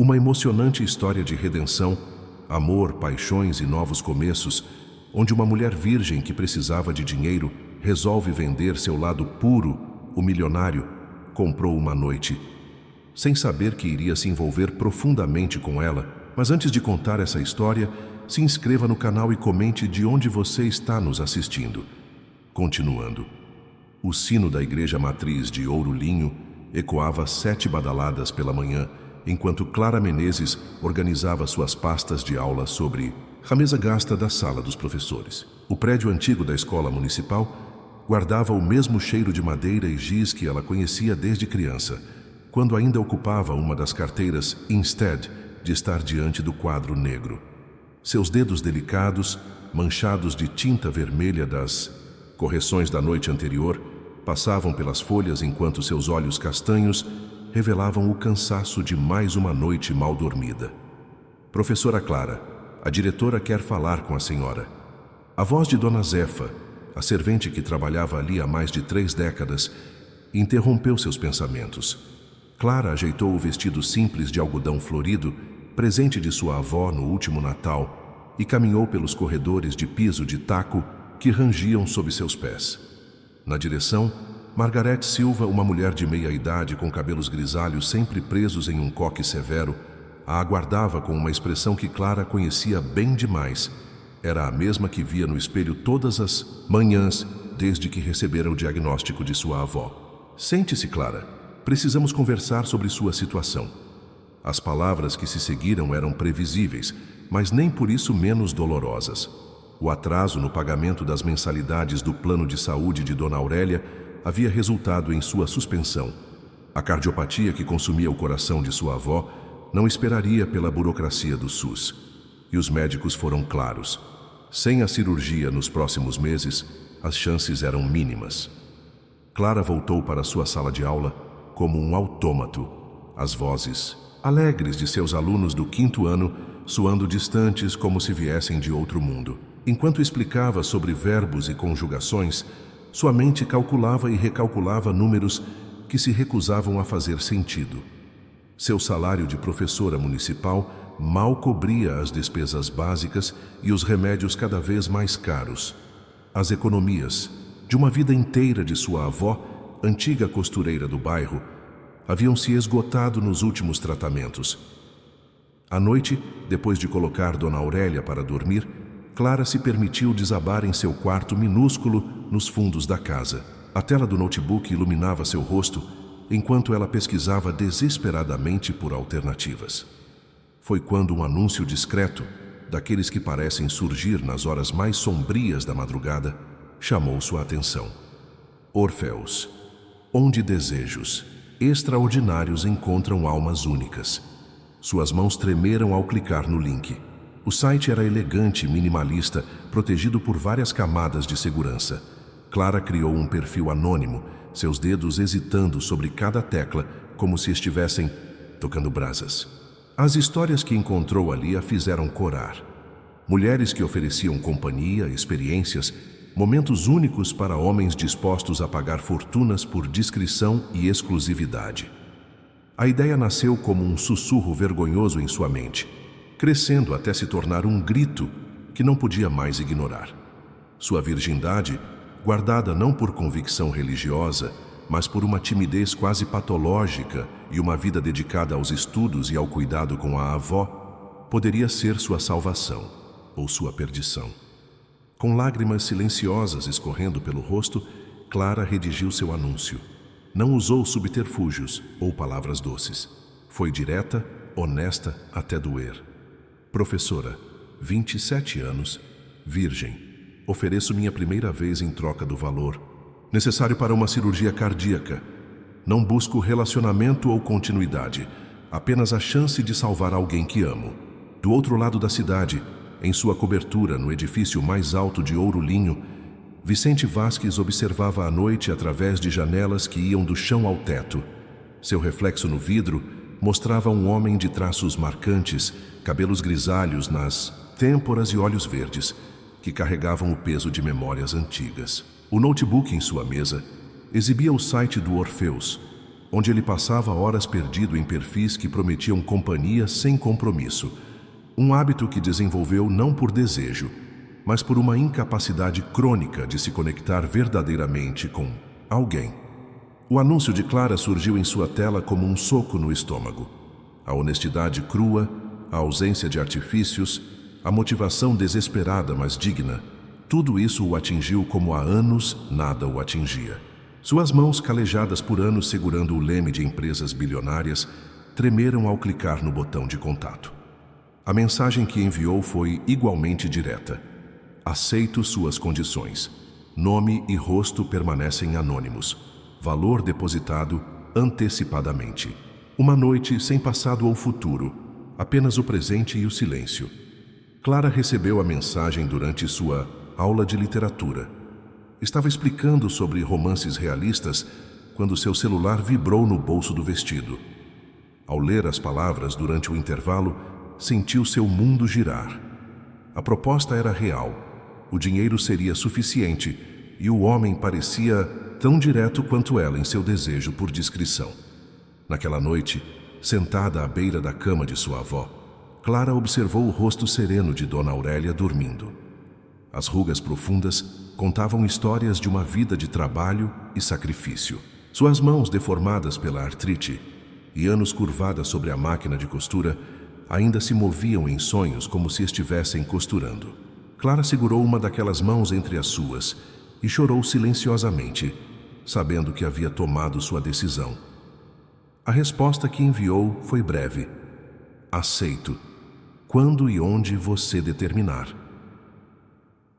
Uma emocionante história de redenção, amor, paixões e novos começos, onde uma mulher virgem que precisava de dinheiro resolve vender seu lado puro. O milionário comprou uma noite, sem saber que iria se envolver profundamente com ela. Mas antes de contar essa história, se inscreva no canal e comente de onde você está nos assistindo. Continuando. O sino da igreja matriz de Ouro Linho ecoava 7 badaladas pela manhã, enquanto Clara Menezes organizava suas pastas de aula sobre a mesa gasta da sala dos professores. O prédio antigo da escola municipal guardava o mesmo cheiro de madeira e giz que ela conhecia desde criança, quando ainda ocupava uma das carteiras instead de estar diante do quadro negro. Seus dedos delicados, manchados de tinta vermelha das correções da noite anterior, passavam pelas folhas enquanto seus olhos castanhos revelavam o cansaço de mais uma noite mal dormida. Professora Clara, a diretora quer falar com a senhora. A voz de Dona Zefa, a servente que trabalhava ali há mais de 3 décadas, interrompeu seus pensamentos. Clara ajeitou o vestido simples de algodão florido, presente de sua avó no último Natal, e caminhou pelos corredores de piso de taco que rangiam sob seus pés. Na direção, Margarete Silva, uma mulher de meia-idade com cabelos grisalhos sempre presos em um coque severo, a aguardava com uma expressão que Clara conhecia bem demais. Era a mesma que via no espelho todas as manhãs desde que recebera o diagnóstico de sua avó. Sente-se, Clara. Precisamos conversar sobre sua situação. As palavras que se seguiram eram previsíveis, mas nem por isso menos dolorosas. O atraso no pagamento das mensalidades do plano de saúde de Dona Aurélia havia resultado em sua suspensão. A cardiopatia que consumia o coração de sua avó não esperaria pela burocracia do SUS. E os médicos foram claros. Sem a cirurgia nos próximos meses, as chances eram mínimas. Clara voltou para sua sala de aula como um autômato. As vozes alegres de seus alunos do 5º ano soando distantes como se viessem de outro mundo. Enquanto explicava sobre verbos e conjugações, sua mente calculava e recalculava números que se recusavam a fazer sentido. Seu salário de professora municipal mal cobria as despesas básicas e os remédios cada vez mais caros. As economias de uma vida inteira de sua avó, antiga costureira do bairro, haviam se esgotado nos últimos tratamentos. À noite, depois de colocar Dona Aurélia para dormir, Clara se permitiu desabar em seu quarto minúsculo nos fundos da casa. A tela do notebook iluminava seu rosto enquanto ela pesquisava desesperadamente por alternativas. Foi quando um anúncio discreto, daqueles que parecem surgir nas horas mais sombrias da madrugada, chamou sua atenção. Orfeus, onde desejos extraordinários encontram almas únicas. Suas mãos tremeram ao clicar no link. O site era elegante e minimalista, protegido por várias camadas de segurança. Clara criou um perfil anônimo, seus dedos hesitando sobre cada tecla, como se estivessem tocando brasas. As histórias que encontrou ali a fizeram corar. Mulheres que ofereciam companhia, experiências, momentos únicos para homens dispostos a pagar fortunas por discrição e exclusividade. A ideia nasceu como um sussurro vergonhoso em sua mente, crescendo até se tornar um grito que não podia mais ignorar. Sua virgindade, guardada não por convicção religiosa, mas por uma timidez quase patológica e uma vida dedicada aos estudos e ao cuidado com a avó, poderia ser sua salvação ou sua perdição. Com lágrimas silenciosas escorrendo pelo rosto, Clara redigiu seu anúncio. Não usou subterfúgios ou palavras doces. Foi direta, honesta até doer. Professora, 27 anos, virgem. Ofereço minha primeira vez em troca do valor necessário para uma cirurgia cardíaca. Não busco relacionamento ou continuidade, apenas a chance de salvar alguém que amo. Do outro lado da cidade, em sua cobertura no edifício mais alto de Ouro Linho, Vicente Vasques observava a noite através de janelas que iam do chão ao teto. Seu reflexo no vidro mostrava um homem de traços marcantes, cabelos grisalhos nas têmporas e olhos verdes, que carregavam o peso de memórias antigas. O notebook em sua mesa exibia o site do Orfeus, onde ele passava horas perdido em perfis que prometiam companhia sem compromisso. Um hábito que desenvolveu não por desejo, mas por uma incapacidade crônica de se conectar verdadeiramente com alguém. O anúncio de Clara surgiu em sua tela como um soco no estômago. A honestidade crua, a ausência de artifícios, a motivação desesperada mas digna, tudo isso o atingiu como há anos nada o atingia. Suas mãos, calejadas por anos segurando o leme de empresas bilionárias, tremeram ao clicar no botão de contato. A mensagem que enviou foi igualmente direta. Aceito suas condições. Nome e rosto permanecem anônimos. Valor depositado antecipadamente. Uma noite sem passado ou futuro, apenas o presente e o silêncio. Clara recebeu a mensagem durante sua aula de literatura. Estava explicando sobre romances realistas quando seu celular vibrou no bolso do vestido. Ao ler as palavras durante o intervalo, sentiu seu mundo girar. A proposta era real. O dinheiro seria suficiente e o homem parecia tão direto quanto ela em seu desejo por discrição. Naquela noite, sentada à beira da cama de sua avó, Clara observou o rosto sereno de Dona Aurélia dormindo. As rugas profundas contavam histórias de uma vida de trabalho e sacrifício. Suas mãos, deformadas pela artrite e anos curvadas sobre a máquina de costura, ainda se moviam em sonhos como se estivessem costurando. Clara segurou uma daquelas mãos entre as suas e chorou silenciosamente, sabendo que havia tomado sua decisão. A resposta que enviou foi breve. Aceito. Quando e onde você determinar.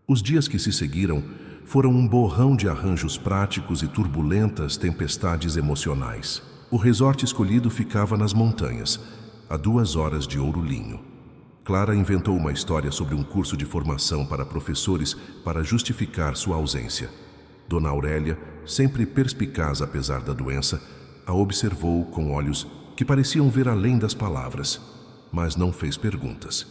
Os dias que se seguiram foram um borrão de arranjos práticos e turbulentas tempestades emocionais. O resort escolhido ficava nas montanhas, a 2 horas de Ouro Linho. Clara inventou uma história sobre um curso de formação para professores para justificar sua ausência. Dona Aurélia, sempre perspicaz apesar da doença, a observou com olhos que pareciam ver além das palavras, mas não fez perguntas.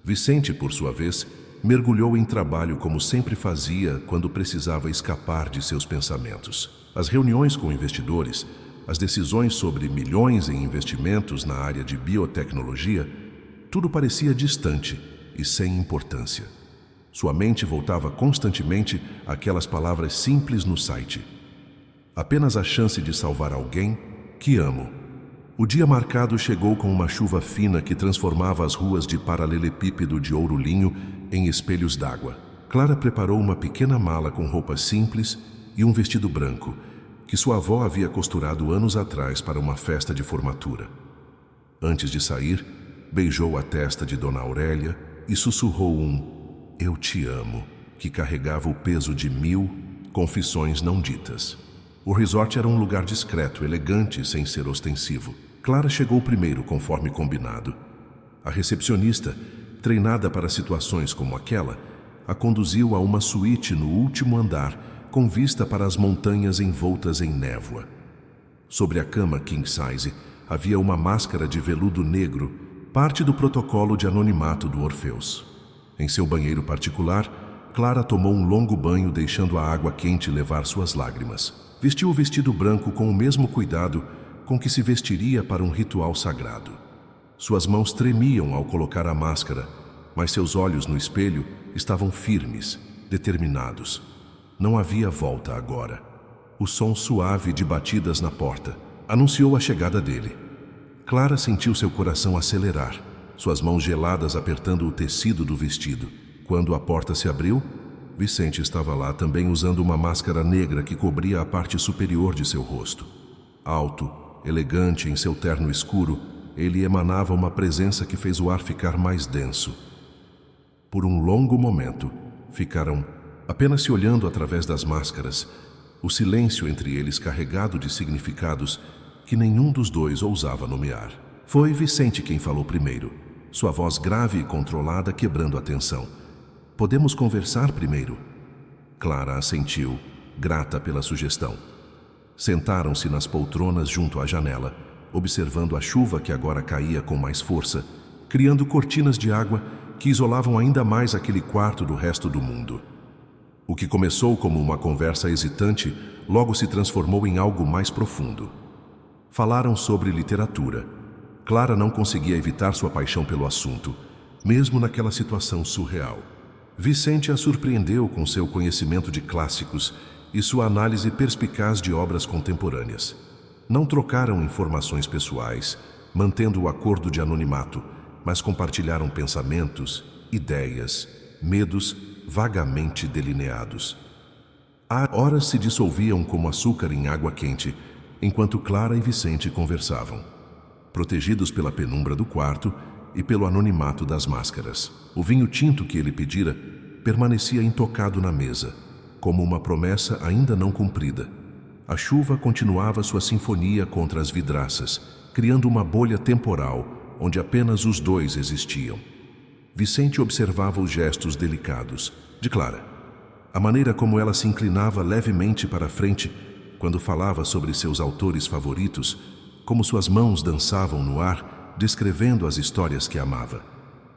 Vicente, por sua vez, mergulhou em trabalho como sempre fazia quando precisava escapar de seus pensamentos. As reuniões com investidores, as decisões sobre milhões em investimentos na área de biotecnologia, tudo parecia distante e sem importância. Sua mente voltava constantemente àquelas palavras simples no site. Apenas a chance de salvar alguém que amo. O dia marcado chegou com uma chuva fina que transformava as ruas de paralelepípedo de Ouro Linho em espelhos d'água. Clara preparou uma pequena mala com roupas simples e um vestido branco, que sua avó havia costurado anos atrás para uma festa de formatura. Antes de sair, beijou a testa de Dona Aurélia e sussurrou um "Eu te amo", que carregava o peso de 1000 confissões não ditas. O resort era um lugar discreto, elegante, sem ser ostensivo. Clara chegou primeiro, conforme combinado. A recepcionista, treinada para situações como aquela, a conduziu a uma suíte no último andar, com vista para as montanhas envoltas em névoa. Sobre a cama king size havia uma máscara de veludo negro, parte do protocolo de anonimato do Orfeus. Em seu banheiro particular, Clara tomou um longo banho, deixando a água quente levar suas lágrimas. Vestiu o vestido branco com o mesmo cuidado com que se vestiria para um ritual sagrado. Suas mãos tremiam ao colocar a máscara, mas seus olhos no espelho estavam firmes, determinados. Não havia volta agora. O som suave de batidas na porta anunciou a chegada dele. Clara sentiu seu coração acelerar, suas mãos geladas apertando o tecido do vestido. Quando a porta se abriu, Vicente estava lá, também usando uma máscara negra que cobria a parte superior de seu rosto. Alto, elegante em seu terno escuro, ele emanava uma presença que fez o ar ficar mais denso. Por um longo momento, ficaram apenas se olhando através das máscaras, o silêncio entre eles carregado de significados que nenhum dos dois ousava nomear. Foi Vicente quem falou primeiro, sua voz grave e controlada quebrando a tensão. "Podemos conversar primeiro?" Clara assentiu, grata pela sugestão. Sentaram-se nas poltronas junto à janela, observando a chuva que agora caía com mais força, criando cortinas de água que isolavam ainda mais aquele quarto do resto do mundo. O que começou como uma conversa hesitante, logo se transformou em algo mais profundo. Falaram sobre literatura. Clara não conseguia evitar sua paixão pelo assunto, mesmo naquela situação surreal. Vicente a surpreendeu com seu conhecimento de clássicos e sua análise perspicaz de obras contemporâneas. Não trocaram informações pessoais, mantendo o acordo de anonimato, mas compartilharam pensamentos, ideias, medos vagamente delineados. As horas se dissolviam como açúcar em água quente, enquanto Clara e Vicente conversavam, protegidos pela penumbra do quarto e pelo anonimato das máscaras. O vinho tinto que ele pedira permanecia intocado na mesa, como uma promessa ainda não cumprida. A chuva continuava sua sinfonia contra as vidraças, criando uma bolha temporal onde apenas os dois existiam. Vicente observava os gestos delicados de Clara, a maneira como ela se inclinava levemente para a frente quando falava sobre seus autores favoritos, como suas mãos dançavam no ar, descrevendo as histórias que amava.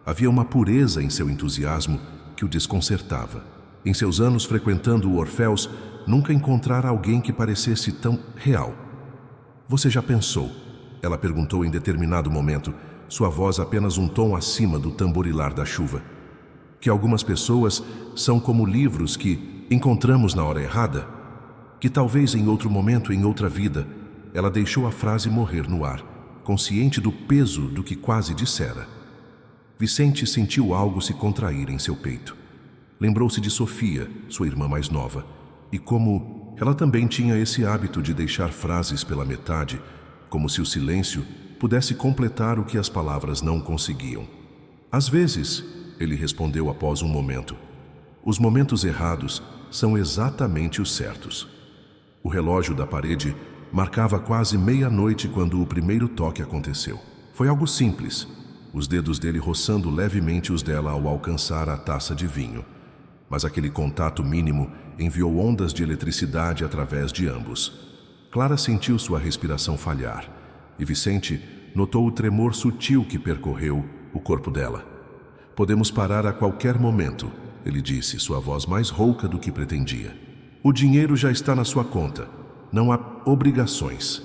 Havia uma pureza em seu entusiasmo que o desconcertava. Em seus anos frequentando o Orfeus, nunca encontrara alguém que parecesse tão real. "Você já pensou?" ela perguntou em determinado momento, sua voz apenas um tom acima do tamborilar da chuva. "Que algumas pessoas são como livros que encontramos na hora errada? Que talvez em outro momento, em outra vida." Ela deixou a frase morrer no ar, consciente do peso do que quase dissera. Vicente sentiu algo se contrair em seu peito. Lembrou-se de Sofia, sua irmã mais nova, e como ela também tinha esse hábito de deixar frases pela metade, como se o silêncio pudesse completar o que as palavras não conseguiam. "Às vezes", ele respondeu após um momento, "os momentos errados são exatamente os certos." O relógio da parede marcava quase meia-noite quando o primeiro toque aconteceu. Foi algo simples, os dedos dele roçando levemente os dela ao alcançar a taça de vinho. Mas aquele contato mínimo enviou ondas de eletricidade através de ambos. Clara sentiu sua respiração falhar, e Vicente notou o tremor sutil que percorreu o corpo dela. "Podemos parar a qualquer momento", ele disse, sua voz mais rouca do que pretendia. "O dinheiro já está na sua conta. Não há obrigações."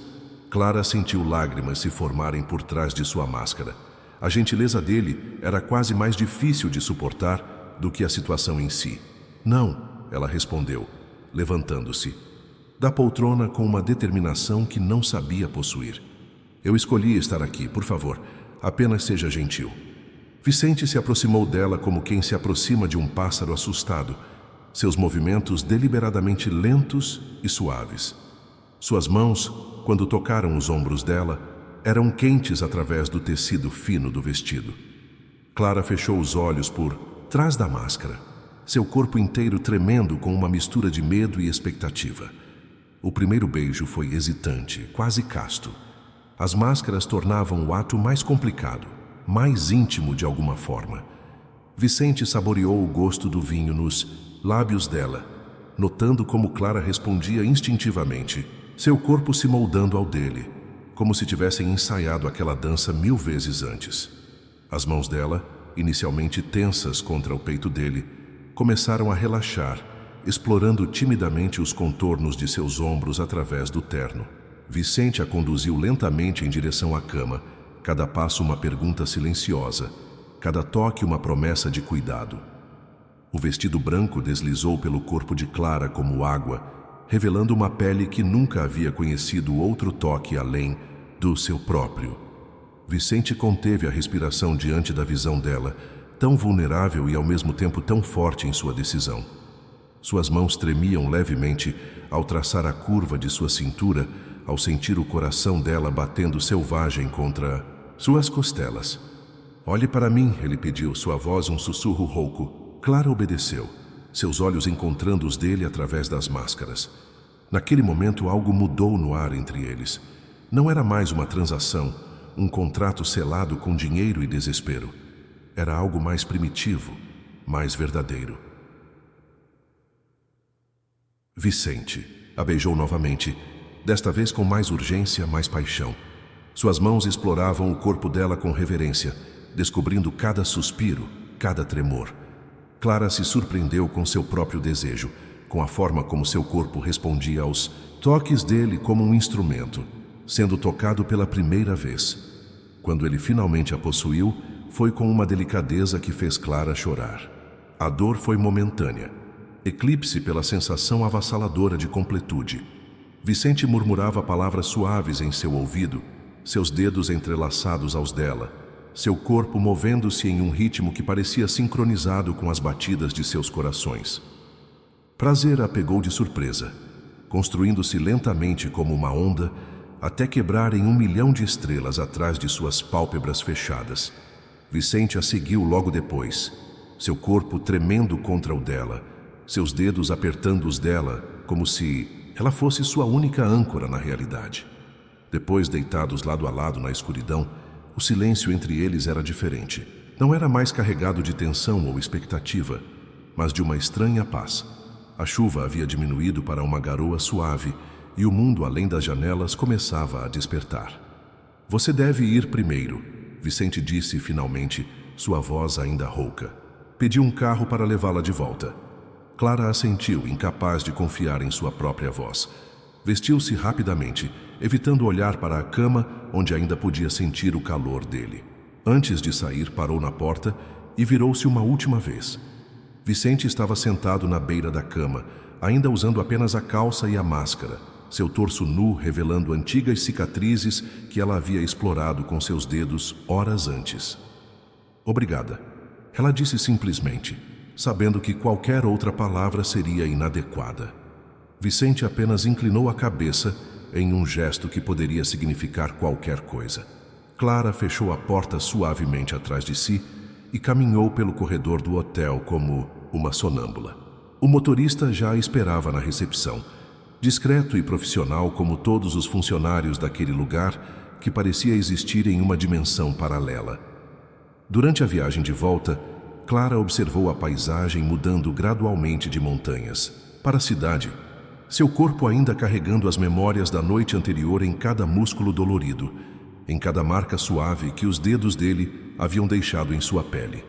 Clara sentiu lágrimas se formarem por trás de sua máscara. A gentileza dele era quase mais difícil de suportar do que a situação em si. "Não", ela respondeu, levantando-se da poltrona com uma determinação que não sabia possuir. "Eu escolhi estar aqui, por favor, apenas seja gentil." Vicente se aproximou dela como quem se aproxima de um pássaro assustado, seus movimentos deliberadamente lentos e suaves. Suas mãos, quando tocaram os ombros dela, eram quentes através do tecido fino do vestido. Clara fechou os olhos por trás da máscara, seu corpo inteiro tremendo com uma mistura de medo e expectativa. O primeiro beijo foi hesitante, quase casto. As máscaras tornavam o ato mais complicado, mais íntimo de alguma forma. Vicente saboreou o gosto do vinho nos lábios dela, notando como Clara respondia instintivamente, seu corpo se moldando ao dele, como se tivessem ensaiado aquela dança 1000 vezes antes. As mãos dela, inicialmente tensas contra o peito dele, começaram a relaxar, explorando timidamente os contornos de seus ombros através do terno. Vicente a conduziu lentamente em direção à cama, cada passo uma pergunta silenciosa, cada toque uma promessa de cuidado. O vestido branco deslizou pelo corpo de Clara como água, revelando uma pele que nunca havia conhecido outro toque além do seu próprio. Vicente conteve a respiração diante da visão dela, tão vulnerável e ao mesmo tempo tão forte em sua decisão. Suas mãos tremiam levemente ao traçar a curva de sua cintura, ao sentir o coração dela batendo selvagem contra suas costelas. "Olhe para mim", ele pediu, sua voz um sussurro rouco. Clara obedeceu, seus olhos encontrando os dele através das máscaras. Naquele momento algo mudou no ar entre eles. Não era mais uma transação, um contrato selado com dinheiro e desespero. Era algo mais primitivo, mais verdadeiro. Vicente a beijou novamente, desta vez com mais urgência, mais paixão. Suas mãos exploravam o corpo dela com reverência, descobrindo cada suspiro, cada tremor. Clara se surpreendeu com seu próprio desejo, com a forma como seu corpo respondia aos toques dele como um instrumento. sendo tocado pela primeira vez. Quando ele finalmente a possuiu, foi com uma delicadeza que fez Clara chorar. A dor foi momentânea, eclipse pela sensação avassaladora de completude. Vicente murmurava palavras suaves em seu ouvido, seus dedos entrelaçados aos dela, seu corpo movendo-se em um ritmo que parecia sincronizado com as batidas de seus corações. Prazer a pegou de surpresa, construindo-se lentamente como uma onda, até quebrar em 1.000.000 de estrelas atrás de suas pálpebras fechadas. Vicente a seguiu logo depois, seu corpo tremendo contra o dela, seus dedos apertando os dela, como se ela fosse sua única âncora na realidade. Depois, deitados lado a lado na escuridão, o silêncio entre eles era diferente. Não era mais carregado de tensão ou expectativa, mas de uma estranha paz. A chuva havia diminuído para uma garoa suave e o mundo além das janelas começava a despertar. Você deve ir primeiro, Vicente disse finalmente, sua voz ainda rouca. Pediu um carro para levá-la de volta. Clara assentiu, incapaz de confiar em sua própria voz. Vestiu-se rapidamente, evitando olhar para a cama, onde ainda podia sentir o calor dele. Antes de sair, parou na porta e virou-se uma última vez. Vicente estava sentado na beira da cama, ainda usando apenas a calça e a máscara, seu torso nu revelando antigas cicatrizes que ela havia explorado com seus dedos horas antes. Obrigada, ela disse simplesmente, sabendo que qualquer outra palavra seria inadequada. Vicente apenas inclinou a cabeça em um gesto que poderia significar qualquer coisa. Clara fechou a porta suavemente atrás de si e caminhou pelo corredor do hotel como uma sonâmbula. O motorista já a esperava na recepção, discreto e profissional como todos os funcionários daquele lugar que parecia existir em uma dimensão paralela. Durante a viagem de volta, Clara observou a paisagem mudando gradualmente de montanhas para a cidade, seu corpo ainda carregando as memórias da noite anterior em cada músculo dolorido, em cada marca suave que os dedos dele haviam deixado em sua pele.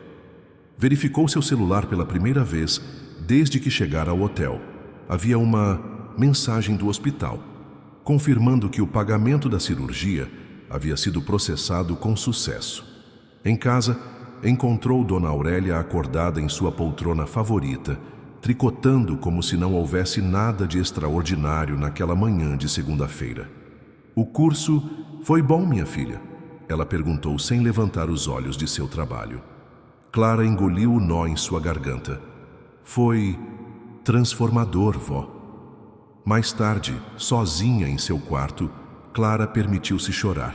Verificou seu celular pela primeira vez desde que chegara ao hotel. Havia uma mensagem do hospital, confirmando que o pagamento da cirurgia havia sido processado com sucesso. Em casa, encontrou Dona Aurélia acordada em sua poltrona favorita, tricotando como se não houvesse nada de extraordinário naquela manhã de segunda-feira. O curso foi bom, minha filha? Ela perguntou sem levantar os olhos de seu trabalho. Clara engoliu o nó em sua garganta. Foi transformador, vó. Mais tarde, sozinha em seu quarto, Clara permitiu-se chorar.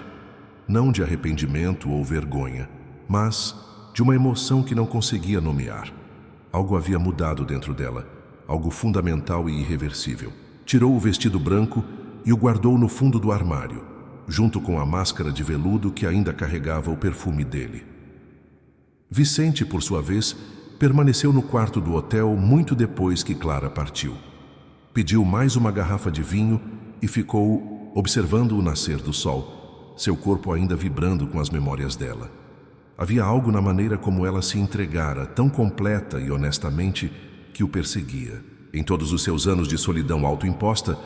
Não de arrependimento ou vergonha, mas de uma emoção que não conseguia nomear. Algo havia mudado dentro dela, algo fundamental e irreversível. Tirou o vestido branco e o guardou no fundo do armário, junto com a máscara de veludo que ainda carregava o perfume dele. Vicente, por sua vez, permaneceu no quarto do hotel muito depois que Clara partiu. Pediu mais uma garrafa de vinho e ficou observando o nascer do sol, seu corpo ainda vibrando com as memórias dela. Havia algo na maneira como ela se entregara, tão completa e honestamente, que o perseguia. Em todos os seus anos de solidão autoimposta,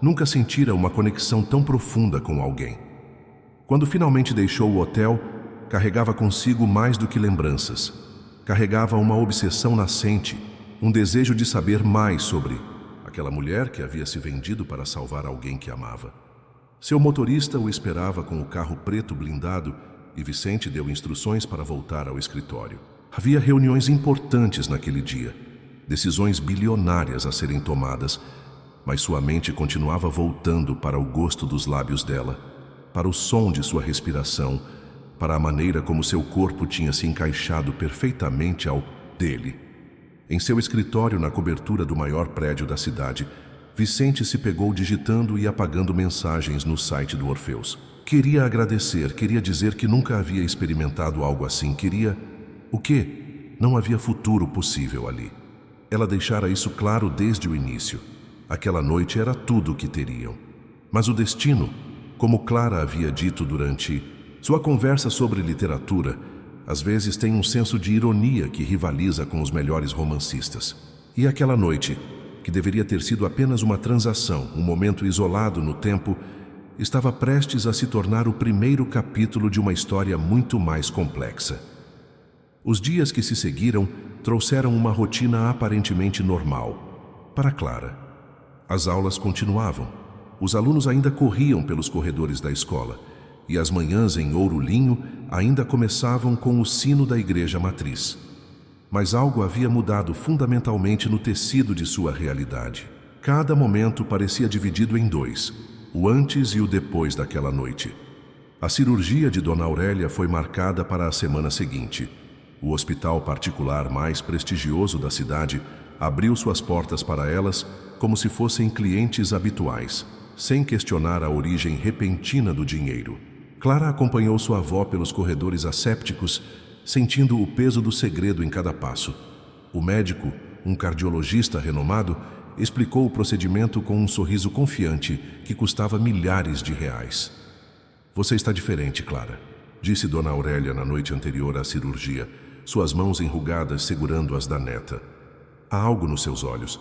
nunca sentira uma conexão tão profunda com alguém. Quando finalmente deixou o hotel, carregava consigo mais do que lembranças. Carregava uma obsessão nascente, um desejo de saber mais sobre aquela mulher que havia se vendido para salvar alguém que amava. Seu motorista o esperava com o carro preto blindado e Vicente deu instruções para voltar ao escritório. Havia reuniões importantes naquele dia, decisões bilionárias a serem tomadas, mas sua mente continuava voltando para o gosto dos lábios dela, para o som de sua respiração, para a maneira como seu corpo tinha se encaixado perfeitamente ao dele. Em seu escritório, na cobertura do maior prédio da cidade, Vicente se pegou digitando e apagando mensagens no site do Orfeus. Queria agradecer, queria dizer que nunca havia experimentado algo assim, queria... O quê? Não havia futuro possível ali. Ela deixara isso claro desde o início. Aquela noite era tudo o que teriam. Mas o destino, como Clara havia dito durante sua conversa sobre literatura, às vezes tem um senso de ironia que rivaliza com os melhores romancistas. E aquela noite, que deveria ter sido apenas uma transação, um momento isolado no tempo, estava prestes a se tornar o primeiro capítulo de uma história muito mais complexa. Os dias que se seguiram trouxeram uma rotina aparentemente normal para Clara. As aulas continuavam, os alunos ainda corriam pelos corredores da escola, e as manhãs em Ouro Linho ainda começavam com o sino da igreja matriz. Mas algo havia mudado fundamentalmente no tecido de sua realidade. Cada momento parecia dividido em dois, o antes e o depois daquela noite. A cirurgia de Dona Aurélia foi marcada para a semana seguinte. O hospital particular mais prestigioso da cidade abriu suas portas para elas como se fossem clientes habituais, sem questionar a origem repentina do dinheiro. Clara acompanhou sua avó pelos corredores assépticos, sentindo o peso do segredo em cada passo. O médico, um cardiologista renomado, explicou o procedimento com um sorriso confiante que custava milhares de reais. "Você está diferente, Clara", disse Dona Aurélia na noite anterior à cirurgia, suas mãos enrugadas segurando as da neta. "Há algo nos seus olhos,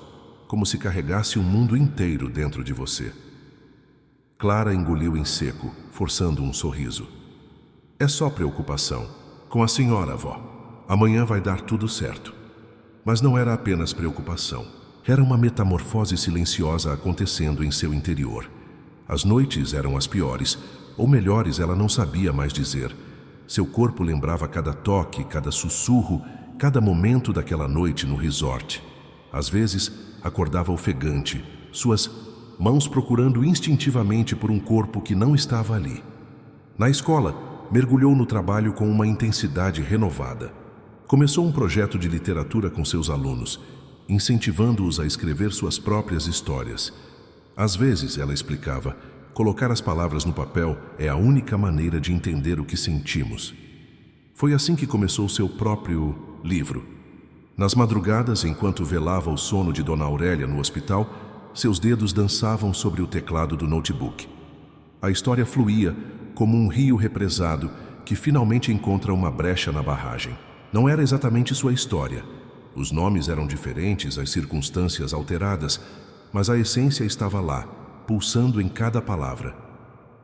como se carregasse um mundo inteiro dentro de você." Clara engoliu em seco, forçando um sorriso. "É só preocupação. Com a senhora, avó. Amanhã vai dar tudo certo." Mas não era apenas preocupação. Era uma metamorfose silenciosa acontecendo em seu interior. As noites eram as piores, ou melhores, ela não sabia mais dizer. Seu corpo lembrava cada toque, cada sussurro, cada momento daquela noite no resort. Às vezes, acordava ofegante, suas mãos procurando instintivamente por um corpo que não estava ali. Na escola, mergulhou no trabalho com uma intensidade renovada. Começou um projeto de literatura com seus alunos, incentivando-os a escrever suas próprias histórias. Às vezes, ela explicava, colocar as palavras no papel é a única maneira de entender o que sentimos. Foi assim que começou seu próprio livro. Nas madrugadas, enquanto velava o sono de Dona Aurélia no hospital, seus dedos dançavam sobre o teclado do notebook. A história fluía como um rio represado que finalmente encontra uma brecha na barragem. Não era exatamente sua história. Os nomes eram diferentes, as circunstâncias alteradas, mas a essência estava lá, pulsando em cada palavra.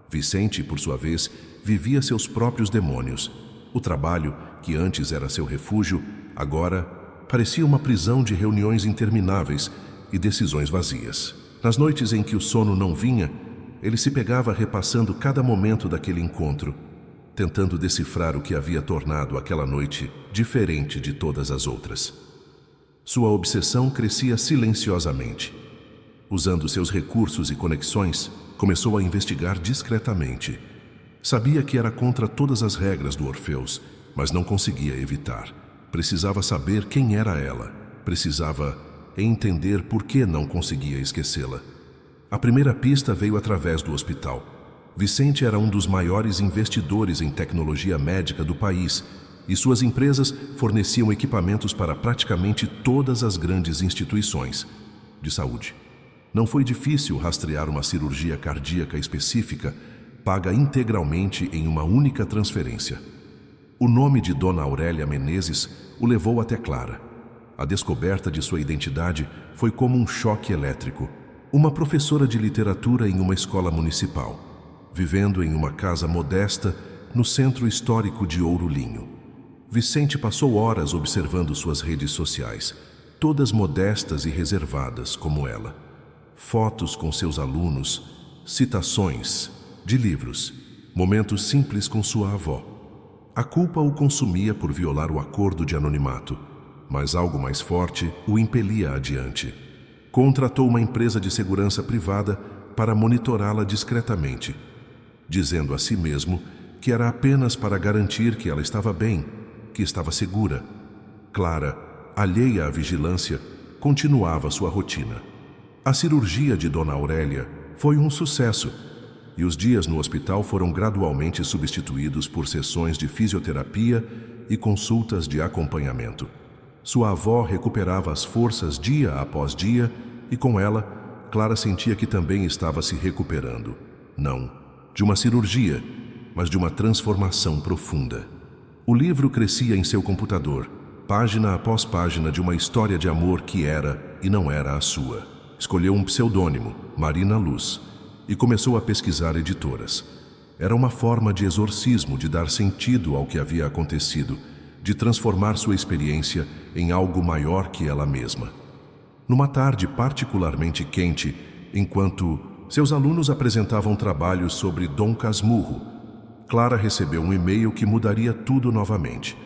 Vicente, por sua vez, vivia seus próprios demônios. O trabalho, que antes era seu refúgio, agora parecia uma prisão de reuniões intermináveis e decisões vazias. Nas noites em que o sono não vinha, ele se pegava repassando cada momento daquele encontro, tentando decifrar o que havia tornado aquela noite diferente de todas as outras. Sua obsessão crescia silenciosamente. Usando seus recursos e conexões, começou a investigar discretamente. Sabia que era contra todas as regras do Orfeus, mas não conseguia evitar. Precisava saber quem era ela. Precisava entender por que não conseguia esquecê-la. A primeira pista veio através do hospital. Vicente era um dos maiores investidores em tecnologia médica do país, e suas empresas forneciam equipamentos para praticamente todas as grandes instituições de saúde. Não foi difícil rastrear uma cirurgia cardíaca específica, paga integralmente em uma única transferência. O nome de Dona Aurélia Menezes o levou até Clara. A descoberta de sua identidade foi como um choque elétrico. Uma professora de literatura em uma escola municipal, vivendo em uma casa modesta no centro histórico de Ouro Linho. Vicente passou horas observando suas redes sociais, todas modestas e reservadas como ela. Fotos com seus alunos, citações de livros, momentos simples com sua avó. A culpa o consumia por violar o acordo de anonimato, mas algo mais forte o impelia adiante. Contratou uma empresa de segurança privada para monitorá-la discretamente, dizendo a si mesmo que era apenas para garantir que ela estava bem, que estava segura. Clara, alheia à vigilância, continuava sua rotina. A cirurgia de Dona Aurélia foi um sucesso, e os dias no hospital foram gradualmente substituídos por sessões de fisioterapia e consultas de acompanhamento. Sua avó recuperava as forças dia após dia e, com ela, Clara sentia que também estava se recuperando. Não de uma cirurgia, mas de uma transformação profunda. O livro crescia em seu computador, página após página de uma história de amor que era e não era a sua. Escolheu um pseudônimo, Marina Luz, e começou a pesquisar editoras. Era uma forma de exorcismo, de dar sentido ao que havia acontecido, de transformar sua experiência em algo maior que ela mesma. Numa tarde particularmente quente, enquanto seus alunos apresentavam trabalhos sobre Dom Casmurro, Clara recebeu um e-mail que mudaria tudo novamente.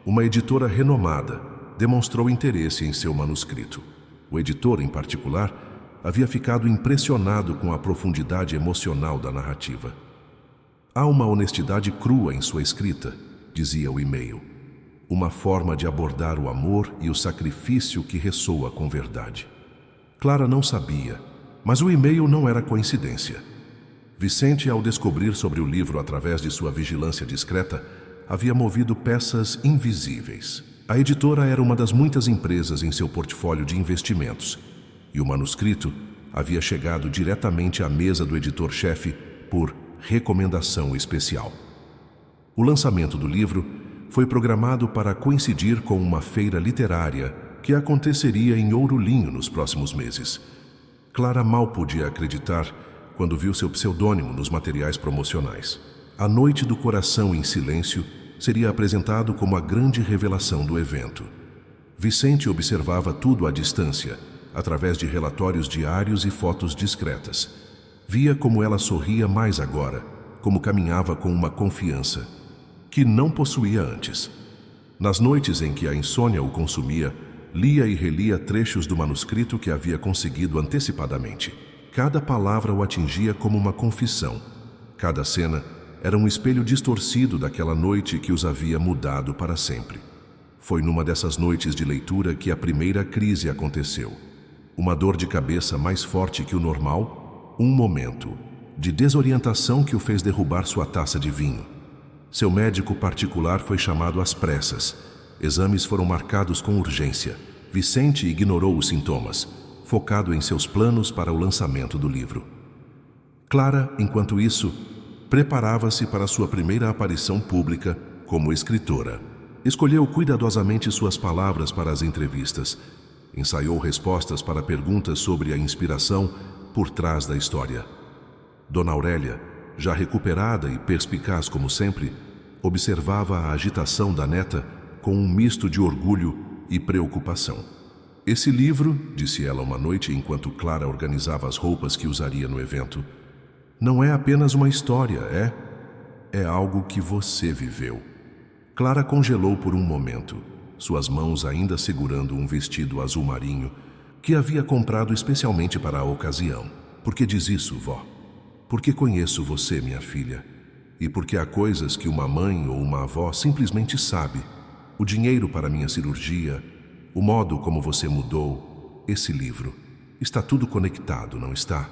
Uma editora renomada demonstrou interesse em seu manuscrito. O editor, em particular, havia ficado impressionado com a profundidade emocional da narrativa. Há uma honestidade crua em sua escrita, dizia o e-mail. Uma forma de abordar o amor e o sacrifício que ressoa com verdade. Clara não sabia, mas o e-mail não era coincidência. Vicente, ao descobrir sobre o livro através de sua vigilância discreta, havia movido peças invisíveis. A editora era uma das muitas empresas em seu portfólio de investimentos, e o manuscrito havia chegado diretamente à mesa do editor-chefe por recomendação especial. O lançamento do livro foi programado para coincidir com uma feira literária que aconteceria em Ourolinho nos próximos meses. Clara mal podia acreditar quando viu seu pseudônimo nos materiais promocionais. A Noite do Coração em Silêncio seria apresentado como a grande revelação do evento. Vicente observava tudo à distância, através de relatórios diários e fotos discretas. Via como ela sorria mais agora, como caminhava com uma confiança que não possuía antes. Nas noites em que a insônia o consumia, lia e relia trechos do manuscrito que havia conseguido antecipadamente. Cada palavra o atingia como uma confissão. Cada cena era um espelho distorcido daquela noite que os havia mudado para sempre. Foi numa dessas noites de leitura que a primeira crise aconteceu. Uma dor de cabeça mais forte que o normal, um momento de desorientação que o fez derrubar sua taça de vinho. Seu médico particular foi chamado às pressas. Exames foram marcados com urgência. Vicente ignorou os sintomas, focado em seus planos para o lançamento do livro. Clara, enquanto isso, preparava-se para sua primeira aparição pública como escritora. Escolheu cuidadosamente suas palavras para as entrevistas. Ensaiou respostas para perguntas sobre a inspiração por trás da história. Dona Aurélia, já recuperada e perspicaz como sempre, observava a agitação da neta com um misto de orgulho e preocupação. Esse livro, disse ela uma noite enquanto Clara organizava as roupas que usaria no evento, não é apenas uma história, é algo que você viveu. Clara congelou por um momento, suas mãos ainda segurando um vestido azul marinho que havia comprado especialmente para a ocasião. Por que diz isso, vó? Porque conheço você, minha filha, e porque há coisas que uma mãe ou uma avó simplesmente sabe. O dinheiro para minha cirurgia, o modo como você mudou, esse livro. Está tudo conectado, não está?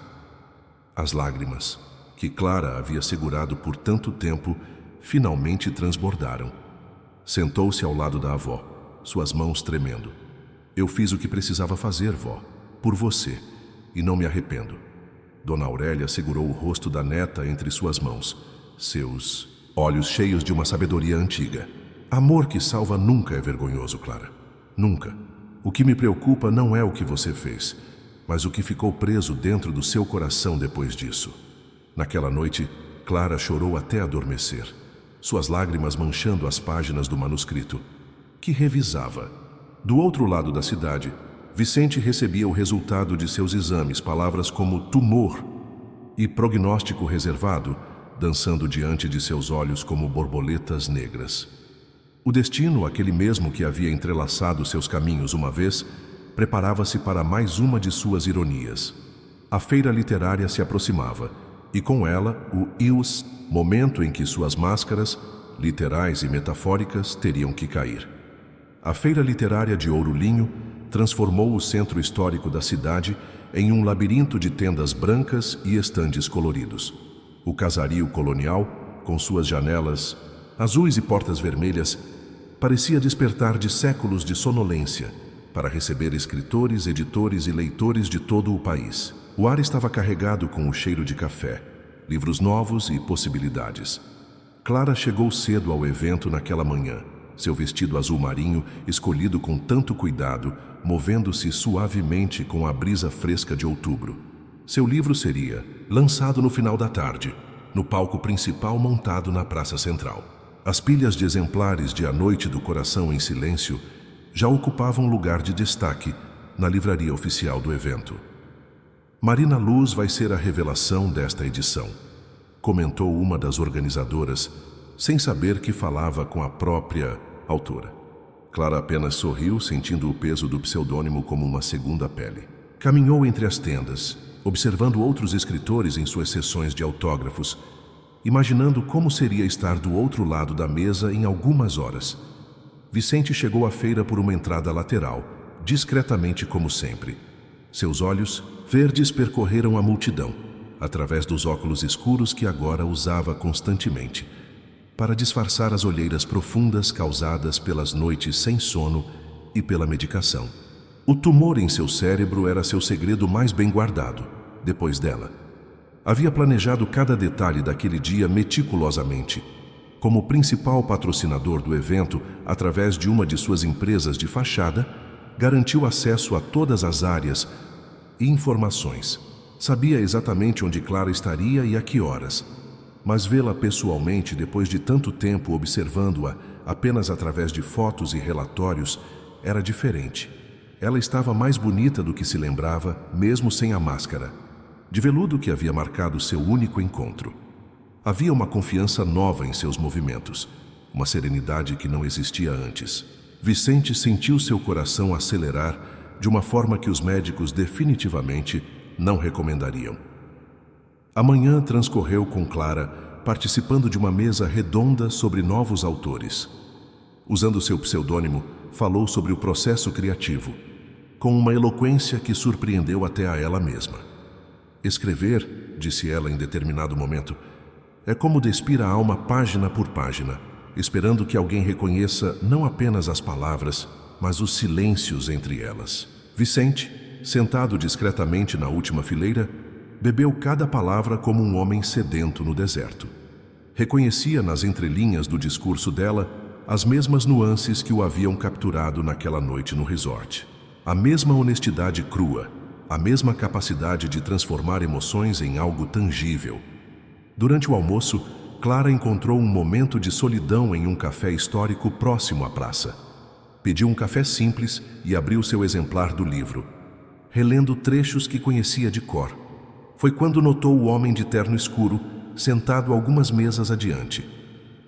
As lágrimas, que Clara havia segurado por tanto tempo, finalmente transbordaram. Sentou-se ao lado da avó, suas mãos tremendo. Eu fiz o que precisava fazer, vó, por você, e não me arrependo. Dona Aurélia segurou o rosto da neta entre suas mãos, seus olhos cheios de uma sabedoria antiga. Amor que salva nunca é vergonhoso, Clara. Nunca. O que me preocupa não é o que você fez, mas o que ficou preso dentro do seu coração depois disso. Naquela noite, Clara chorou até adormecer, suas lágrimas manchando as páginas do manuscrito, que revisava. Do outro lado da cidade, Vicente recebia o resultado de seus exames, palavras como tumor e prognóstico reservado, dançando diante de seus olhos como borboletas negras. O destino, aquele mesmo que havia entrelaçado seus caminhos uma vez, preparava-se para mais uma de suas ironias. A feira literária se aproximava, e com ela o ius, momento em que suas máscaras, literais e metafóricas, teriam que cair. A feira literária de Ourolinho transformou o centro histórico da cidade em um labirinto de tendas brancas e estandes coloridos. O casario colonial, com suas janelas azuis e portas vermelhas, parecia despertar de séculos de sonolência para receber escritores, editores e leitores de todo o país. O ar estava carregado com o cheiro de café, livros novos e possibilidades. Clara chegou cedo ao evento naquela manhã, seu vestido azul marinho escolhido com tanto cuidado, movendo-se suavemente com a brisa fresca de outubro. Seu livro seria lançado no final da tarde, no palco principal montado na Praça Central. As pilhas de exemplares de A Noite do Coração em Silêncio já ocupavam lugar de destaque na livraria oficial do evento. Marina Luz vai ser a revelação desta edição, comentou uma das organizadoras, sem saber que falava com a própria autora. Clara apenas sorriu, sentindo o peso do pseudônimo como uma segunda pele. Caminhou entre as tendas, observando outros escritores em suas sessões de autógrafos, imaginando como seria estar do outro lado da mesa em algumas horas. Vicente chegou à feira por uma entrada lateral, discretamente como sempre. Seus olhos verdes percorreram a multidão, através dos óculos escuros que agora usava constantemente, para disfarçar as olheiras profundas causadas pelas noites sem sono e pela medicação. O tumor em seu cérebro era seu segredo mais bem guardado, depois dela. Havia planejado cada detalhe daquele dia meticulosamente. Como principal patrocinador do evento, através de uma de suas empresas de fachada, garantiu acesso a todas as áreas e informações. Sabia exatamente onde Clara estaria e a que horas. Mas vê-la pessoalmente, depois de tanto tempo observando-a apenas através de fotos e relatórios, era diferente. Ela estava mais bonita do que se lembrava, mesmo sem a máscara de veludo que havia marcado seu único encontro. Havia uma confiança nova em seus movimentos, uma serenidade que não existia antes. Vicente sentiu seu coração acelerar de uma forma que os médicos definitivamente não recomendariam. A manhã transcorreu com Clara, participando de uma mesa redonda sobre novos autores. Usando seu pseudônimo, falou sobre o processo criativo, com uma eloquência que surpreendeu até a ela mesma. Escrever, disse ela em determinado momento, é como despir a alma página por página, esperando que alguém reconheça não apenas as palavras, mas os silêncios entre elas. Vicente, sentado discretamente na última fileira, bebeu cada palavra como um homem sedento no deserto. Reconhecia nas entrelinhas do discurso dela as mesmas nuances que o haviam capturado naquela noite no resort. A mesma honestidade crua, a mesma capacidade de transformar emoções em algo tangível. Durante o almoço, Clara encontrou um momento de solidão em um café histórico próximo à praça. Pediu um café simples e abriu seu exemplar do livro, relendo trechos que conhecia de cor. Foi quando notou o homem de terno escuro, sentado algumas mesas adiante.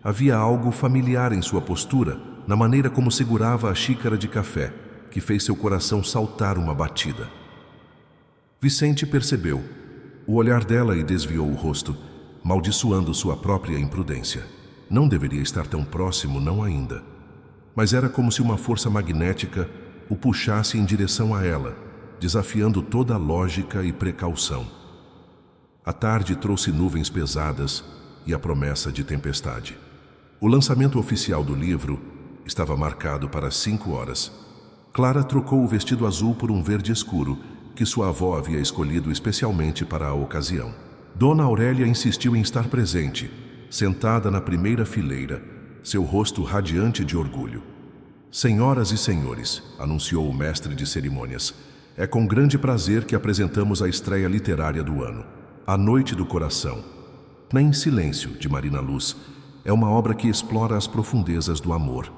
Havia algo familiar em sua postura, na maneira como segurava a xícara de café, que fez seu coração saltar uma batida. Vicente percebeu o olhar dela e desviou o rosto, maldiçoando sua própria imprudência. Não deveria estar tão próximo, não ainda. Mas era como se uma força magnética o puxasse em direção a ela, desafiando toda a lógica e precaução. A tarde trouxe nuvens pesadas e a promessa de tempestade. O lançamento oficial do livro estava marcado para 5 horas. Clara trocou o vestido azul por um verde escuro, que sua avó havia escolhido especialmente para a ocasião. Dona Aurélia insistiu em estar presente, sentada na primeira fileira, seu rosto radiante de orgulho. Senhoras e senhores, anunciou o mestre de cerimônias, é com grande prazer que apresentamos a estreia literária do ano, A Noite do Coração. Em Silêncio, de Marina Luz, é uma obra que explora as profundezas do amor,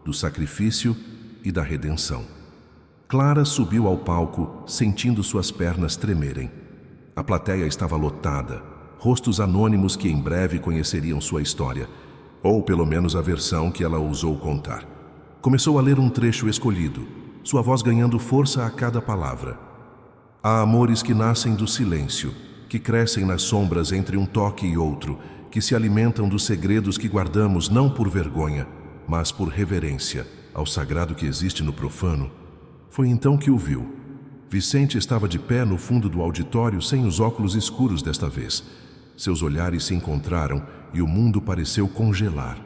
do sacrifício e da redenção. Clara subiu ao palco, sentindo suas pernas tremerem. A plateia estava lotada, rostos anônimos que em breve conheceriam sua história, ou pelo menos a versão que ela ousou contar. Começou a ler um trecho escolhido, sua voz ganhando força a cada palavra. Há amores que nascem do silêncio, que crescem nas sombras entre um toque e outro, que se alimentam dos segredos que guardamos não por vergonha, mas por reverência ao sagrado que existe no profano. Foi então que o viu. Vicente estava de pé no fundo do auditório sem os óculos escuros desta vez. Seus olhares se encontraram e o mundo pareceu congelar.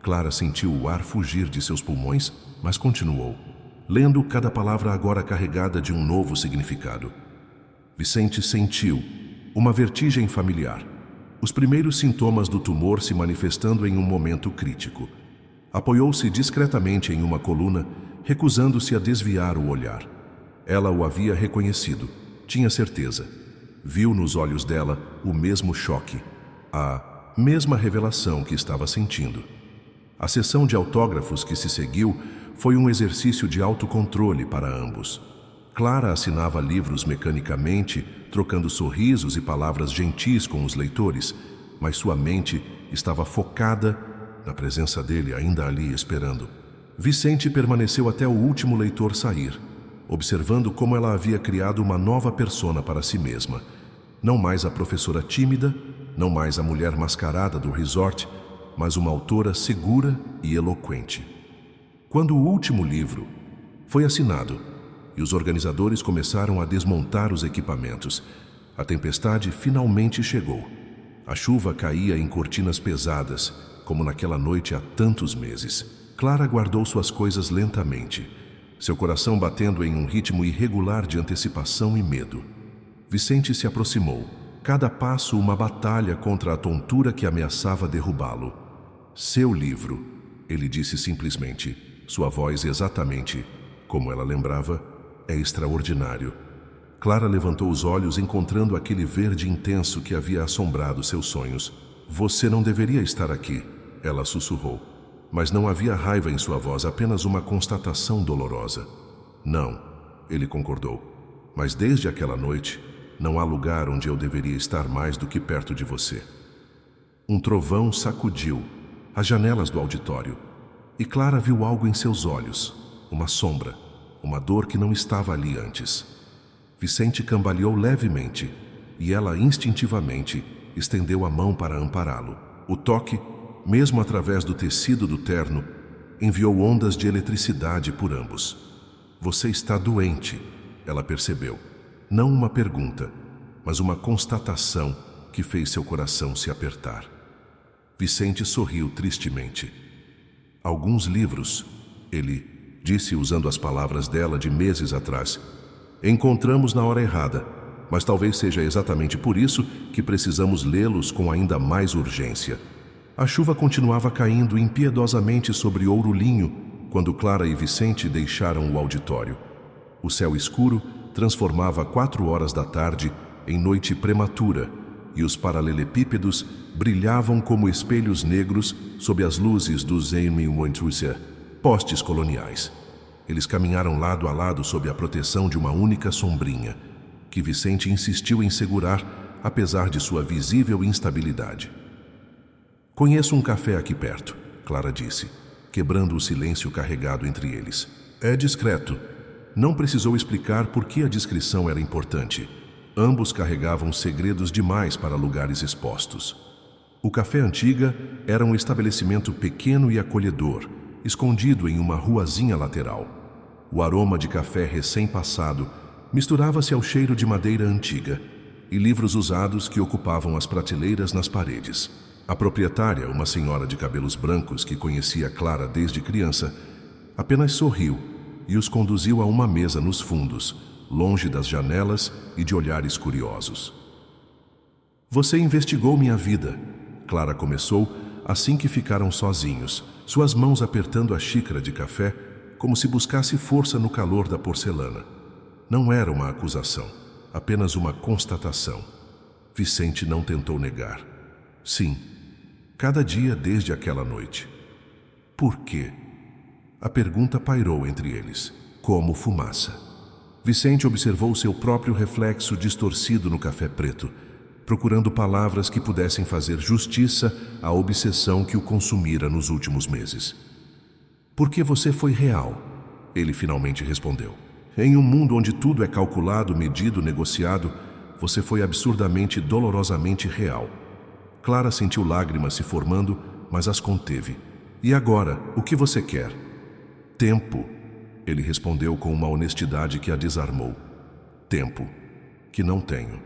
Clara sentiu o ar fugir de seus pulmões, mas continuou, lendo cada palavra agora carregada de um novo significado. Vicente sentiu uma vertigem familiar, os primeiros sintomas do tumor se manifestando em um momento crítico. Apoiou-se discretamente em uma coluna, recusando-se a desviar o olhar. Ela o havia reconhecido, tinha certeza. Viu nos olhos dela o mesmo choque, a mesma revelação que estava sentindo. A sessão de autógrafos que se seguiu foi um exercício de autocontrole para ambos. Clara assinava livros mecanicamente, trocando sorrisos e palavras gentis com os leitores, mas sua mente estava focada na presença dele ainda ali esperando. Vicente permaneceu até o último leitor sair, observando como ela havia criado uma nova persona para si mesma. Não mais a professora tímida, não mais a mulher mascarada do resort, mas uma autora segura e eloquente. Quando o último livro foi assinado e os organizadores começaram a desmontar os equipamentos, a tempestade finalmente chegou. A chuva caía em cortinas pesadas, como naquela noite há tantos meses. Clara guardou suas coisas lentamente, seu coração batendo em um ritmo irregular de antecipação e medo. Vicente se aproximou, cada passo uma batalha contra a tontura que ameaçava derrubá-lo. Seu livro, ele disse simplesmente, sua voz exatamente como ela lembrava, é extraordinário. Clara levantou os olhos encontrando aquele verde intenso que havia assombrado seus sonhos. Você não deveria estar aqui, ela sussurrou. Mas não havia raiva em sua voz, apenas uma constatação dolorosa. Não, ele concordou. Mas desde aquela noite, não há lugar onde eu deveria estar mais do que perto de você. Um trovão sacudiu as janelas do auditório e Clara viu algo em seus olhos, uma sombra, uma dor que não estava ali antes. Vicente cambaleou levemente e ela instintivamente estendeu a mão para ampará-lo. O toque, mesmo através do tecido do terno, enviou ondas de eletricidade por ambos. Você está doente, ela percebeu. Não uma pergunta, mas uma constatação que fez seu coração se apertar. Vicente sorriu tristemente. Alguns livros, ele disse usando as palavras dela de meses atrás, encontramos na hora errada, mas talvez seja exatamente por isso que precisamos lê-los com ainda mais urgência. A chuva continuava caindo impiedosamente sobre Ouro Linho quando Clara e Vicente deixaram o auditório. O céu escuro transformava 4 horas da tarde em noite prematura e os paralelepípedos brilhavam como espelhos negros sob as luzes dos Einmühlwasser, postes coloniais. Eles caminharam lado a lado sob a proteção de uma única sombrinha, que Vicente insistiu em segurar apesar de sua visível instabilidade. Conheço um café aqui perto, Clara disse, quebrando o silêncio carregado entre eles. É discreto. Não precisou explicar por que a discrição era importante. Ambos carregavam segredos demais para lugares expostos. O Café Antiga era um estabelecimento pequeno e acolhedor, escondido em uma ruazinha lateral. O aroma de café recém-passado misturava-se ao cheiro de madeira antiga e livros usados que ocupavam as prateleiras nas paredes. A proprietária, uma senhora de cabelos brancos que conhecia Clara desde criança, apenas sorriu e os conduziu a uma mesa nos fundos, longe das janelas e de olhares curiosos. Você investigou minha vida, Clara começou assim que ficaram sozinhos, suas mãos apertando a xícara de café como se buscasse força no calor da porcelana. Não era uma acusação, apenas uma constatação. Vicente não tentou negar. Sim, cada dia desde aquela noite. Por quê? A pergunta pairou entre eles, como fumaça. Vicente observou seu próprio reflexo distorcido no café preto, procurando palavras que pudessem fazer justiça à obsessão que o consumira nos últimos meses. Porque você foi real, ele finalmente respondeu. Em um mundo onde tudo é calculado, medido, negociado, você foi absurdamente, dolorosamente real. Clara sentiu lágrimas se formando, mas as conteve. E agora, o que você quer? Tempo, ele respondeu com uma honestidade que a desarmou. Tempo, que não tenho.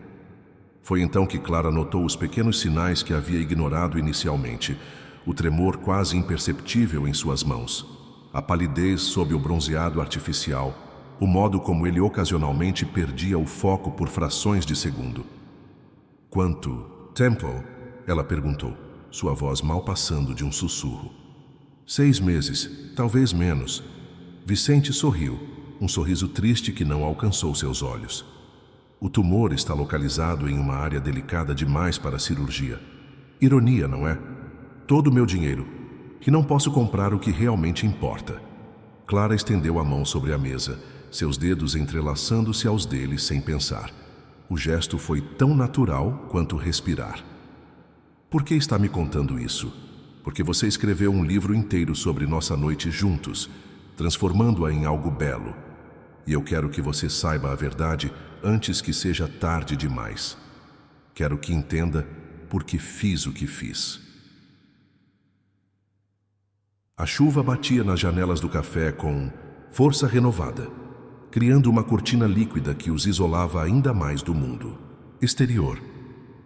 Foi então que Clara notou os pequenos sinais que havia ignorado inicialmente, o tremor quase imperceptível em suas mãos, a palidez sob o bronzeado artificial, o modo como ele ocasionalmente perdia o foco por frações de segundo. Quanto tempo? Ela perguntou, sua voz mal passando de um sussurro. 6 meses, talvez menos. Vicente sorriu, um sorriso triste que não alcançou seus olhos. O tumor está localizado em uma área delicada demais para a cirurgia. Ironia, não é? Todo o meu dinheiro, que não posso comprar o que realmente importa. Clara estendeu a mão sobre a mesa, seus dedos entrelaçando-se aos dele sem pensar. O gesto foi tão natural quanto respirar. Por que está me contando isso? Porque você escreveu um livro inteiro sobre nossa noite juntos, transformando-a em algo belo. E eu quero que você saiba a verdade antes que seja tarde demais. Quero que entenda por que fiz o que fiz. A chuva batia nas janelas do café com força renovada, criando uma cortina líquida que os isolava ainda mais do mundo exterior.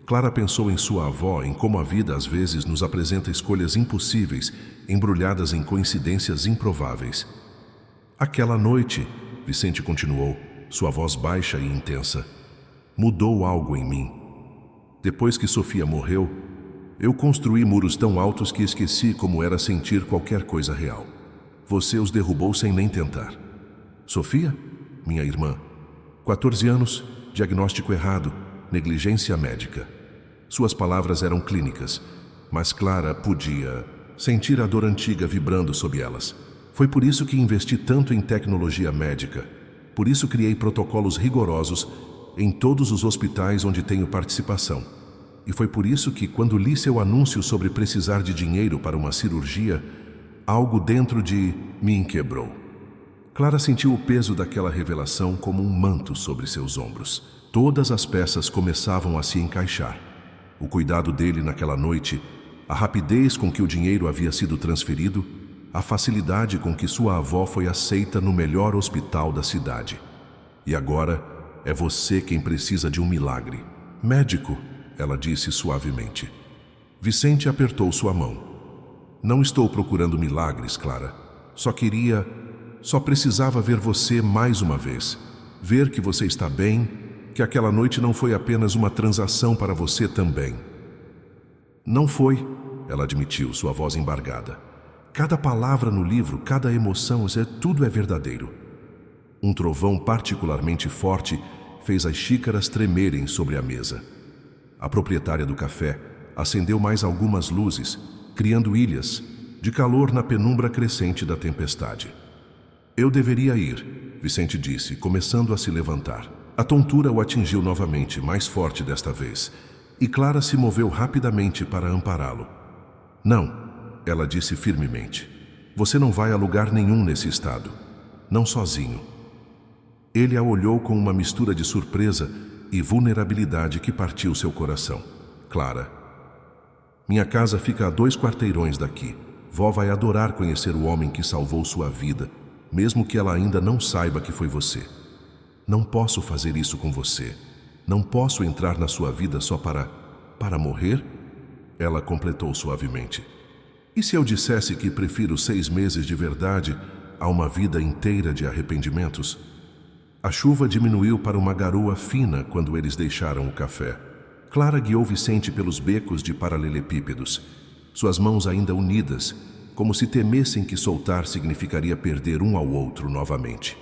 Clara pensou em sua avó, em como a vida às vezes nos apresenta escolhas impossíveis, embrulhadas em coincidências improváveis. Aquela noite, Vicente continuou, sua voz baixa e intensa, mudou algo em mim. Depois que Sofia morreu, eu construí muros tão altos que esqueci como era sentir qualquer coisa real. Você os derrubou sem nem tentar. Sofia? Minha irmã. 14 anos, diagnóstico errado, negligência médica. Suas palavras eram clínicas, mas Clara podia sentir a dor antiga vibrando sob elas. Foi por isso que investi tanto em tecnologia médica. Por isso criei protocolos rigorosos em todos os hospitais onde tenho participação. E foi por isso que, quando li seu anúncio sobre precisar de dinheiro para uma cirurgia, algo dentro de mim quebrou. Clara sentiu o peso daquela revelação como um manto sobre seus ombros. Todas as peças começavam a se encaixar. O cuidado dele naquela noite, a rapidez com que o dinheiro havia sido transferido, a facilidade com que sua avó foi aceita no melhor hospital da cidade. E agora é você quem precisa de um milagre. Médico, ela disse suavemente. Vicente apertou sua mão. Não estou procurando milagres, Clara. Só precisava ver você mais uma vez. Ver que você está bem, que aquela noite não foi apenas uma transação para você também. Não foi, ela admitiu, sua voz embargada. Cada palavra no livro, cada emoção, tudo é verdadeiro. Um trovão particularmente forte fez as xícaras tremerem sobre a mesa. A proprietária do café acendeu mais algumas luzes, criando ilhas de calor na penumbra crescente da tempestade. Eu deveria ir, Vicente disse, começando a se levantar. A tontura o atingiu novamente, mais forte desta vez, e Clara se moveu rapidamente para ampará-lo. Não, ela disse firmemente. Você não vai a lugar nenhum nesse estado. Não sozinho. Ele a olhou com uma mistura de surpresa e vulnerabilidade que partiu seu coração. Clara. Minha casa fica a 2 quarteirões daqui. Vó vai adorar conhecer o homem que salvou sua vida, mesmo que ela ainda não saiba que foi você. Não posso fazer isso com você. Não posso entrar na sua vida só para morrer? Ela completou suavemente. E se eu dissesse que prefiro 6 meses de verdade a uma vida inteira de arrependimentos? A chuva diminuiu para uma garoa fina quando eles deixaram o café. Clara guiou Vicente pelos becos de paralelepípedos, suas mãos ainda unidas, como se temessem que soltar significaria perder um ao outro novamente.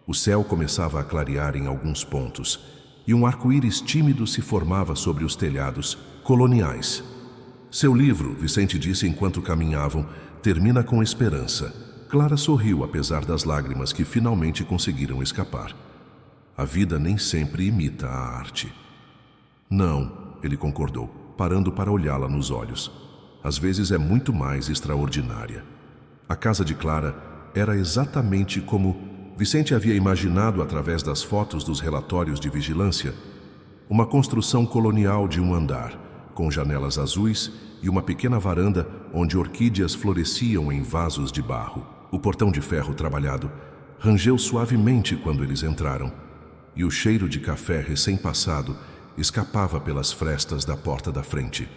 O céu começava a clarear em alguns pontos, e um arco-íris tímido se formava sobre os telhados coloniais. Seu livro, Vicente disse enquanto caminhavam, termina com esperança. Clara sorriu apesar das lágrimas que finalmente conseguiram escapar. A vida nem sempre imita a arte. Não, ele concordou, parando para olhá-la nos olhos. Às vezes é muito mais extraordinária. A casa de Clara era exatamente como Vicente havia imaginado através das fotos dos relatórios de vigilância. Uma construção colonial de um andar, com janelas azuis e uma pequena varanda onde orquídeas floresciam em vasos de barro. O portão de ferro trabalhado rangeu suavemente quando eles entraram, e o cheiro de café recém-passado escapava pelas frestas da porta da frente.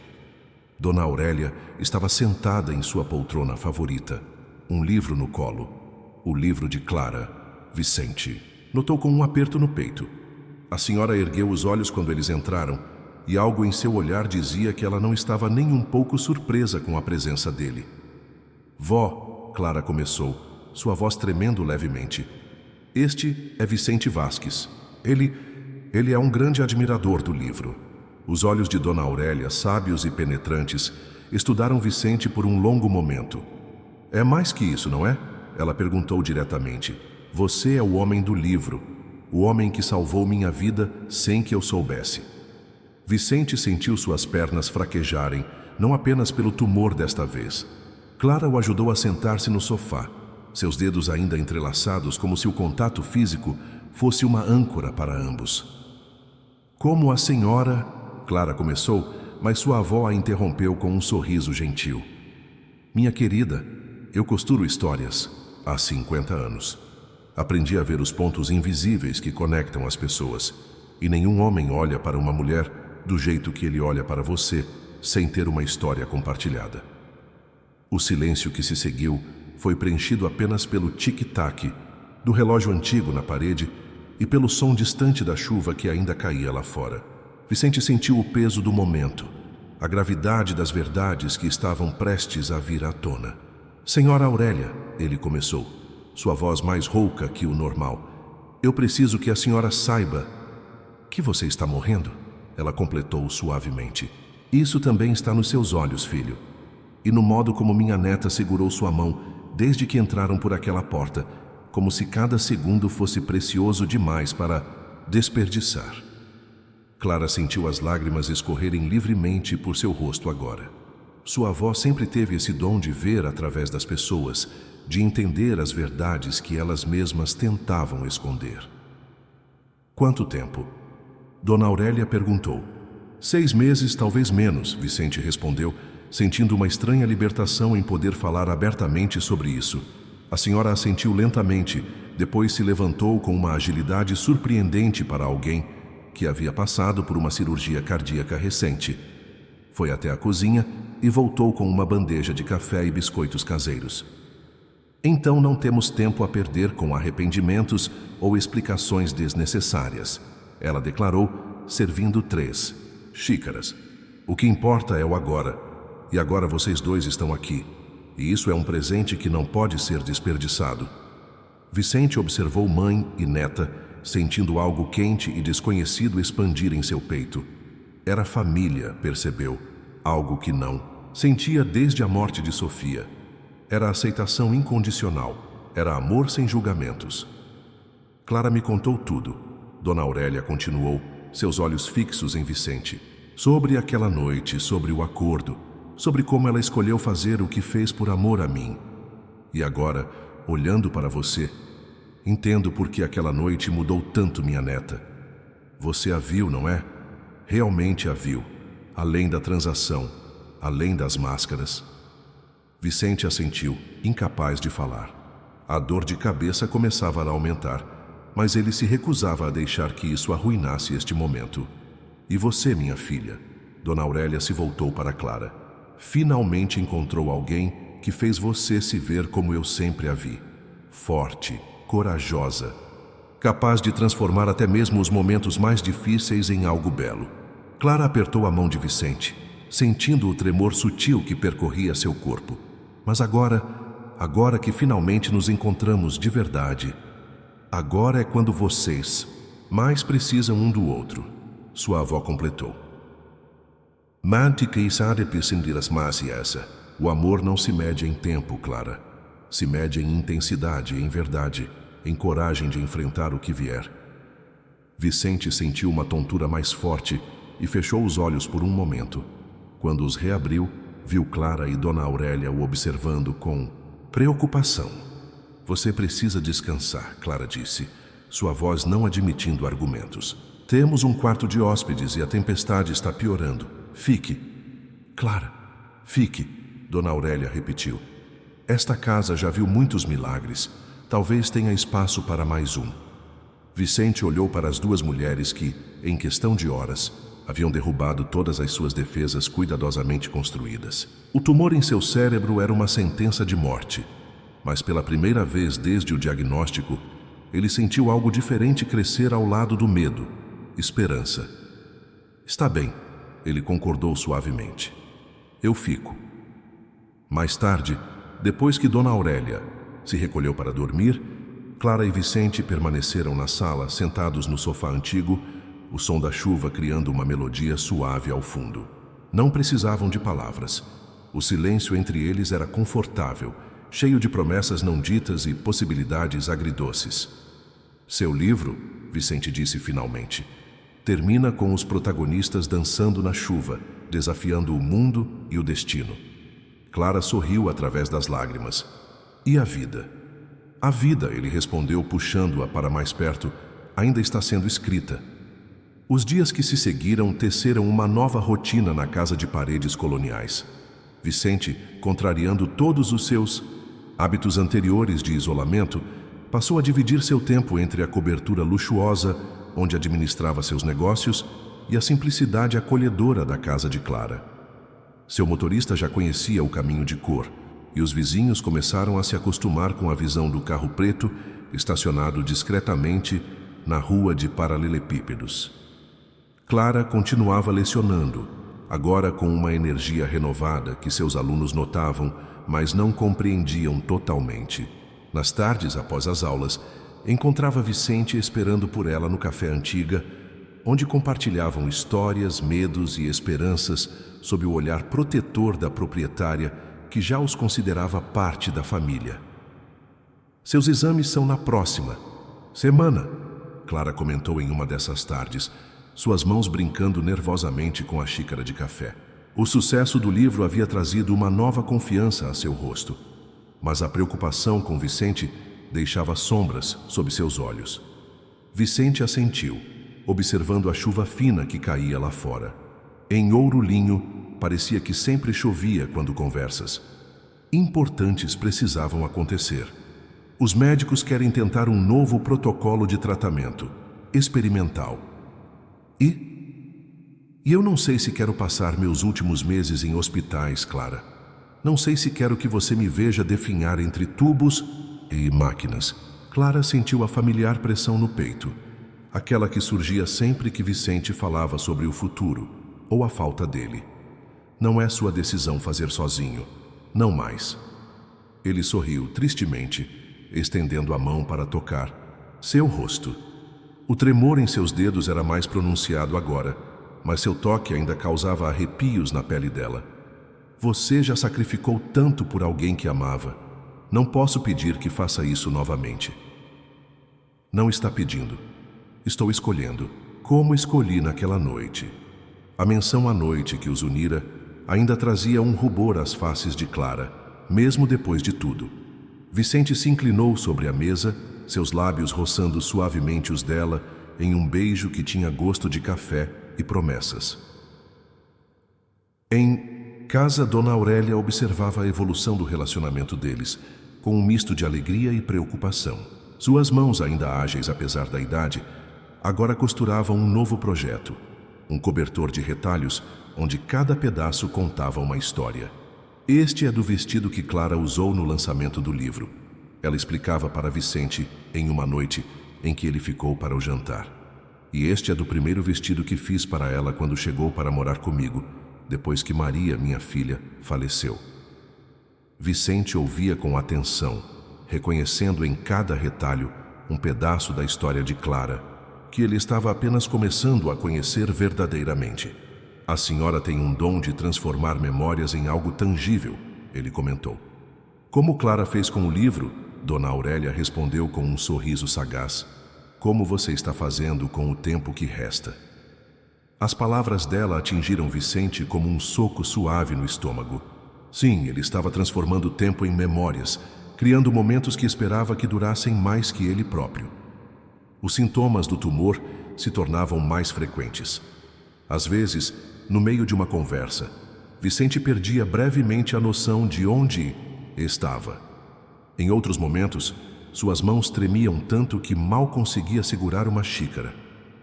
Dona Aurélia estava sentada em sua poltrona favorita, um livro no colo, o livro de Clara. Vicente notou com um aperto no peito. A senhora ergueu os olhos quando eles entraram, e algo em seu olhar dizia que ela não estava nem um pouco surpresa com a presença dele. Vó, Clara começou, sua voz tremendo levemente. Este é Vicente Vasques. Ele é um grande admirador do livro. Os olhos de Dona Aurélia, sábios e penetrantes, estudaram Vicente por um longo momento. É mais que isso, não é? Ela perguntou diretamente. Você é o homem do livro, o homem que salvou minha vida sem que eu soubesse. Vicente sentiu suas pernas fraquejarem, não apenas pelo tumor desta vez. Clara o ajudou a sentar-se no sofá, seus dedos ainda entrelaçados como se o contato físico fosse uma âncora para ambos. Como a senhora... Clara começou, mas sua avó a interrompeu com um sorriso gentil. Minha querida, eu costuro histórias há 50 anos. Aprendi a ver os pontos invisíveis que conectam as pessoas, e nenhum homem olha para uma mulher do jeito que ele olha para você, sem ter uma história compartilhada. O silêncio que se seguiu foi preenchido apenas pelo tic-tac do relógio antigo na parede e pelo som distante da chuva que ainda caía lá fora. Vicente sentiu o peso do momento, a gravidade das verdades que estavam prestes a vir à tona. Senhora Aurélia, ele começou, sua voz mais rouca que o normal. Eu preciso que a senhora saiba que você está morrendo. Ela completou suavemente. Isso também está nos seus olhos, filho. E no modo como minha neta segurou sua mão desde que entraram por aquela porta, como se cada segundo fosse precioso demais para desperdiçar. Clara sentiu as lágrimas escorrerem livremente por seu rosto agora. Sua avó sempre teve esse dom de ver através das pessoas, de entender as verdades que elas mesmas tentavam esconder. Quanto tempo? Dona Aurélia perguntou. 6 meses, talvez menos, Vicente respondeu, sentindo uma estranha libertação em poder falar abertamente sobre isso. A senhora assentiu lentamente, depois se levantou com uma agilidade surpreendente para alguém que havia passado por uma cirurgia cardíaca recente. Foi até a cozinha e voltou com uma bandeja de café e biscoitos caseiros. Então não temos tempo a perder com arrependimentos ou explicações desnecessárias, ela declarou, servindo 3 xícaras. O que importa é o agora, e agora vocês dois estão aqui, e isso é um presente que não pode ser desperdiçado. Vicente observou mãe e neta, sentindo algo quente e desconhecido expandir em seu peito. Era família, percebeu, algo que não sentia desde a morte de Sofia. Era aceitação incondicional, era amor sem julgamentos. Clara me contou tudo, Dona Aurélia continuou, seus olhos fixos em Vicente. Sobre aquela noite, sobre o acordo, sobre como ela escolheu fazer o que fez por amor a mim. E agora, olhando para você, entendo por que aquela noite mudou tanto minha neta. Você a viu, não é? Realmente a viu, além da transação, além das máscaras. Vicente assentiu, incapaz de falar. A dor de cabeça começava a aumentar, mas ele se recusava a deixar que isso arruinasse este momento. E você, minha filha? Dona Aurélia se voltou para Clara. Finalmente encontrou alguém que fez você se ver como eu sempre a vi. Forte, corajosa, capaz de transformar até mesmo os momentos mais difíceis em algo belo. Clara apertou a mão de Vicente, sentindo o tremor sutil que percorria seu corpo. Mas agora que finalmente nos encontramos de verdade, agora é quando vocês mais precisam um do outro, sua avó completou. O amor não se mede em tempo, Clara. Se mede em intensidade, em verdade, em coragem de enfrentar o que vier. Vicente sentiu uma tontura mais forte e fechou os olhos por um momento. Quando os reabriu, viu Clara e Dona Aurélia o observando com preocupação. Você precisa descansar, Clara disse, sua voz não admitindo argumentos. Temos um quarto de hóspedes e a tempestade está piorando. Fique. Clara, fique, Dona Aurélia repetiu. Esta casa já viu muitos milagres. Talvez tenha espaço para mais um. Vicente olhou para as 2 mulheres que, em questão de horas, haviam derrubado todas as suas defesas cuidadosamente construídas. O tumor em seu cérebro era uma sentença de morte, mas pela primeira vez desde o diagnóstico, ele sentiu algo diferente crescer ao lado do medo, esperança. Está bem, ele concordou suavemente. Eu fico. Mais tarde, depois que Dona Aurélia se recolheu para dormir, Clara e Vicente permaneceram na sala, sentados no sofá antigo, o som da chuva criando uma melodia suave ao fundo. Não precisavam de palavras. O silêncio entre eles era confortável, cheio de promessas não ditas e possibilidades agridoces. Seu livro, Vicente disse finalmente, termina com os protagonistas dançando na chuva, desafiando o mundo e o destino. Clara sorriu através das lágrimas. E a vida? A vida, ele respondeu, puxando-a para mais perto, ainda está sendo escrita. Os dias que se seguiram teceram uma nova rotina na casa de paredes coloniais. Vicente, contrariando todos os seus hábitos anteriores de isolamento, passou a dividir seu tempo entre a cobertura luxuosa, onde administrava seus negócios, e a simplicidade acolhedora da casa de Clara. Seu motorista já conhecia o caminho de cor, e os vizinhos começaram a se acostumar com a visão do carro preto estacionado discretamente na rua de paralelepípedos. Clara continuava lecionando, agora com uma energia renovada que seus alunos notavam, mas não compreendiam totalmente. Nas tardes, após as aulas, encontrava Vicente esperando por ela no Café Antiga, onde compartilhavam histórias, medos e esperanças sob o olhar protetor da proprietária, que já os considerava parte da família. Seus exames são na próxima semana, Clara comentou em uma dessas tardes, suas mãos brincando nervosamente com a xícara de café. O sucesso do livro havia trazido uma nova confiança a seu rosto, mas a preocupação com Vicente deixava sombras sob seus olhos. Vicente assentiu, observando a chuva fina que caía lá fora. Em Ouro Linho, parecia que sempre chovia quando conversas importantes precisavam acontecer. Os médicos querem tentar um novo protocolo de tratamento, experimental. E eu não sei se quero passar meus últimos meses em hospitais, Clara. Não sei se quero que você me veja definhar entre tubos e máquinas. Clara sentiu a familiar pressão no peito, aquela que surgia sempre que Vicente falava sobre o futuro, ou a falta dele. Não é sua decisão fazer sozinho, não mais. Ele sorriu tristemente, estendendo a mão para tocar seu rosto. O tremor em seus dedos era mais pronunciado agora, mas seu toque ainda causava arrepios na pele dela. Você já sacrificou tanto por alguém que amava. Não posso pedir que faça isso novamente. Não está pedindo. Estou escolhendo, como escolhi naquela noite. A menção à noite que os unira ainda trazia um rubor às faces de Clara, mesmo depois de tudo. Vicente se inclinou sobre a mesa, seus lábios roçando suavemente os dela, em um beijo que tinha gosto de café e promessas. Em casa, Dona Aurélia observava a evolução do relacionamento deles, com um misto de alegria e preocupação. Suas mãos, ainda ágeis apesar da idade, agora costuravam um novo projeto, um cobertor de retalhos onde cada pedaço contava uma história. Este é do vestido que Clara usou no lançamento do livro. Ela explicava para Vicente em uma noite em que ele ficou para o jantar. E este é do primeiro vestido que fiz para ela quando chegou para morar comigo, depois que Maria, minha filha, faleceu. Vicente ouvia com atenção, reconhecendo em cada retalho um pedaço da história de Clara, que ele estava apenas começando a conhecer verdadeiramente. A senhora tem um dom de transformar memórias em algo tangível, ele comentou. Como Clara fez com o livro, Dona Aurélia respondeu com um sorriso sagaz. Como você está fazendo com o tempo que resta? As palavras dela atingiram Vicente como um soco suave no estômago. Sim, ele estava transformando o tempo em memórias, criando momentos que esperava que durassem mais que ele próprio. Os sintomas do tumor se tornavam mais frequentes. Às vezes, no meio de uma conversa, Vicente perdia brevemente a noção de onde estava. Em outros momentos, suas mãos tremiam tanto que mal conseguia segurar uma xícara.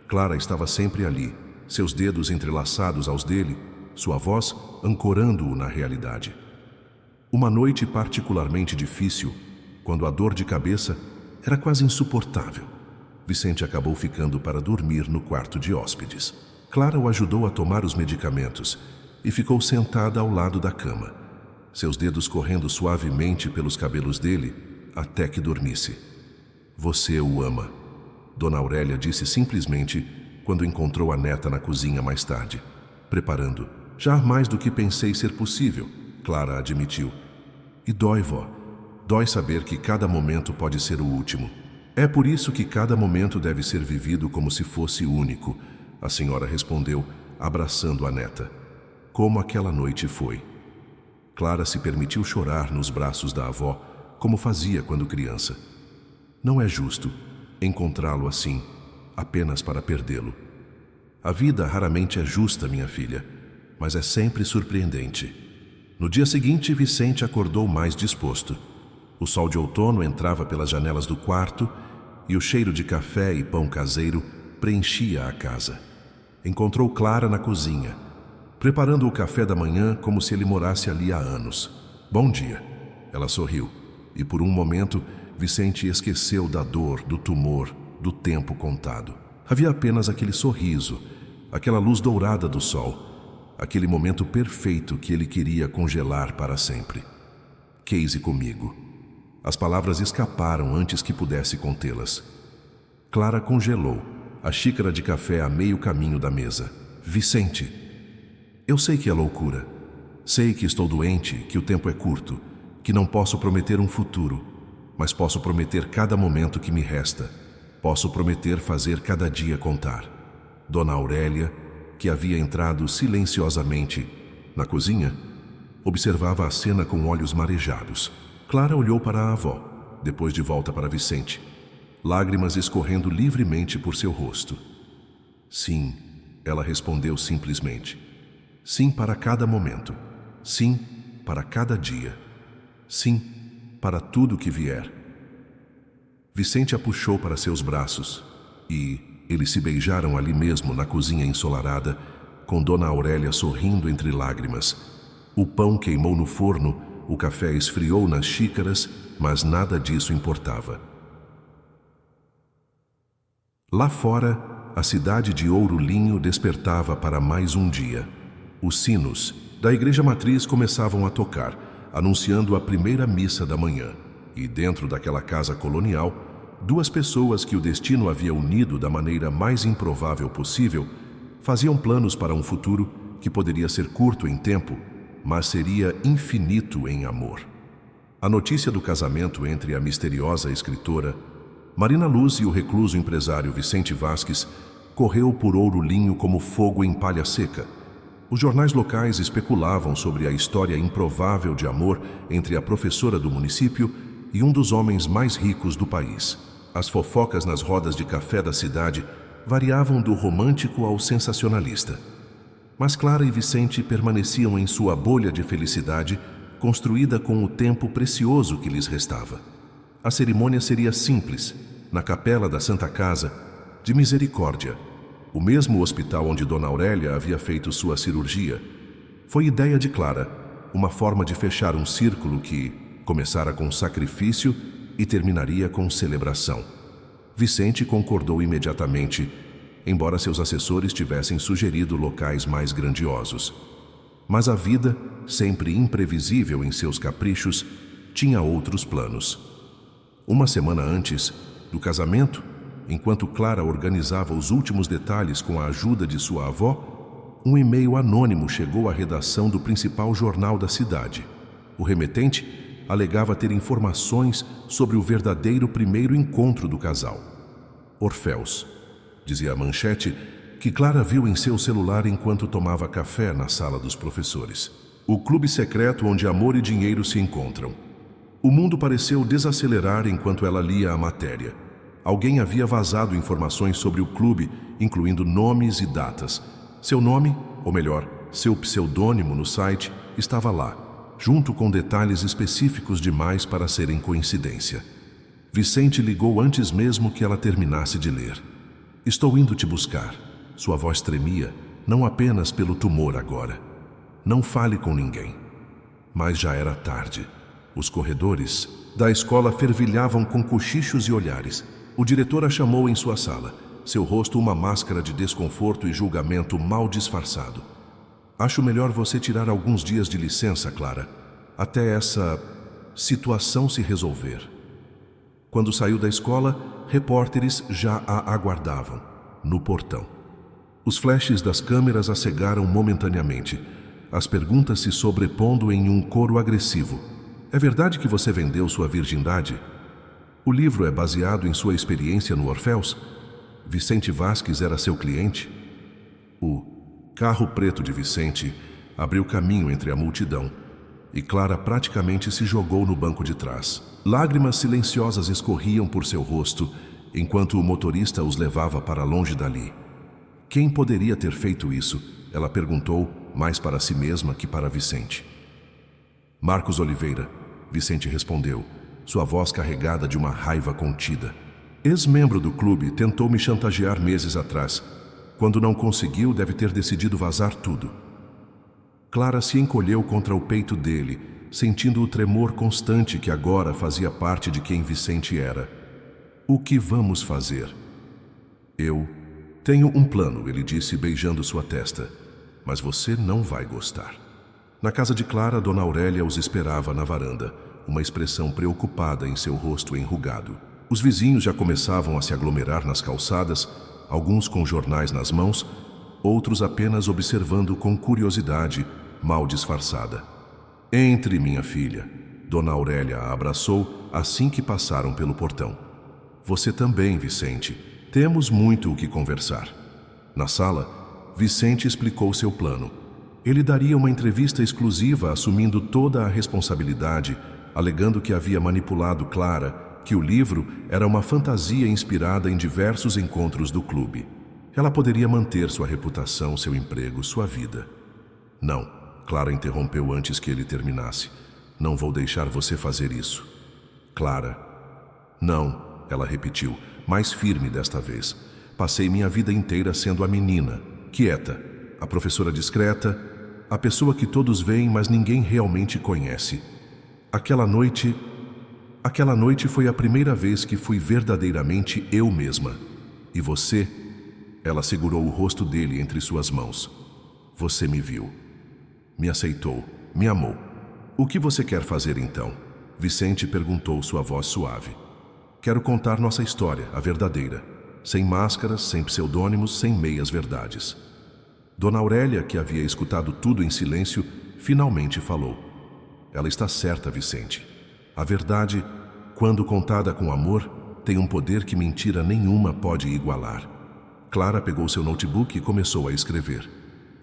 Clara estava sempre ali, seus dedos entrelaçados aos dele, sua voz ancorando-o na realidade. Uma noite particularmente difícil, quando a dor de cabeça era quase insuportável, Vicente acabou ficando para dormir no quarto de hóspedes. Clara o ajudou a tomar os medicamentos e ficou sentada ao lado da cama, seus dedos correndo suavemente pelos cabelos dele até que dormisse. Você o ama, Dona Aurélia disse simplesmente quando encontrou a neta na cozinha mais tarde, preparando. Já mais do que pensei ser possível, Clara admitiu. E dói, vó. Dói saber que cada momento pode ser o último. É por isso que cada momento deve ser vivido como se fosse único, a senhora respondeu, abraçando a neta. Como aquela noite foi. Clara se permitiu chorar nos braços da avó, como fazia quando criança. Não é justo encontrá-lo assim, apenas para perdê-lo. A vida raramente é justa, minha filha, mas é sempre surpreendente. No dia seguinte, Vicente acordou mais disposto. O sol de outono entrava pelas janelas do quarto e o cheiro de café e pão caseiro preenchia a casa. Encontrou Clara na cozinha, preparando o café da manhã como se ele morasse ali há anos. Bom dia. Ela sorriu, e por um momento Vicente esqueceu da dor, do tumor, do tempo contado. Havia apenas aquele sorriso, aquela luz dourada do sol, aquele momento perfeito que ele queria congelar para sempre. Case comigo. As palavras escaparam antes que pudesse contê-las. Clara congelou, a xícara de café a meio caminho da mesa. Vicente, eu sei que é loucura. Sei que estou doente, que o tempo é curto, que não posso prometer um futuro, mas posso prometer cada momento que me resta. Posso prometer fazer cada dia contar. Dona Aurélia, que havia entrado silenciosamente na cozinha, observava a cena com olhos marejados. Clara olhou para a avó, depois de volta para Vicente, lágrimas escorrendo livremente por seu rosto. Sim, ela respondeu simplesmente. Sim para cada momento. Sim para cada dia. Sim para tudo que vier. Vicente a puxou para seus braços e eles se beijaram ali mesmo na cozinha ensolarada, com Dona Aurélia sorrindo entre lágrimas. O pão queimou no forno, o café esfriou nas xícaras, mas nada disso importava. Lá fora, a cidade de Ouro Linho despertava para mais um dia. Os sinos da igreja matriz começavam a tocar, anunciando a primeira missa da manhã. E dentro daquela casa colonial, duas pessoas que o destino havia unido da maneira mais improvável possível faziam planos para um futuro que poderia ser curto em tempo, mas seria infinito em amor. A notícia do casamento entre a misteriosa escritora Marina Luz e o recluso empresário Vicente Vasques correu por Ouro Linho como fogo em palha seca. Os jornais locais especulavam sobre a história improvável de amor entre a professora do município e um dos homens mais ricos do país. As fofocas nas rodas de café da cidade variavam do romântico ao sensacionalista. Mas Clara e Vicente permaneciam em sua bolha de felicidade, construída com o tempo precioso que lhes restava. A cerimônia seria simples, na capela da Santa Casa de Misericórdia, o mesmo hospital onde Dona Aurélia havia feito sua cirurgia. Foi ideia de Clara, uma forma de fechar um círculo que começara com sacrifício e terminaria com celebração. Vicente concordou imediatamente, embora seus assessores tivessem sugerido locais mais grandiosos. Mas a vida, sempre imprevisível em seus caprichos, tinha outros planos. Uma semana antes do casamento, enquanto Clara organizava os últimos detalhes com a ajuda de sua avó, um e-mail anônimo chegou à redação do principal jornal da cidade. O remetente alegava ter informações sobre o verdadeiro primeiro encontro do casal. Orféus, dizia a manchete, que Clara viu em seu celular enquanto tomava café na sala dos professores. O clube secreto onde amor e dinheiro se encontram. O mundo pareceu desacelerar enquanto ela lia a matéria. Alguém havia vazado informações sobre o clube, incluindo nomes e datas. Seu nome, ou melhor, seu pseudônimo no site, estava lá, junto com detalhes específicos demais para serem coincidência. Vicente ligou antes mesmo que ela terminasse de ler. Estou indo te buscar. Sua voz tremia, não apenas pelo tumor agora. Não fale com ninguém. Mas já era tarde. Os corredores da escola fervilhavam com cochichos e olhares. O diretor a chamou em sua sala, seu rosto uma máscara de desconforto e julgamento mal disfarçado. Acho melhor você tirar alguns dias de licença, Clara, até essa situação se resolver. Quando saiu da escola, repórteres já a aguardavam, no portão. Os flashes das câmeras a cegaram momentaneamente, as perguntas se sobrepondo em um coro agressivo. É verdade que você vendeu sua virgindade? O livro é baseado em sua experiência no Orfeus? Vicente Vasquez era seu cliente? O carro preto de Vicente abriu caminho entre a multidão e Clara praticamente se jogou no banco de trás. Lágrimas silenciosas escorriam por seu rosto enquanto o motorista os levava para longe dali. Quem poderia ter feito isso? Ela perguntou, mais para si mesma que para Vicente. Marcos Oliveira, Vicente respondeu, sua voz carregada de uma raiva contida. Ex-membro do clube, tentou me chantagear meses atrás. Quando não conseguiu, deve ter decidido vazar tudo. Clara se encolheu contra o peito dele, sentindo o tremor constante que agora fazia parte de quem Vicente era. O que vamos fazer? Eu tenho um plano, ele disse, beijando sua testa. Mas você não vai gostar. Na casa de Clara, Dona Aurélia os esperava na varanda, uma expressão preocupada em seu rosto enrugado. Os vizinhos já começavam a se aglomerar nas calçadas, alguns com jornais nas mãos, outros apenas observando com curiosidade, mal disfarçada. Entre, minha filha. Dona Aurélia a abraçou assim que passaram pelo portão. Você também, Vicente. Temos muito o que conversar. Na sala, Vicente explicou seu plano. Ele daria uma entrevista exclusiva assumindo toda a responsabilidade, alegando que havia manipulado Clara, que o livro era uma fantasia inspirada em diversos encontros do clube. Ela poderia manter sua reputação, seu emprego, sua vida. Não, Clara interrompeu antes que ele terminasse. Não vou deixar você fazer isso. Clara. Não, ela repetiu, mais firme desta vez. Passei minha vida inteira sendo a menina, quieta, a professora discreta, a pessoa que todos veem, mas ninguém realmente conhece. Aquela noite foi a primeira vez que fui verdadeiramente eu mesma. E você? Ela segurou o rosto dele entre suas mãos. Você me viu. Me aceitou. Me amou. O que você quer fazer então? Vicente perguntou, sua voz suave. Quero contar nossa história, a verdadeira. Sem máscaras, sem pseudônimos, sem meias verdades. Dona Aurélia, que havia escutado tudo em silêncio, finalmente falou. Ela está certa, Vicente. A verdade, quando contada com amor, tem um poder que mentira nenhuma pode igualar. Clara pegou seu notebook e começou a escrever.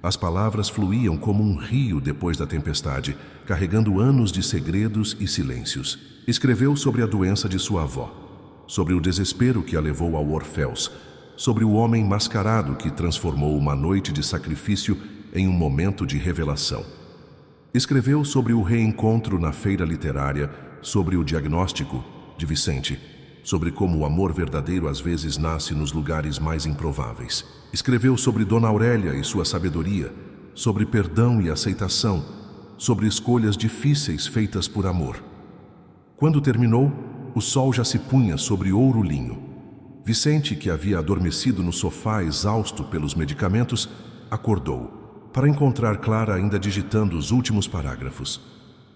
As palavras fluíam como um rio depois da tempestade, carregando anos de segredos e silêncios. Escreveu sobre a doença de sua avó, sobre o desespero que a levou ao Orfeus, sobre o homem mascarado que transformou uma noite de sacrifício em um momento de revelação. Escreveu sobre o reencontro na feira literária, sobre o diagnóstico de Vicente, sobre como o amor verdadeiro às vezes nasce nos lugares mais improváveis. Escreveu sobre Dona Aurélia e sua sabedoria, sobre perdão e aceitação, sobre escolhas difíceis feitas por amor. Quando terminou, o sol já se punha sobre ouro linho. Vicente, que havia adormecido no sofá exausto pelos medicamentos, acordou, para encontrar Clara ainda digitando os últimos parágrafos.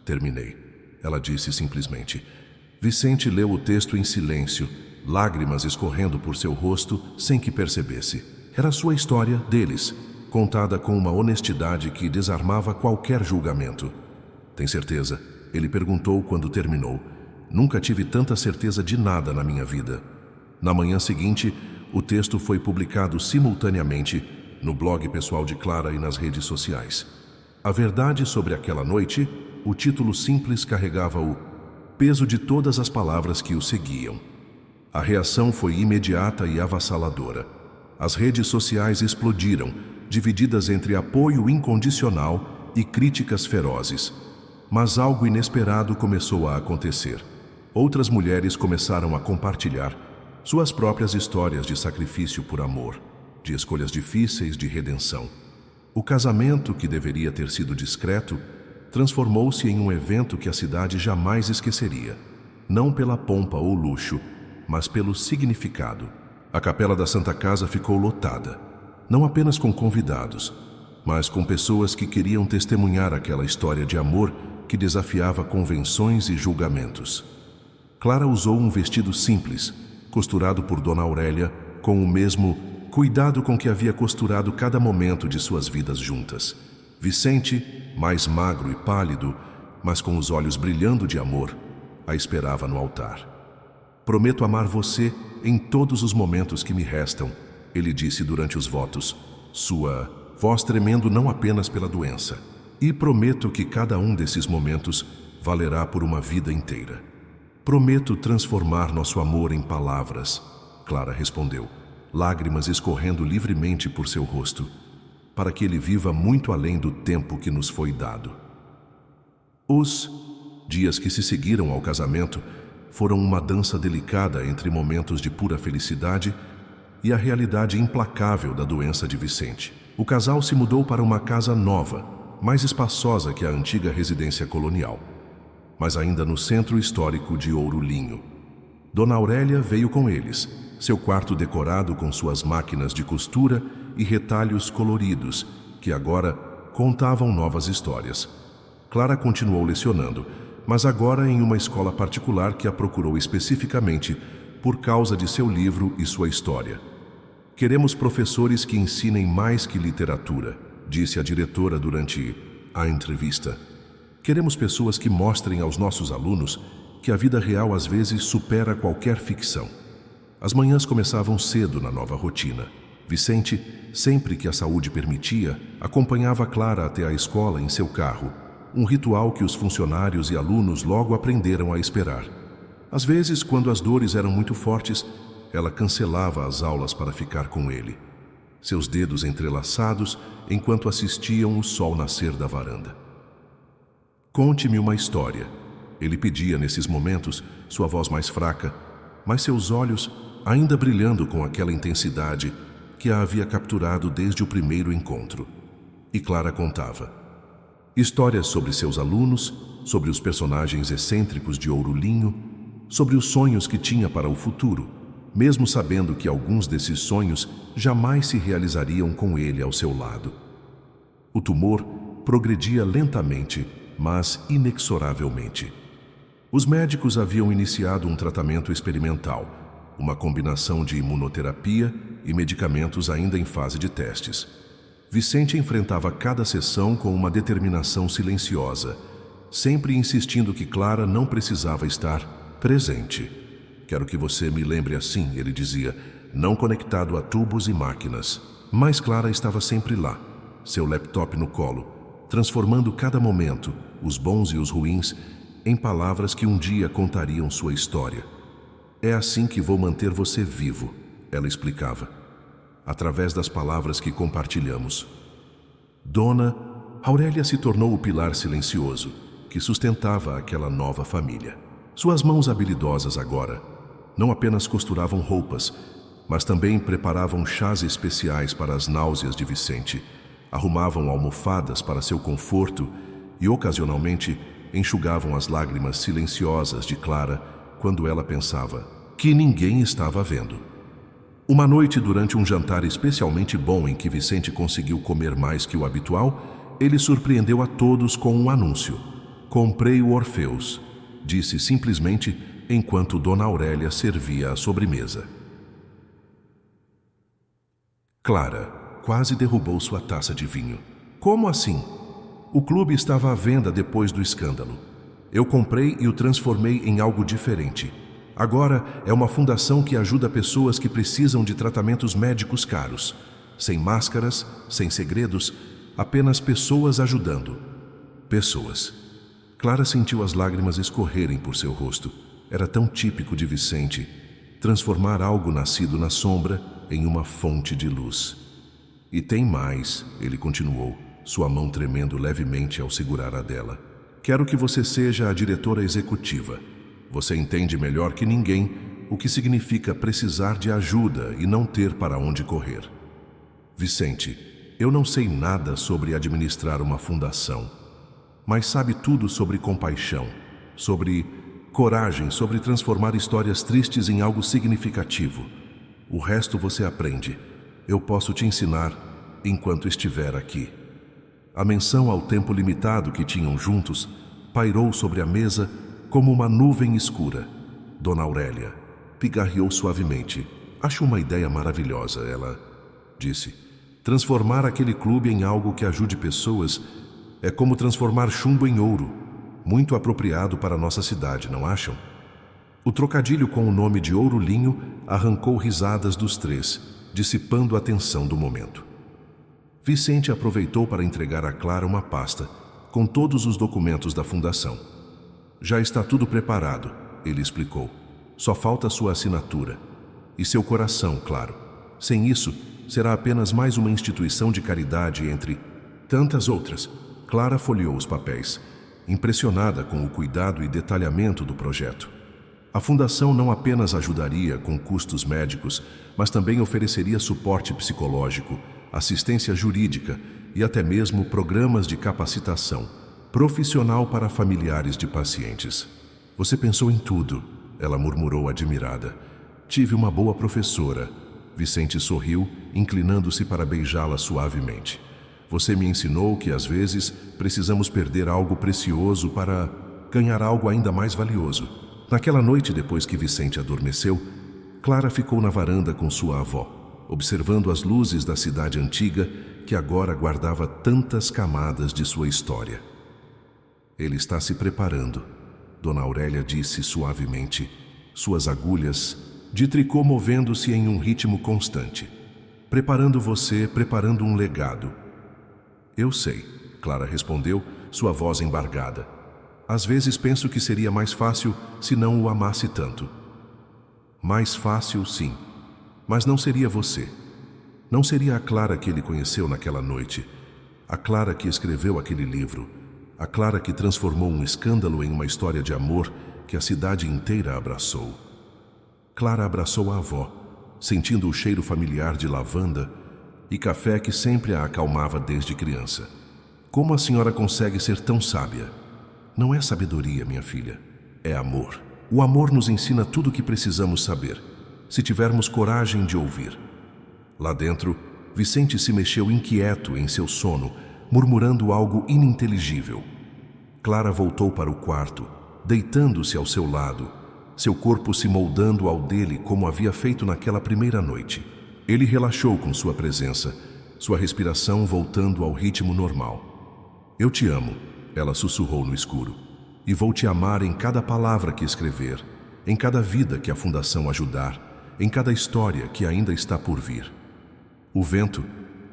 Terminei, ela disse simplesmente. Vicente leu o texto em silêncio, lágrimas escorrendo por seu rosto sem que percebesse. Era sua história deles, contada com uma honestidade que desarmava qualquer julgamento. Tem certeza? Ele perguntou quando terminou. Nunca tive tanta certeza de nada na minha vida. Na manhã seguinte, o texto foi publicado simultaneamente no blog pessoal de Clara e nas redes sociais. A verdade sobre aquela noite, o título simples carregava o peso de todas as palavras que o seguiam. A reação foi imediata e avassaladora. As redes sociais explodiram, divididas entre apoio incondicional e críticas ferozes. Mas algo inesperado começou a acontecer. Outras mulheres começaram a compartilhar suas próprias histórias de sacrifício por amor, de escolhas difíceis de redenção. O casamento, que deveria ter sido discreto, transformou-se em um evento que a cidade jamais esqueceria, não pela pompa ou luxo, mas pelo significado. A capela da Santa Casa ficou lotada, não apenas com convidados, mas com pessoas que queriam testemunhar aquela história de amor que desafiava convenções e julgamentos. Clara usou um vestido simples, costurado por Dona Aurélia, com o mesmo cuidado com que havia costurado cada momento de suas vidas juntas. Vicente, mais magro e pálido, mas com os olhos brilhando de amor, a esperava no altar. Prometo amar você em todos os momentos que me restam, ele disse durante os votos, sua voz tremendo não apenas pela doença. E prometo que cada um desses momentos valerá por uma vida inteira. Prometo transformar nosso amor em palavras, Clara respondeu, lágrimas escorrendo livremente por seu rosto, para que ele viva muito além do tempo que nos foi dado. Os dias que se seguiram ao casamento foram uma dança delicada entre momentos de pura felicidade e a realidade implacável da doença de Vicente. O casal se mudou para uma casa nova, mais espaçosa que a antiga residência colonial, mas ainda no centro histórico de Ouro Linho. Dona Aurélia veio com eles, seu quarto decorado com suas máquinas de costura e retalhos coloridos, que agora contavam novas histórias. Clara continuou lecionando, mas agora em uma escola particular que a procurou especificamente por causa de seu livro e sua história. Queremos professores que ensinem mais que literatura, disse a diretora durante a entrevista. Queremos pessoas que mostrem aos nossos alunos que a vida real às vezes supera qualquer ficção. As manhãs começavam cedo na nova rotina. Vicente, sempre que a saúde permitia, acompanhava Clara até a escola em seu carro, um ritual que os funcionários e alunos logo aprenderam a esperar. Às vezes, quando as dores eram muito fortes, ela cancelava as aulas para ficar com ele, seus dedos entrelaçados enquanto assistiam o sol nascer da varanda. Conte-me uma história, ele pedia nesses momentos, sua voz mais fraca, mas seus olhos ainda brilhando com aquela intensidade que a havia capturado desde o primeiro encontro. E Clara contava histórias sobre seus alunos, sobre os personagens excêntricos de Ouro Linho, sobre os sonhos que tinha para o futuro, mesmo sabendo que alguns desses sonhos jamais se realizariam com ele ao seu lado. O tumor progredia lentamente, mas inexoravelmente. Os médicos haviam iniciado um tratamento experimental, uma combinação de imunoterapia e medicamentos ainda em fase de testes. Vicente enfrentava cada sessão com uma determinação silenciosa, sempre insistindo que Clara não precisava estar presente. Quero que você me lembre assim, ele dizia, não conectado a tubos e máquinas. Mas Clara estava sempre lá, seu laptop no colo, transformando cada momento, os bons e os ruins, em palavras que um dia contariam sua história. É assim que vou manter você vivo, ela explicava, através das palavras que compartilhamos. Dona Aurélia se tornou o pilar silencioso que sustentava aquela nova família. Suas mãos habilidosas agora não apenas costuravam roupas, mas também preparavam chás especiais para as náuseas de Vicente, arrumavam almofadas para seu conforto e, ocasionalmente, enxugavam as lágrimas silenciosas de Clara quando ela pensava que ninguém estava vendo. Uma noite, durante um jantar especialmente bom em que Vicente conseguiu comer mais que o habitual, ele surpreendeu a todos com um anúncio. Comprei o Orfeus, disse simplesmente enquanto Dona Aurélia servia a sobremesa. Clara quase derrubou sua taça de vinho. Como assim? O clube estava à venda depois do escândalo. Eu comprei e o transformei em algo diferente. Agora é uma fundação que ajuda pessoas que precisam de tratamentos médicos caros. Sem máscaras, sem segredos, apenas pessoas ajudando. Pessoas. Clara sentiu as lágrimas escorrerem por seu rosto. Era tão típico de Vicente, transformar algo nascido na sombra em uma fonte de luz. E tem mais, ele continuou, sua mão tremendo levemente ao segurar a dela. Quero que você seja a diretora executiva. Você entende melhor que ninguém o que significa precisar de ajuda e não ter para onde correr. Vicente, eu não sei nada sobre administrar uma fundação, mas sabe tudo sobre compaixão, sobre coragem, sobre transformar histórias tristes em algo significativo. O resto você aprende. Eu posso te ensinar enquanto estiver aqui. A menção ao tempo limitado que tinham juntos pairou sobre a mesa como uma nuvem escura. Dona Aurélia pigarreou suavemente. Acho uma ideia maravilhosa, ela disse. Transformar aquele clube em algo que ajude pessoas é como transformar chumbo em ouro. Muito apropriado para nossa cidade, não acham? O trocadilho com o nome de Ouro Linho arrancou risadas dos três, dissipando a tensão do momento. Vicente aproveitou para entregar a Clara uma pasta, com todos os documentos da fundação. Já está tudo preparado, ele explicou. Só falta sua assinatura. E seu coração, claro. Sem isso, será apenas mais uma instituição de caridade entre tantas outras. Clara folheou os papéis, impressionada com o cuidado e detalhamento do projeto. A fundação não apenas ajudaria com custos médicos, mas também ofereceria suporte psicológico, assistência jurídica e até mesmo programas de capacitação profissional para familiares de pacientes. Você pensou em tudo, ela murmurou admirada. Tive uma boa professora. Vicente sorriu, inclinando-se para beijá-la suavemente. Você me ensinou que às vezes precisamos perder algo precioso para ganhar algo ainda mais valioso. Naquela noite, depois que Vicente adormeceu, Clara ficou na varanda com sua avó, observando as luzes da cidade antiga que agora guardava tantas camadas de sua história. Ele está se preparando, Dona Aurélia disse suavemente, suas agulhas de tricô movendo-se em um ritmo constante. Preparando você, preparando um legado. Eu sei, Clara respondeu, sua voz embargada. Às vezes penso que seria mais fácil se não o amasse tanto. Mais fácil, sim. Mas não seria você. Não seria a Clara que ele conheceu naquela noite. A Clara que escreveu aquele livro. A Clara que transformou um escândalo em uma história de amor que a cidade inteira abraçou. Clara abraçou a avó, sentindo o cheiro familiar de lavanda e café que sempre a acalmava desde criança. Como a senhora consegue ser tão sábia? Não é sabedoria, minha filha. É amor. O amor nos ensina tudo o que precisamos saber, se tivermos coragem de ouvir. Lá dentro, Vicente se mexeu inquieto em seu sono, murmurando algo ininteligível. Clara voltou para o quarto, deitando-se ao seu lado, seu corpo se moldando ao dele como havia feito naquela primeira noite. Ele relaxou com sua presença, sua respiração voltando ao ritmo normal. Eu te amo, ela sussurrou no escuro, e vou te amar em cada palavra que escrever, em cada vida que a Fundação ajudar, em cada história que ainda está por vir. O vento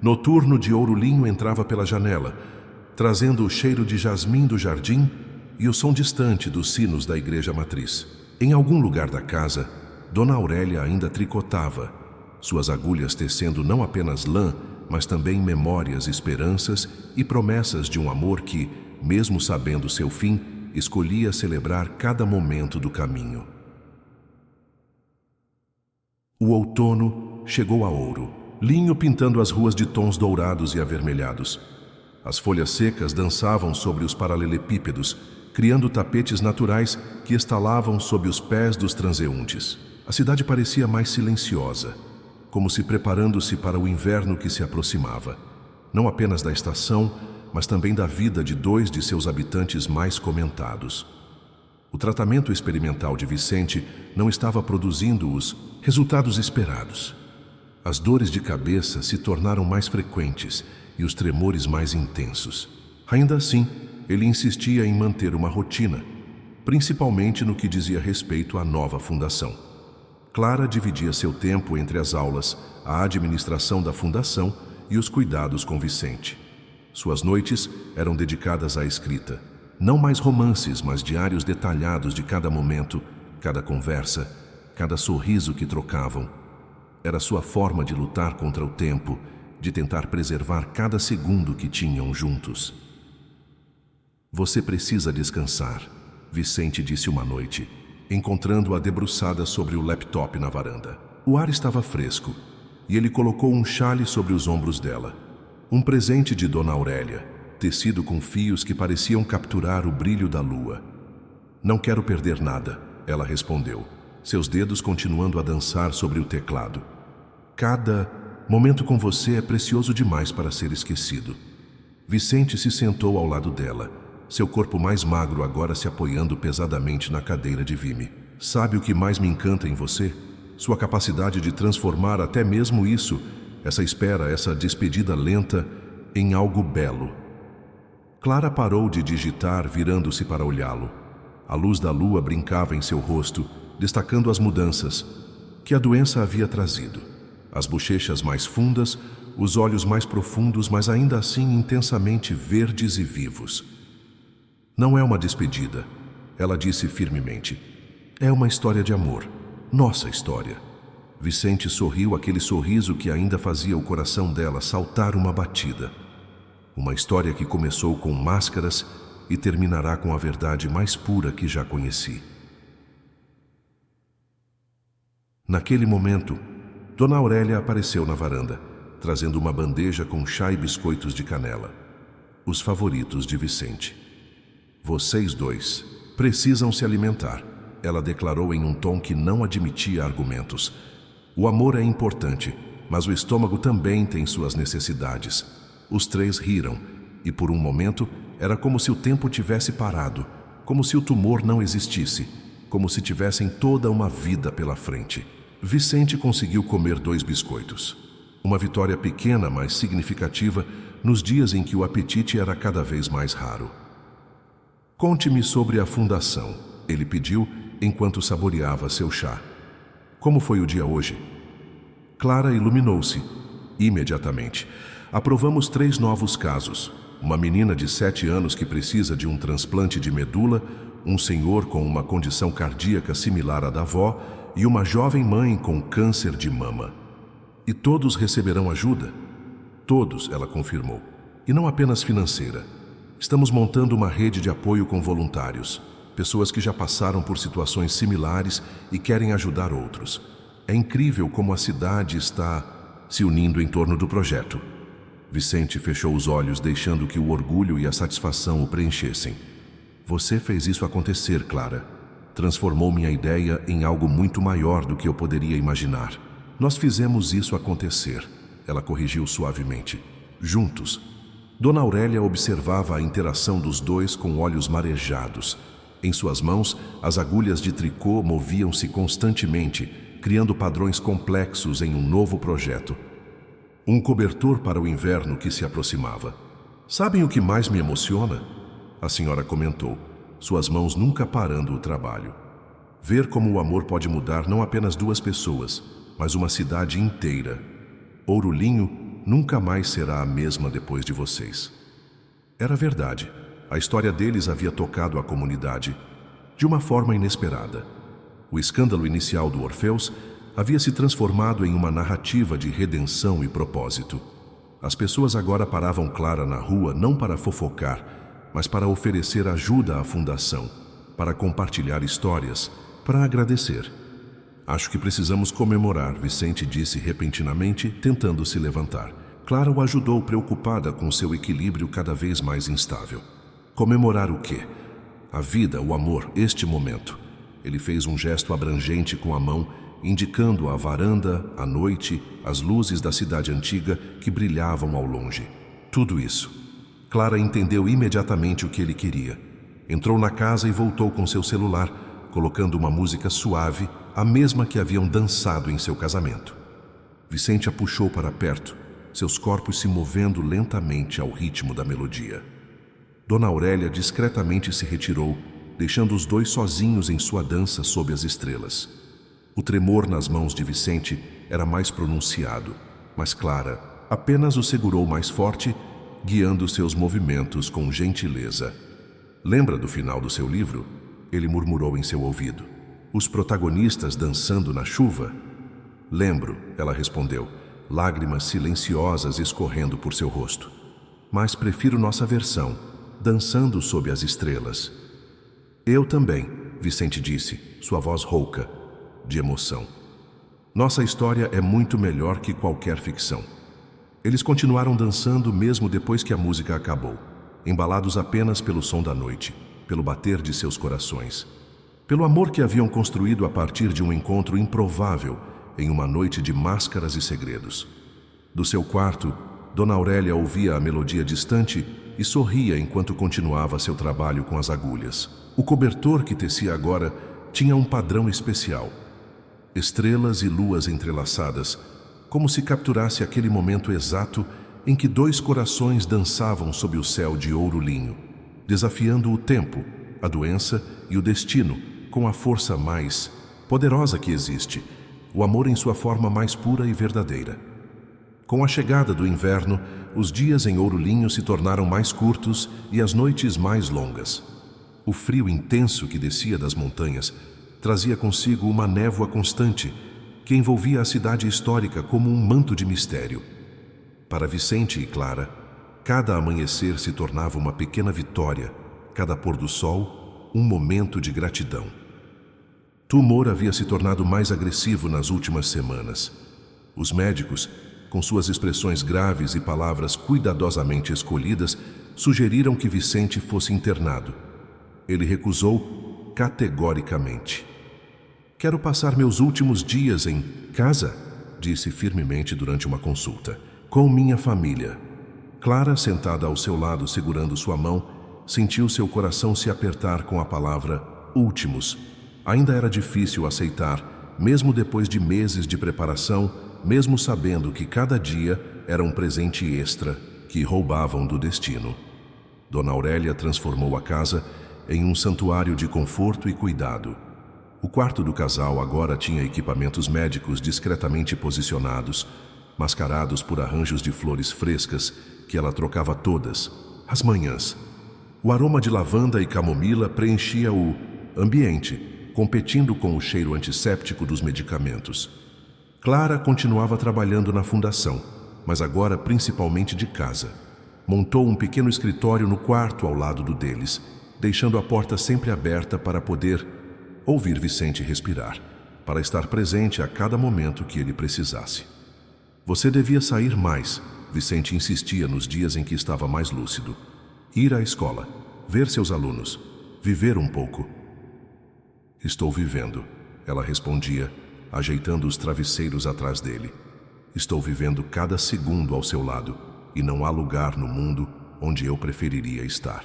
noturno de Ouro Linho entrava pela janela, trazendo o cheiro de jasmim do jardim e o som distante dos sinos da igreja matriz. Em algum lugar da casa, Dona Aurélia ainda tricotava, suas agulhas tecendo não apenas lã, mas também memórias, esperanças e promessas de um amor que, mesmo sabendo seu fim, escolhia celebrar cada momento do caminho. O outono chegou a Ouro, Linho pintando as ruas de tons dourados e avermelhados. As folhas secas dançavam sobre os paralelepípedos, criando tapetes naturais que estalavam sob os pés dos transeuntes. A cidade parecia mais silenciosa, como se preparando-se para o inverno que se aproximava, não apenas da estação, mas também da vida de 2 de seus habitantes mais comentados. O tratamento experimental de Vicente não estava produzindo os resultados esperados. As dores de cabeça se tornaram mais frequentes e os tremores mais intensos. Ainda assim, ele insistia em manter uma rotina, principalmente no que dizia respeito à nova fundação. Clara dividia seu tempo entre as aulas, a administração da fundação e os cuidados com Vicente. Suas noites eram dedicadas à escrita. Não mais romances, mas diários detalhados de cada momento, cada conversa, cada sorriso que trocavam. Era sua forma de lutar contra o tempo, de tentar preservar cada segundo que tinham juntos. Você precisa descansar, Vicente disse uma noite, encontrando-a debruçada sobre o laptop na varanda. O ar estava fresco, e ele colocou um xale sobre os ombros dela. Um presente de Dona Aurélia, tecido com fios que pareciam capturar o brilho da lua. Não quero perder nada, ela respondeu, seus dedos continuando a dançar sobre o teclado. Cada momento com você é precioso demais para ser esquecido. Vicente se sentou ao lado dela, seu corpo mais magro agora se apoiando pesadamente na cadeira de vime. Sabe o que mais me encanta em você? Sua capacidade de transformar até mesmo isso essa espera, essa despedida lenta, em algo belo. Clara parou de digitar, virando-se para olhá-lo. A luz da lua brincava em seu rosto, destacando as mudanças que a doença havia trazido. As bochechas mais fundas, os olhos mais profundos, mas ainda assim intensamente verdes e vivos. Não é uma despedida, ela disse firmemente. É uma história de amor, nossa história. Vicente sorriu, aquele sorriso que ainda fazia o coração dela saltar uma batida. Uma história que começou com máscaras e terminará com a verdade mais pura que já conheci. Naquele momento, Dona Aurélia apareceu na varanda, trazendo uma bandeja com chá e biscoitos de canela, os favoritos de Vicente. Vocês dois precisam se alimentar, ela declarou em um tom que não admitia argumentos. O amor é importante, mas o estômago também tem suas necessidades. Os três riram, e por um momento era como se o tempo tivesse parado, como se o tumor não existisse, como se tivessem toda uma vida pela frente. Vicente conseguiu comer 2 biscoitos. Uma vitória pequena, mas significativa, nos dias em que o apetite era cada vez mais raro. Conte-me sobre a fundação, ele pediu enquanto saboreava seu chá. Como foi o dia hoje? Clara iluminou-se. Imediatamente. Aprovamos 3 novos casos. Uma menina de 7 anos que precisa de um transplante de medula, um senhor com uma condição cardíaca similar à da avó e uma jovem mãe com câncer de mama. E todos receberão ajuda? Todos, ela confirmou. E não apenas financeira. Estamos montando uma rede de apoio com voluntários, pessoas que já passaram por situações similares e querem ajudar outros. É incrível como a cidade está se unindo em torno do projeto. Vicente fechou os olhos, deixando que o orgulho e a satisfação o preenchessem. Você fez isso acontecer, Clara. Transformou minha ideia em algo muito maior do que eu poderia imaginar. Nós fizemos isso acontecer, ela corrigiu suavemente. Juntos. Dona Aurélia observava a interação dos dois com olhos marejados. Em suas mãos, as agulhas de tricô moviam-se constantemente, criando padrões complexos em um novo projeto. Um cobertor para o inverno que se aproximava. Sabem o que mais me emociona? A senhora comentou, suas mãos nunca parando o trabalho. Ver como o amor pode mudar não apenas 2 pessoas, mas uma cidade inteira. Ourolinho nunca mais será a mesma depois de vocês. Era verdade. A história deles havia tocado a comunidade de uma forma inesperada. O escândalo inicial do Orfeus havia se transformado em uma narrativa de redenção e propósito. As pessoas agora paravam Clara na rua não para fofocar, mas para oferecer ajuda à fundação, para compartilhar histórias, para agradecer. Acho que precisamos comemorar, Vicente disse repentinamente, tentando se levantar. Clara o ajudou, preocupada com seu equilíbrio cada vez mais instável. Comemorar o quê? A vida, o amor, este momento. Ele fez um gesto abrangente com a mão, indicando a varanda, a noite, as luzes da cidade antiga que brilhavam ao longe. Tudo isso. Clara entendeu imediatamente o que ele queria. Entrou na casa e voltou com seu celular, colocando uma música suave, a mesma que haviam dançado em seu casamento. Vicente a puxou para perto, seus corpos se movendo lentamente ao ritmo da melodia. Dona Aurélia discretamente se retirou, deixando os dois sozinhos em sua dança sob as estrelas. O tremor nas mãos de Vicente era mais pronunciado, mas Clara apenas o segurou mais forte, guiando seus movimentos com gentileza. Lembra do final do seu livro? Ele murmurou em seu ouvido. Os protagonistas dançando na chuva? Lembro, ela respondeu, lágrimas silenciosas escorrendo por seu rosto. Mas prefiro nossa versão, dançando sob as estrelas. Eu também, Vicente disse, sua voz rouca, de emoção. Nossa história é muito melhor que qualquer ficção. Eles continuaram dançando mesmo depois que a música acabou, embalados apenas pelo som da noite, pelo bater de seus corações, pelo amor que haviam construído a partir de um encontro improvável em uma noite de máscaras e segredos. Do seu quarto, Dona Aurélia ouvia a melodia distante e sorria enquanto continuava seu trabalho com as agulhas. O cobertor que tecia agora tinha um padrão especial. Estrelas e luas entrelaçadas, como se capturasse aquele momento exato em que dois corações dançavam sob o céu de ouro linho, desafiando o tempo, a doença e o destino com a força mais poderosa que existe, o amor em sua forma mais pura e verdadeira. Com a chegada do inverno, os dias em ouro linho se tornaram mais curtos e as noites mais longas. O frio intenso que descia das montanhas trazia consigo uma névoa constante que envolvia a cidade histórica como um manto de mistério. Para Vicente e Clara, cada amanhecer se tornava uma pequena vitória, cada pôr do sol, um momento de gratidão. Tumor havia se tornado mais agressivo nas últimas semanas. Os médicos, com suas expressões graves e palavras cuidadosamente escolhidas, sugeriram que Vicente fosse internado. Ele recusou categoricamente. "Quero passar meus últimos dias em casa", disse firmemente durante uma consulta, "com minha família." Clara, sentada ao seu lado segurando sua mão, sentiu seu coração se apertar com a palavra últimos. Ainda era difícil aceitar, mesmo depois de meses de preparação, mesmo sabendo que cada dia era um presente extra que roubavam do destino. Dona Aurélia transformou a casa em um santuário de conforto e cuidado. O quarto do casal agora tinha equipamentos médicos discretamente posicionados, mascarados por arranjos de flores frescas que ela trocava todas, às manhãs. O aroma de lavanda e camomila preenchia o ambiente, competindo com o cheiro antisséptico dos medicamentos. Clara continuava trabalhando na fundação, mas agora principalmente de casa. Montou um pequeno escritório no quarto ao lado do deles, deixando a porta sempre aberta para poder ouvir Vicente respirar, para estar presente a cada momento que ele precisasse. "Você devia sair mais", Vicente insistia nos dias em que estava mais lúcido. "Ir à escola, ver seus alunos, viver um pouco." "Estou vivendo", ela respondia, ajeitando os travesseiros atrás dele. "Estou vivendo cada segundo ao seu lado e não há lugar no mundo onde eu preferiria estar."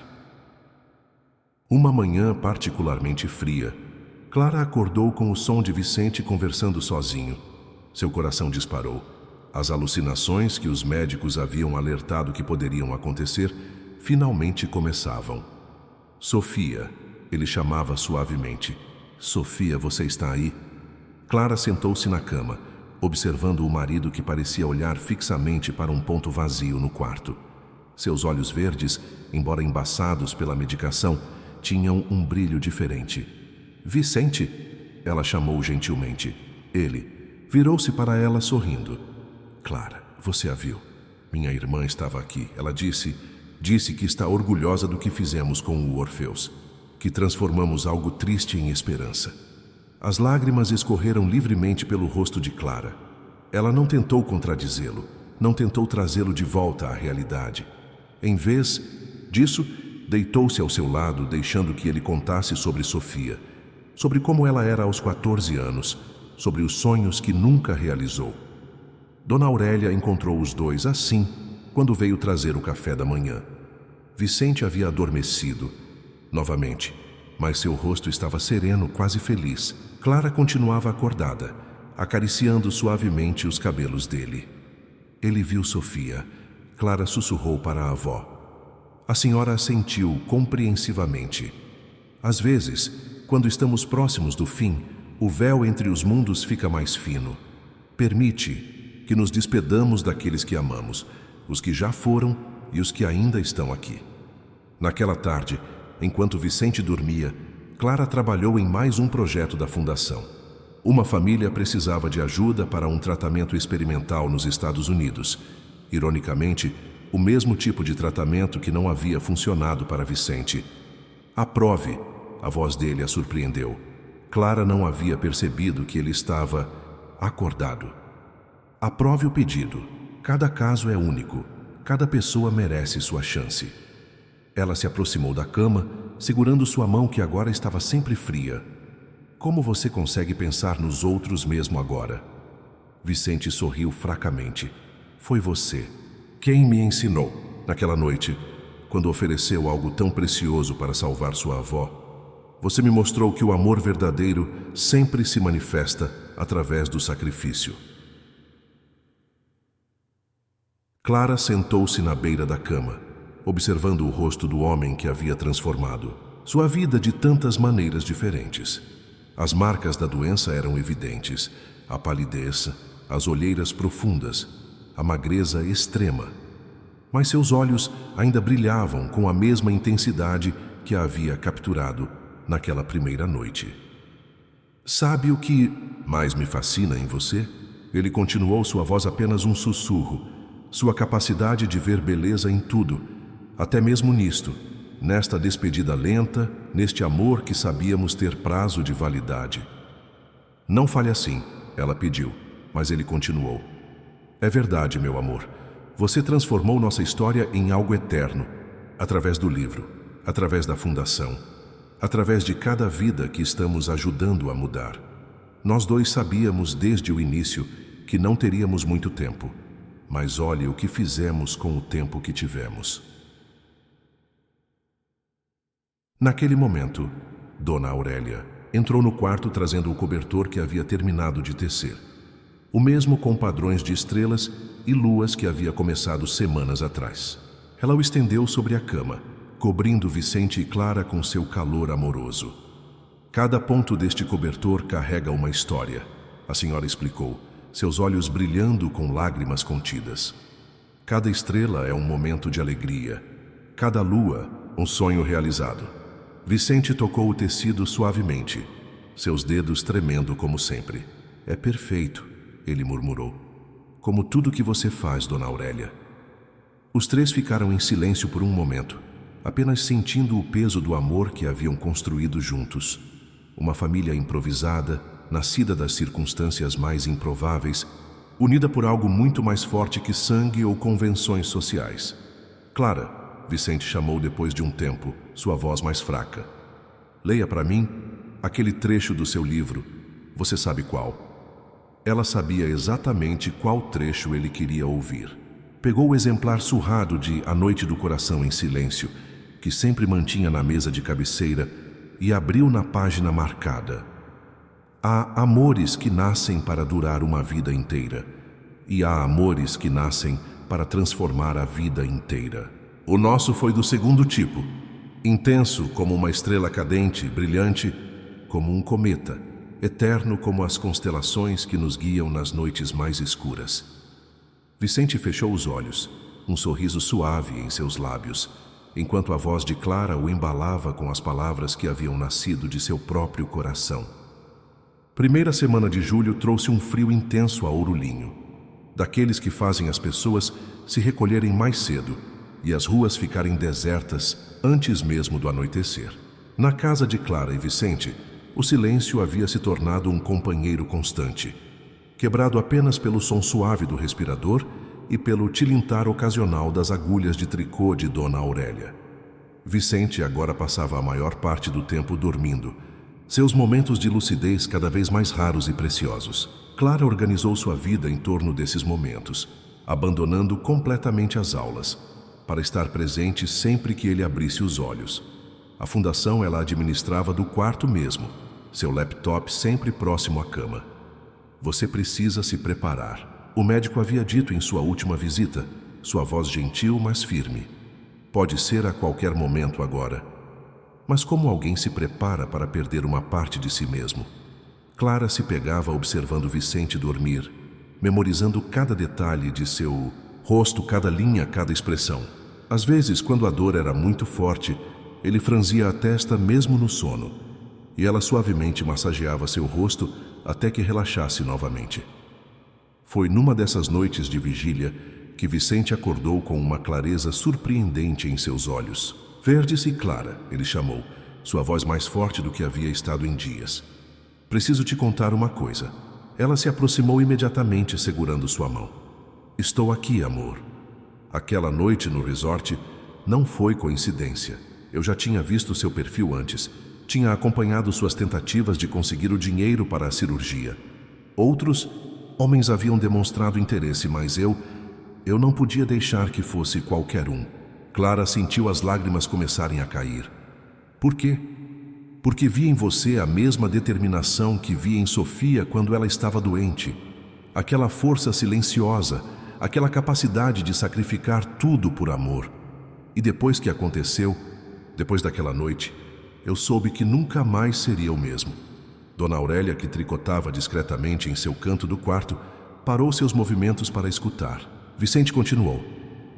Uma manhã particularmente fria, Clara acordou com o som de Vicente conversando sozinho. Seu coração disparou. As alucinações que os médicos haviam alertado que poderiam acontecer finalmente começavam. "Sofia", ele chamava suavemente. "Sofia, você está aí?" Clara sentou-se na cama, observando o marido que parecia olhar fixamente para um ponto vazio no quarto. Seus olhos verdes, embora embaçados pela medicação, tinham um brilho diferente. "Vicente", ela chamou gentilmente. Ele virou-se para ela sorrindo. "Clara, você a viu? Minha irmã estava aqui. Ela disse que está orgulhosa do que fizemos com o Orfeus, que transformamos algo triste em esperança." As lágrimas escorreram livremente pelo rosto de Clara. Ela não tentou contradizê-lo, não tentou trazê-lo de volta à realidade. Em vez disso, deitou-se ao seu lado, deixando que ele contasse sobre Sofia, sobre como ela era aos 14 anos, sobre os sonhos que nunca realizou. Dona Aurélia encontrou os dois assim, quando veio trazer o café da manhã. Vicente havia adormecido novamente, mas seu rosto estava sereno, quase feliz. Clara continuava acordada, acariciando suavemente os cabelos dele. Ele viu Sofia. Clara sussurrou para a avó. A senhora assentiu compreensivamente. Às vezes, quando estamos próximos do fim, o véu entre os mundos fica mais fino. Permite que nos despedamos daqueles que amamos, os que já foram e os que ainda estão aqui. Naquela tarde, enquanto Vicente dormia, Clara trabalhou em mais um projeto da Fundação. Uma família precisava de ajuda para um tratamento experimental nos Estados Unidos. Ironicamente, o mesmo tipo de tratamento que não havia funcionado para Vicente. "Aprove", a voz dele a surpreendeu. Clara não havia percebido que ele estava acordado. "Aprove o pedido. Cada caso é único. Cada pessoa merece sua chance." Ela se aproximou da cama, segurando sua mão que agora estava sempre fria. "Como você consegue pensar nos outros mesmo agora?" Vicente sorriu fracamente. "Foi você quem me ensinou, naquela noite, quando ofereceu algo tão precioso para salvar sua avó. Você me mostrou que o amor verdadeiro sempre se manifesta através do sacrifício." Clara sentou-se na beira da cama, observando o rosto do homem que havia transformado sua vida de tantas maneiras diferentes. As marcas da doença eram evidentes, a palidez, as olheiras profundas, a magreza extrema. Mas seus olhos ainda brilhavam com a mesma intensidade que a havia capturado naquela primeira noite. Sabe o que mais me fascina em você? Ele continuou, sua voz apenas um sussurro. Sua capacidade de ver beleza em tudo, até mesmo nisto, nesta despedida lenta, neste amor que sabíamos ter prazo de validade. Não fale assim, ela pediu, mas ele continuou. É verdade, meu amor. Você transformou nossa história em algo eterno, através do livro, através da fundação, através de cada vida que estamos ajudando a mudar. Nós dois sabíamos desde o início que não teríamos muito tempo, mas olhe o que fizemos com o tempo que tivemos. Naquele momento, Dona Aurélia entrou no quarto trazendo o cobertor que havia terminado de tecer. O mesmo com padrões de estrelas e luas que havia começado semanas atrás. Ela o estendeu sobre a cama, cobrindo Vicente e Clara com seu calor amoroso. Cada ponto deste cobertor carrega uma história, a senhora explicou, seus olhos brilhando com lágrimas contidas. Cada estrela é um momento de alegria, cada lua, um sonho realizado. Vicente tocou o tecido suavemente, seus dedos tremendo como sempre. É perfeito, ele murmurou. Como tudo que você faz, Dona Aurélia. Os três ficaram em silêncio por um momento, apenas sentindo o peso do amor que haviam construído juntos. Uma família improvisada, nascida das circunstâncias mais improváveis, unida por algo muito mais forte que sangue ou convenções sociais. Clara, Vicente chamou depois de um tempo, sua voz mais fraca. Leia para mim aquele trecho do seu livro. Você sabe qual? Ela sabia exatamente qual trecho ele queria ouvir. Pegou o exemplar surrado de A Noite do Coração em Silêncio, que sempre mantinha na mesa de cabeceira, e abriu na página marcada. Há amores que nascem para durar uma vida inteira, e há amores que nascem para transformar a vida inteira. O nosso foi do segundo tipo, intenso como uma estrela cadente, brilhante como um cometa, eterno como as constelações que nos guiam nas noites mais escuras. Vicente fechou os olhos, um sorriso suave em seus lábios, enquanto a voz de Clara o embalava com as palavras que haviam nascido de seu próprio coração. Primeira semana de julho trouxe um frio intenso a Ourolinho, daqueles que fazem as pessoas se recolherem mais cedo e as ruas ficarem desertas antes mesmo do anoitecer. Na casa de Clara e Vicente, o silêncio havia se tornado um companheiro constante, quebrado apenas pelo som suave do respirador e pelo tilintar ocasional das agulhas de tricô de Dona Aurélia. Vicente agora passava a maior parte do tempo dormindo, seus momentos de lucidez cada vez mais raros e preciosos. Clara organizou sua vida em torno desses momentos, abandonando completamente as aulas, para estar presente sempre que ele abrisse os olhos. A fundação ela administrava do quarto mesmo, seu laptop sempre próximo à cama. Você precisa se preparar. O médico havia dito em sua última visita, sua voz gentil, mas firme. Pode ser a qualquer momento agora. Mas como alguém se prepara para perder uma parte de si mesmo? Clara se pegava observando Vicente dormir, memorizando cada detalhe de seu rosto, cada linha, cada expressão. Às vezes, quando a dor era muito forte, ele franzia a testa mesmo no sono, e ela suavemente massageava seu rosto até que relaxasse novamente. Foi numa dessas noites de vigília que Vicente acordou com uma clareza surpreendente em seus olhos. Verdes e Clara, ele chamou, sua voz mais forte do que havia estado em dias. Preciso te contar uma coisa. Ela se aproximou imediatamente, segurando sua mão. Estou aqui, amor. Aquela noite no resort não foi coincidência. Eu já tinha visto seu perfil antes. Tinha acompanhado suas tentativas de conseguir o dinheiro para a cirurgia. Outros homens haviam demonstrado interesse, mas eu não podia deixar que fosse qualquer um. Clara sentiu as lágrimas começarem a cair. Por quê? Porque vi em você a mesma determinação que vi em Sofia quando ela estava doente. Aquela força silenciosa, aquela capacidade de sacrificar tudo por amor. E depois que aconteceu, depois daquela noite, eu soube que nunca mais seria o mesmo. Dona Aurélia, que tricotava discretamente em seu canto do quarto, parou seus movimentos para escutar. Vicente continuou,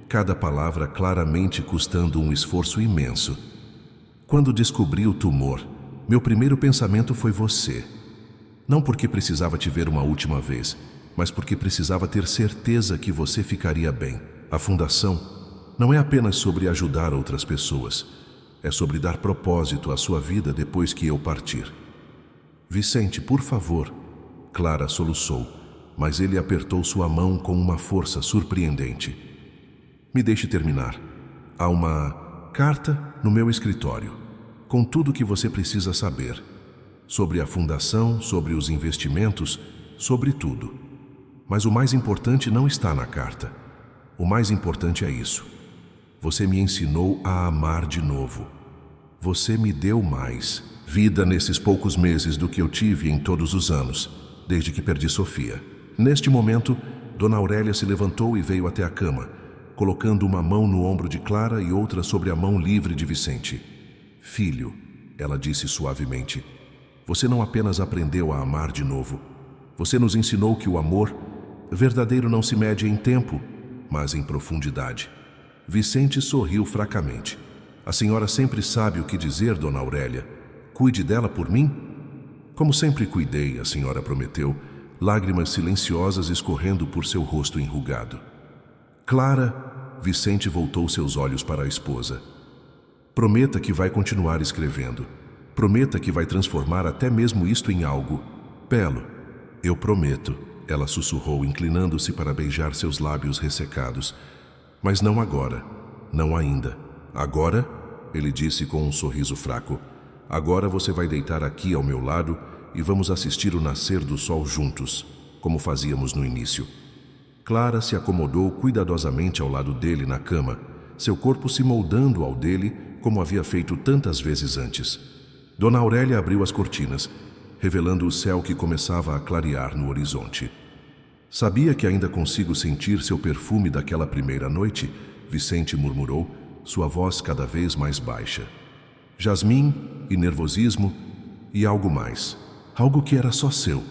cada palavra claramente custando um esforço imenso. Quando descobri o tumor, meu primeiro pensamento foi você. Não porque precisava te ver uma última vez, mas porque precisava ter certeza que você ficaria bem. A fundação não é apenas sobre ajudar outras pessoas, é sobre dar propósito à sua vida depois que eu partir. Vicente, por favor. Clara soluçou, mas ele apertou sua mão com uma força surpreendente. Me deixe terminar. Há uma carta no meu escritório, com tudo o que você precisa saber. Sobre a fundação, sobre os investimentos, sobre tudo. Mas o mais importante não está na carta. O mais importante é isso. Você me ensinou a amar de novo. Você me deu mais vida nesses poucos meses do que eu tive em todos os anos, desde que perdi Sofia. Neste momento, Dona Aurélia se levantou e veio até a cama, colocando uma mão no ombro de Clara e outra sobre a mão livre de Vicente. Filho, ela disse suavemente, você não apenas aprendeu a amar de novo, você nos ensinou que o amor verdadeiro não se mede em tempo, mas em profundidade. Vicente sorriu fracamente. A senhora sempre sabe o que dizer, Dona Aurélia. Cuide dela por mim? Como sempre cuidei, a senhora prometeu, lágrimas silenciosas escorrendo por seu rosto enrugado. Clara, Vicente voltou seus olhos para a esposa. Prometa que vai continuar escrevendo. Prometa que vai transformar até mesmo isto em algo belo. Eu prometo, ela sussurrou, inclinando-se para beijar seus lábios ressecados. Mas não agora, não ainda. Agora, ele disse com um sorriso fraco, agora você vai deitar aqui ao meu lado e vamos assistir o nascer do sol juntos, como fazíamos no início. Clara se acomodou cuidadosamente ao lado dele na cama, seu corpo se moldando ao dele como havia feito tantas vezes antes. Dona Aurélia abriu as cortinas, revelando o céu que começava a clarear no horizonte. Sabia que ainda consigo sentir seu perfume daquela primeira noite? Vicente murmurou, sua voz cada vez mais baixa. Jasmim e nervosismo e algo mais. Algo que era só seu.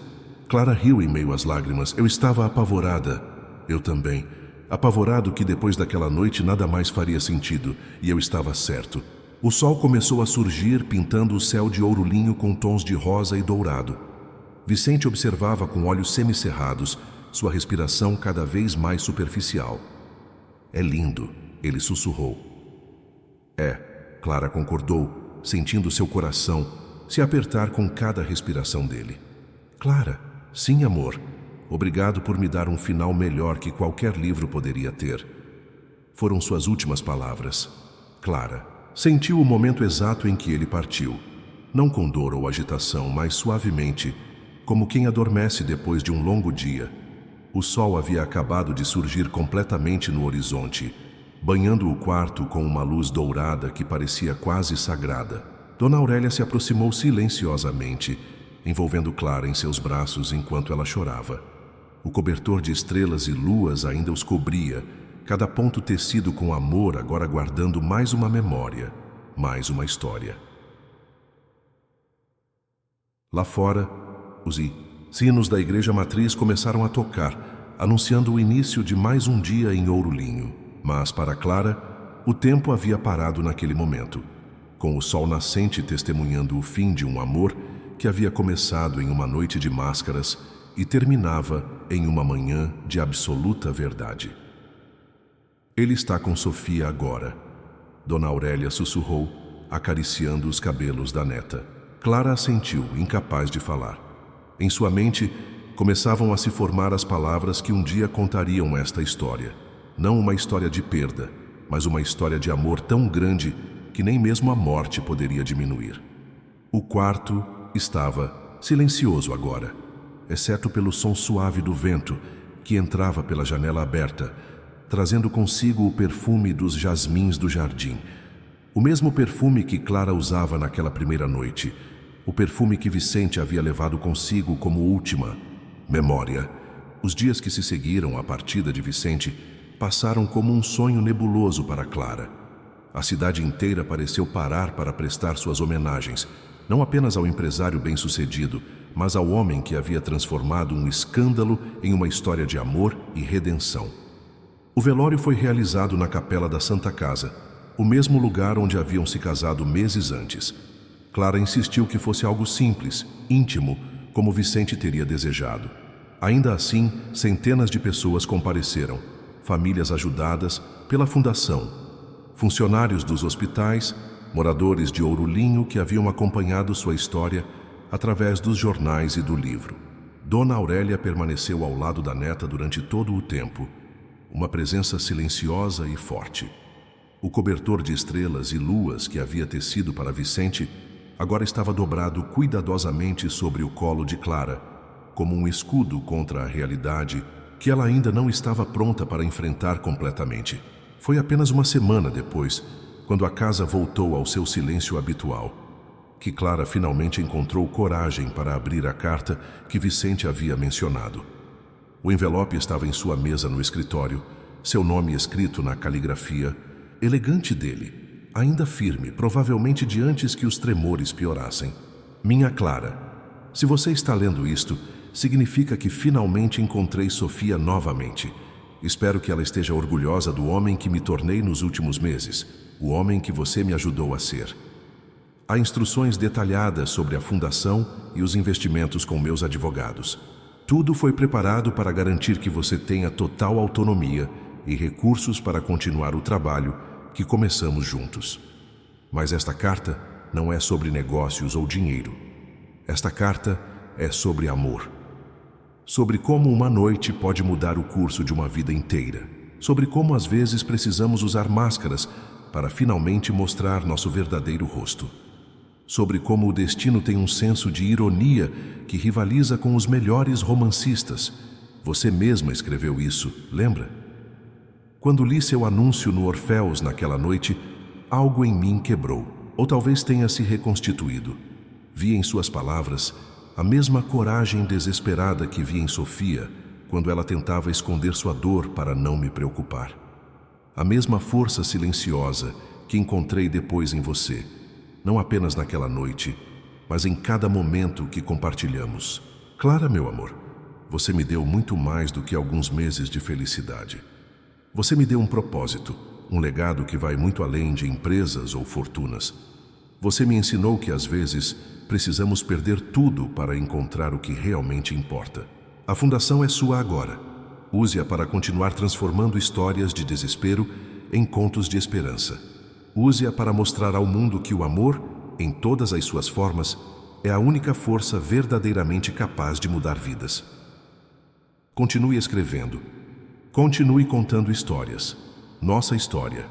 Clara riu em meio às lágrimas. Eu estava apavorada. Eu também. Apavorado que depois daquela noite nada mais faria sentido. E eu estava certo. O sol começou a surgir, pintando o céu de ouro linho com tons de rosa e dourado. Vicente observava com olhos semicerrados, sua respiração cada vez mais superficial. É lindo, ele sussurrou. É, Clara concordou, sentindo seu coração se apertar com cada respiração dele. Clara, sim, amor. Obrigado por me dar um final melhor que qualquer livro poderia ter. Foram suas últimas palavras. Clara sentiu o momento exato em que ele partiu. Não com dor ou agitação, mas suavemente, como quem adormece depois de um longo dia. O sol havia acabado de surgir completamente no horizonte, banhando o quarto com uma luz dourada que parecia quase sagrada. Dona Aurélia se aproximou silenciosamente, envolvendo Clara em seus braços enquanto ela chorava. O cobertor de estrelas e luas ainda os cobria, cada ponto tecido com amor, agora guardando mais uma memória, mais uma história. Lá fora, os sinos da igreja matriz começaram a tocar, anunciando o início de mais um dia em Ouro Linho. Mas, para Clara, o tempo havia parado naquele momento, com o sol nascente testemunhando o fim de um amor que havia começado em uma noite de máscaras e terminava em uma manhã de absoluta verdade. Ele está com Sofia agora, Dona Aurélia sussurrou, acariciando os cabelos da neta. Clara assentiu, incapaz de falar. Em sua mente, começavam a se formar as palavras que um dia contariam esta história. Não uma história de perda, mas uma história de amor tão grande que nem mesmo a morte poderia diminuir. O quarto estava silencioso agora, exceto pelo som suave do vento que entrava pela janela aberta, trazendo consigo o perfume dos jasmins do jardim. O mesmo perfume que Clara usava naquela primeira noite, o perfume que Vicente havia levado consigo como última memória. Os dias que se seguiram à partida de Vicente passaram como um sonho nebuloso para Clara. A cidade inteira pareceu parar para prestar suas homenagens, não apenas ao empresário bem-sucedido, mas ao homem que havia transformado um escândalo em uma história de amor e redenção. O velório foi realizado na capela da Santa Casa, o mesmo lugar onde haviam se casado meses antes. Clara insistiu que fosse algo simples, íntimo, como Vicente teria desejado. Ainda assim, centenas de pessoas compareceram, famílias ajudadas pela fundação, funcionários dos hospitais, moradores de Ouro Linho que haviam acompanhado sua história através dos jornais e do livro. Dona Aurélia permaneceu ao lado da neta durante todo o tempo, uma presença silenciosa e forte. O cobertor de estrelas e luas que havia tecido para Vicente agora estava dobrado cuidadosamente sobre o colo de Clara, como um escudo contra a realidade que ela ainda não estava pronta para enfrentar completamente. Foi apenas uma semana depois, quando a casa voltou ao seu silêncio habitual, que Clara finalmente encontrou coragem para abrir a carta que Vicente havia mencionado. O envelope estava em sua mesa no escritório, seu nome escrito na caligrafia elegante dele, ainda firme, provavelmente de antes que os tremores piorassem. Minha Clara, se você está lendo isto, significa que finalmente encontrei Sofia novamente. Espero que ela esteja orgulhosa do homem que me tornei nos últimos meses, o homem que você me ajudou a ser. Há instruções detalhadas sobre a fundação e os investimentos com meus advogados. Tudo foi preparado para garantir que você tenha total autonomia e recursos para continuar o trabalho que começamos juntos. Mas esta carta não é sobre negócios ou dinheiro. Esta carta é sobre amor. Sobre como uma noite pode mudar o curso de uma vida inteira. Sobre como às vezes precisamos usar máscaras para finalmente mostrar nosso verdadeiro rosto. Sobre como o destino tem um senso de ironia que rivaliza com os melhores romancistas. Você mesma escreveu isso, lembra? Quando li seu anúncio no Orfeus naquela noite, algo em mim quebrou, ou talvez tenha se reconstituído. Vi em suas palavras a mesma coragem desesperada que vi em Sofia quando ela tentava esconder sua dor para não me preocupar. A mesma força silenciosa que encontrei depois em você, não apenas naquela noite, mas em cada momento que compartilhamos. Clara, meu amor, você me deu muito mais do que alguns meses de felicidade. Você me deu um propósito, um legado que vai muito além de empresas ou fortunas. Você me ensinou que às vezes precisamos perder tudo para encontrar o que realmente importa. A fundação é sua agora. Use-a para continuar transformando histórias de desespero em contos de esperança. Use-a para mostrar ao mundo que o amor, em todas as suas formas, é a única força verdadeiramente capaz de mudar vidas. Continue escrevendo. Continue contando histórias. Nossa história.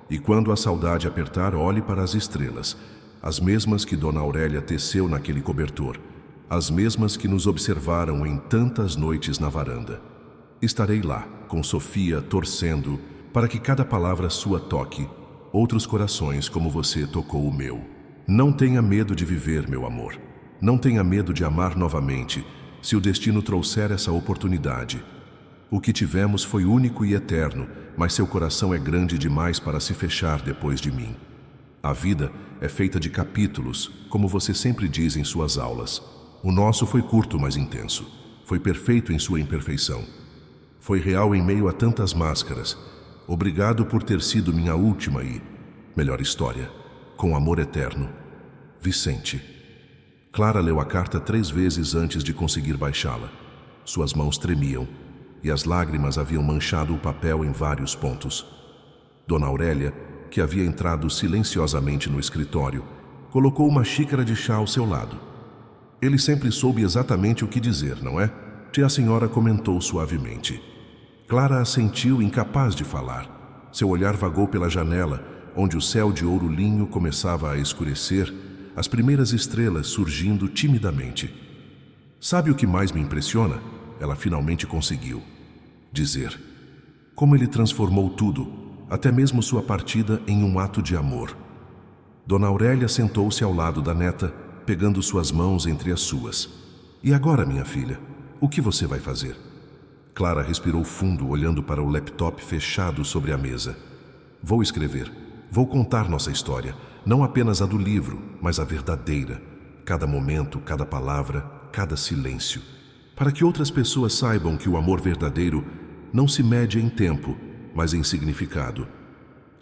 E quando a saudade apertar, olhe para as estrelas, as mesmas que Dona Aurélia teceu naquele cobertor, as mesmas que nos observaram em tantas noites na varanda. Estarei lá, com Sofia, torcendo para que cada palavra sua toque outros corações como você tocou o meu. Não tenha medo de viver, meu amor. Não tenha medo de amar novamente, se o destino trouxer essa oportunidade. O que tivemos foi único e eterno, mas seu coração é grande demais para se fechar depois de mim. A vida é feita de capítulos, como você sempre diz em suas aulas. O nosso foi curto, mas intenso. Foi perfeito em sua imperfeição. Foi real em meio a tantas máscaras. Obrigado por ter sido minha última e melhor história. Com amor eterno. Vicente. Clara leu a carta 3 vezes antes de conseguir baixá-la. Suas mãos tremiam e as lágrimas haviam manchado o papel em vários pontos. Dona Aurélia, que havia entrado silenciosamente no escritório, colocou uma xícara de chá ao seu lado. Ele sempre soube exatamente o que dizer, não é? A senhora comentou suavemente. Clara assentiu, incapaz de falar. Seu olhar vagou pela janela, onde o céu de Ouro Linho começava a escurecer, as primeiras estrelas surgindo timidamente. Sabe o que mais me impressiona? Ela finalmente conseguiu dizer. Como ele transformou tudo, até mesmo sua partida, em um ato de amor. Dona Aurélia sentou-se ao lado da neta, pegando suas mãos entre as suas. E agora, minha filha, o que você vai fazer? Clara respirou fundo, olhando para o laptop fechado sobre a mesa. Vou escrever. Vou contar nossa história. Não apenas a do livro, mas a verdadeira. Cada momento, cada palavra, cada silêncio. Para que outras pessoas saibam que o amor verdadeiro não se mede em tempo, mas em significado.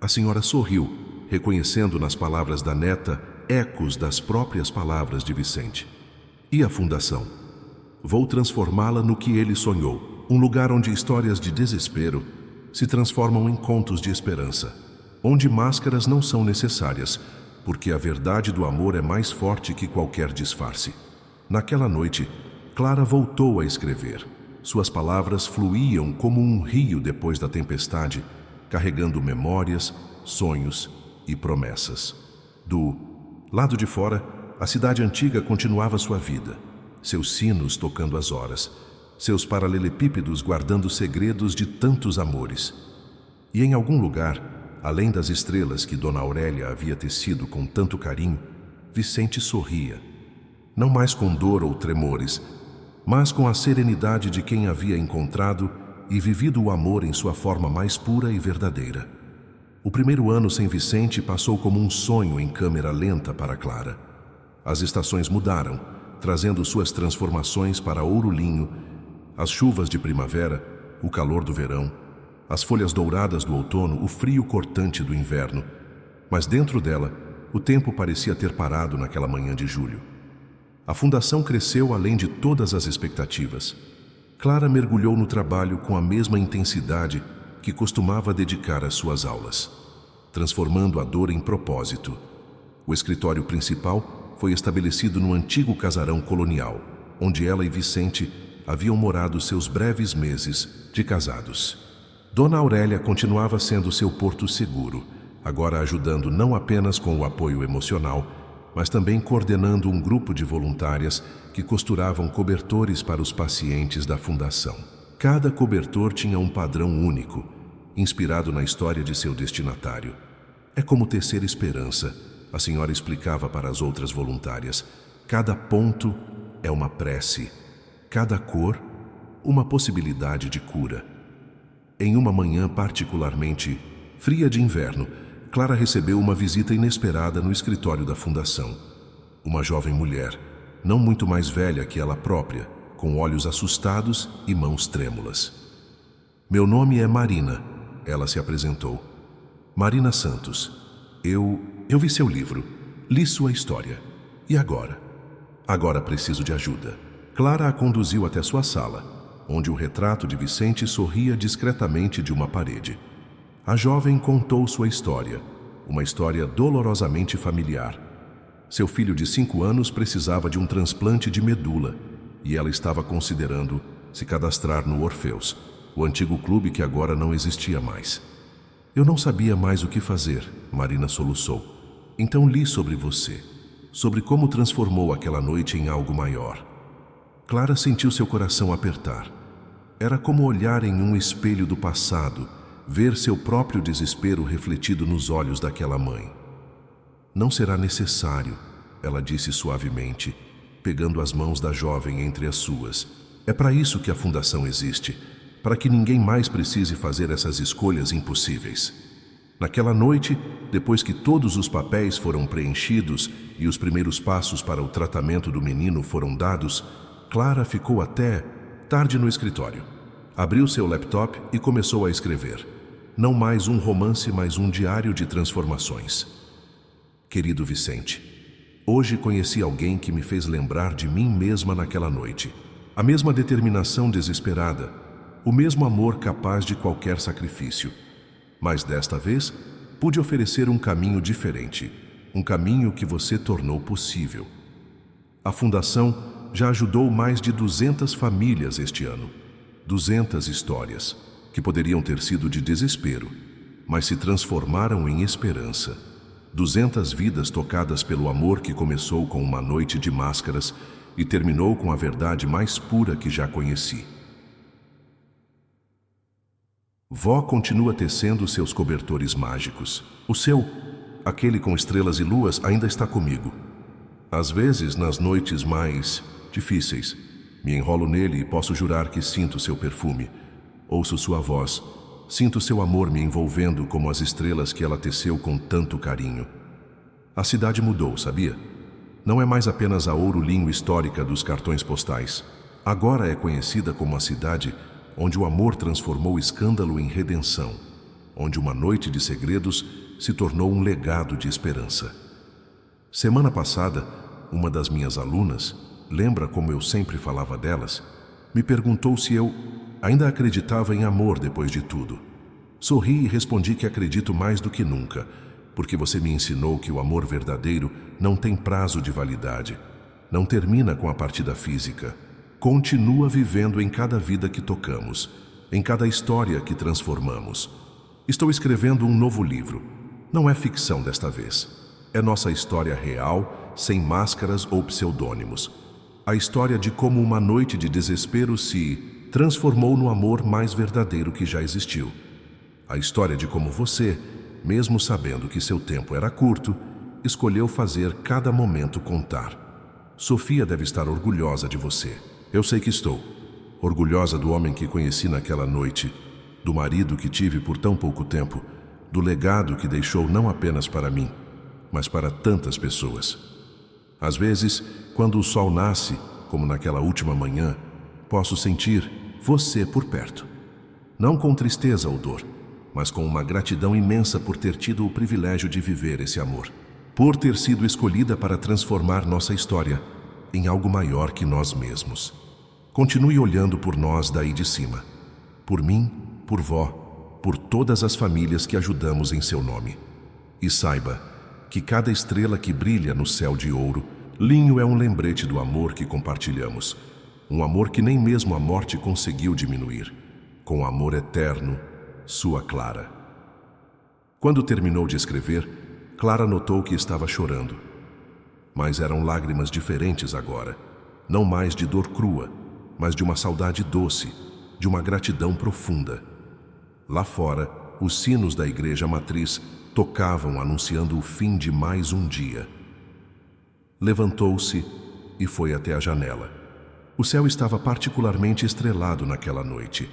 A senhora sorriu, reconhecendo nas palavras da neta ecos das próprias palavras de Vicente. E a fundação? Vou transformá-la no que ele sonhou. Um lugar onde histórias de desespero se transformam em contos de esperança. Onde máscaras não são necessárias, porque a verdade do amor é mais forte que qualquer disfarce. Naquela noite, Clara voltou a escrever. Suas palavras fluíam como um rio depois da tempestade, carregando memórias, sonhos e promessas. Do lado de fora, a cidade antiga continuava sua vida, seus sinos tocando as horas, seus paralelepípedos guardando segredos de tantos amores. E em algum lugar, além das estrelas que Dona Aurélia havia tecido com tanto carinho, Vicente sorria, não mais com dor ou tremores, mas com a serenidade de quem havia encontrado e vivido o amor em sua forma mais pura e verdadeira. O primeiro ano sem Vicente passou como um sonho em câmera lenta para Clara. As estações mudaram, trazendo suas transformações para Ouro Linho, as chuvas de primavera, o calor do verão, as folhas douradas do outono, o frio cortante do inverno. Mas dentro dela, o tempo parecia ter parado naquela manhã de julho. A fundação cresceu além de todas as expectativas. Clara mergulhou no trabalho com a mesma intensidade que costumava dedicar às suas aulas, transformando a dor em propósito. O escritório principal foi estabelecido no antigo casarão colonial, onde ela e Vicente haviam morado seus breves meses de casados. Dona Aurélia continuava sendo seu porto seguro, agora ajudando não apenas com o apoio emocional, mas também coordenando um grupo de voluntárias que costuravam cobertores para os pacientes da fundação. Cada cobertor tinha um padrão único, inspirado na história de seu destinatário. É como tecer esperança, a senhora explicava para as outras voluntárias. Cada ponto é uma prece, cada cor, uma possibilidade de cura. Em uma manhã particularmente fria de inverno, Clara recebeu uma visita inesperada no escritório da fundação. Uma jovem mulher, não muito mais velha que ela própria, com olhos assustados e mãos trêmulas. Meu nome é Marina, ela se apresentou. Marina Santos. Eu vi seu livro, li sua história. E agora? Agora preciso de ajuda. Clara a conduziu até sua sala, onde o retrato de Vicente sorria discretamente de uma parede. A jovem contou sua história, uma história dolorosamente familiar. Seu filho de 5 anos precisava de um transplante de medula e ela estava considerando se cadastrar no Orfeus, o antigo clube que agora não existia mais. Eu não sabia mais o que fazer, Marina soluçou. Então li sobre você, sobre como transformou aquela noite em algo maior. Clara sentiu seu coração apertar. Era como olhar em um espelho do passado, ver seu próprio desespero refletido nos olhos daquela mãe. Não será necessário, ela disse suavemente, pegando as mãos da jovem entre as suas. É para isso que a fundação existe, para que ninguém mais precise fazer essas escolhas impossíveis. Naquela noite, depois que todos os papéis foram preenchidos e os primeiros passos para o tratamento do menino foram dados, Clara ficou até tarde no escritório. Abriu seu laptop e começou a escrever. Não mais um romance, mas um diário de transformações. Querido Vicente, hoje conheci alguém que me fez lembrar de mim mesma naquela noite. A mesma determinação desesperada, o mesmo amor capaz de qualquer sacrifício. Mas desta vez, pude oferecer um caminho diferente, um caminho que você tornou possível. A Fundação já ajudou mais de 200 famílias este ano. 200 histórias, que poderiam ter sido de desespero, mas se transformaram em esperança. 200 vidas tocadas pelo amor que começou com uma noite de máscaras e terminou com a verdade mais pura que já conheci. Vó continua tecendo seus cobertores mágicos. O seu, aquele com estrelas e luas, ainda está comigo. Às vezes, nas noites mais difíceis, Me enrolo nele e posso jurar que sinto seu perfume. Ouço sua voz. Sinto seu amor me envolvendo como as estrelas que ela teceu com tanto carinho. A cidade mudou, sabia? Não é mais apenas a Ouro Linho histórica dos cartões postais. Agora é conhecida como a cidade onde o amor transformou escândalo em redenção, onde uma noite de segredos se tornou um legado de esperança. Semana passada, uma das minhas alunas, lembra como eu sempre falava delas, me perguntou se eu ainda acreditava em amor depois de tudo. Sorri e respondi que acredito mais do que nunca, porque você me ensinou que o amor verdadeiro não tem prazo de validade, não termina com a partida física, continua vivendo em cada vida que tocamos, em cada história que transformamos. Estou escrevendo um novo livro. Não é ficção desta vez. É nossa história real, sem máscaras ou pseudônimos. A história de como uma noite de desespero se transformou no amor mais verdadeiro que já existiu. A história de como você, mesmo sabendo que seu tempo era curto, escolheu fazer cada momento contar. Sofia deve estar orgulhosa de você. Eu sei que estou. Orgulhosa do homem que conheci naquela noite, do marido que tive por tão pouco tempo, do legado que deixou não apenas para mim, mas para tantas pessoas. Às vezes, quando o sol nasce, como naquela última manhã, posso sentir você por perto. Não com tristeza ou dor, mas com uma gratidão imensa por ter tido o privilégio de viver esse amor, por ter sido escolhida para transformar nossa história em algo maior que nós mesmos. Continue olhando por nós daí de cima, por mim, por vó, por todas as famílias que ajudamos em seu nome. E saiba que cada estrela que brilha no céu de ouro, linho é um lembrete do amor que compartilhamos, um amor que nem mesmo a morte conseguiu diminuir, com amor eterno, sua Clara. Quando terminou de escrever, Clara notou que estava chorando. Mas eram lágrimas diferentes agora, não mais de dor crua, mas de uma saudade doce, de uma gratidão profunda. Lá fora, os sinos da igreja matriz tocavam anunciando o fim de mais um dia. Levantou-se e foi até a janela. O céu estava particularmente estrelado naquela noite,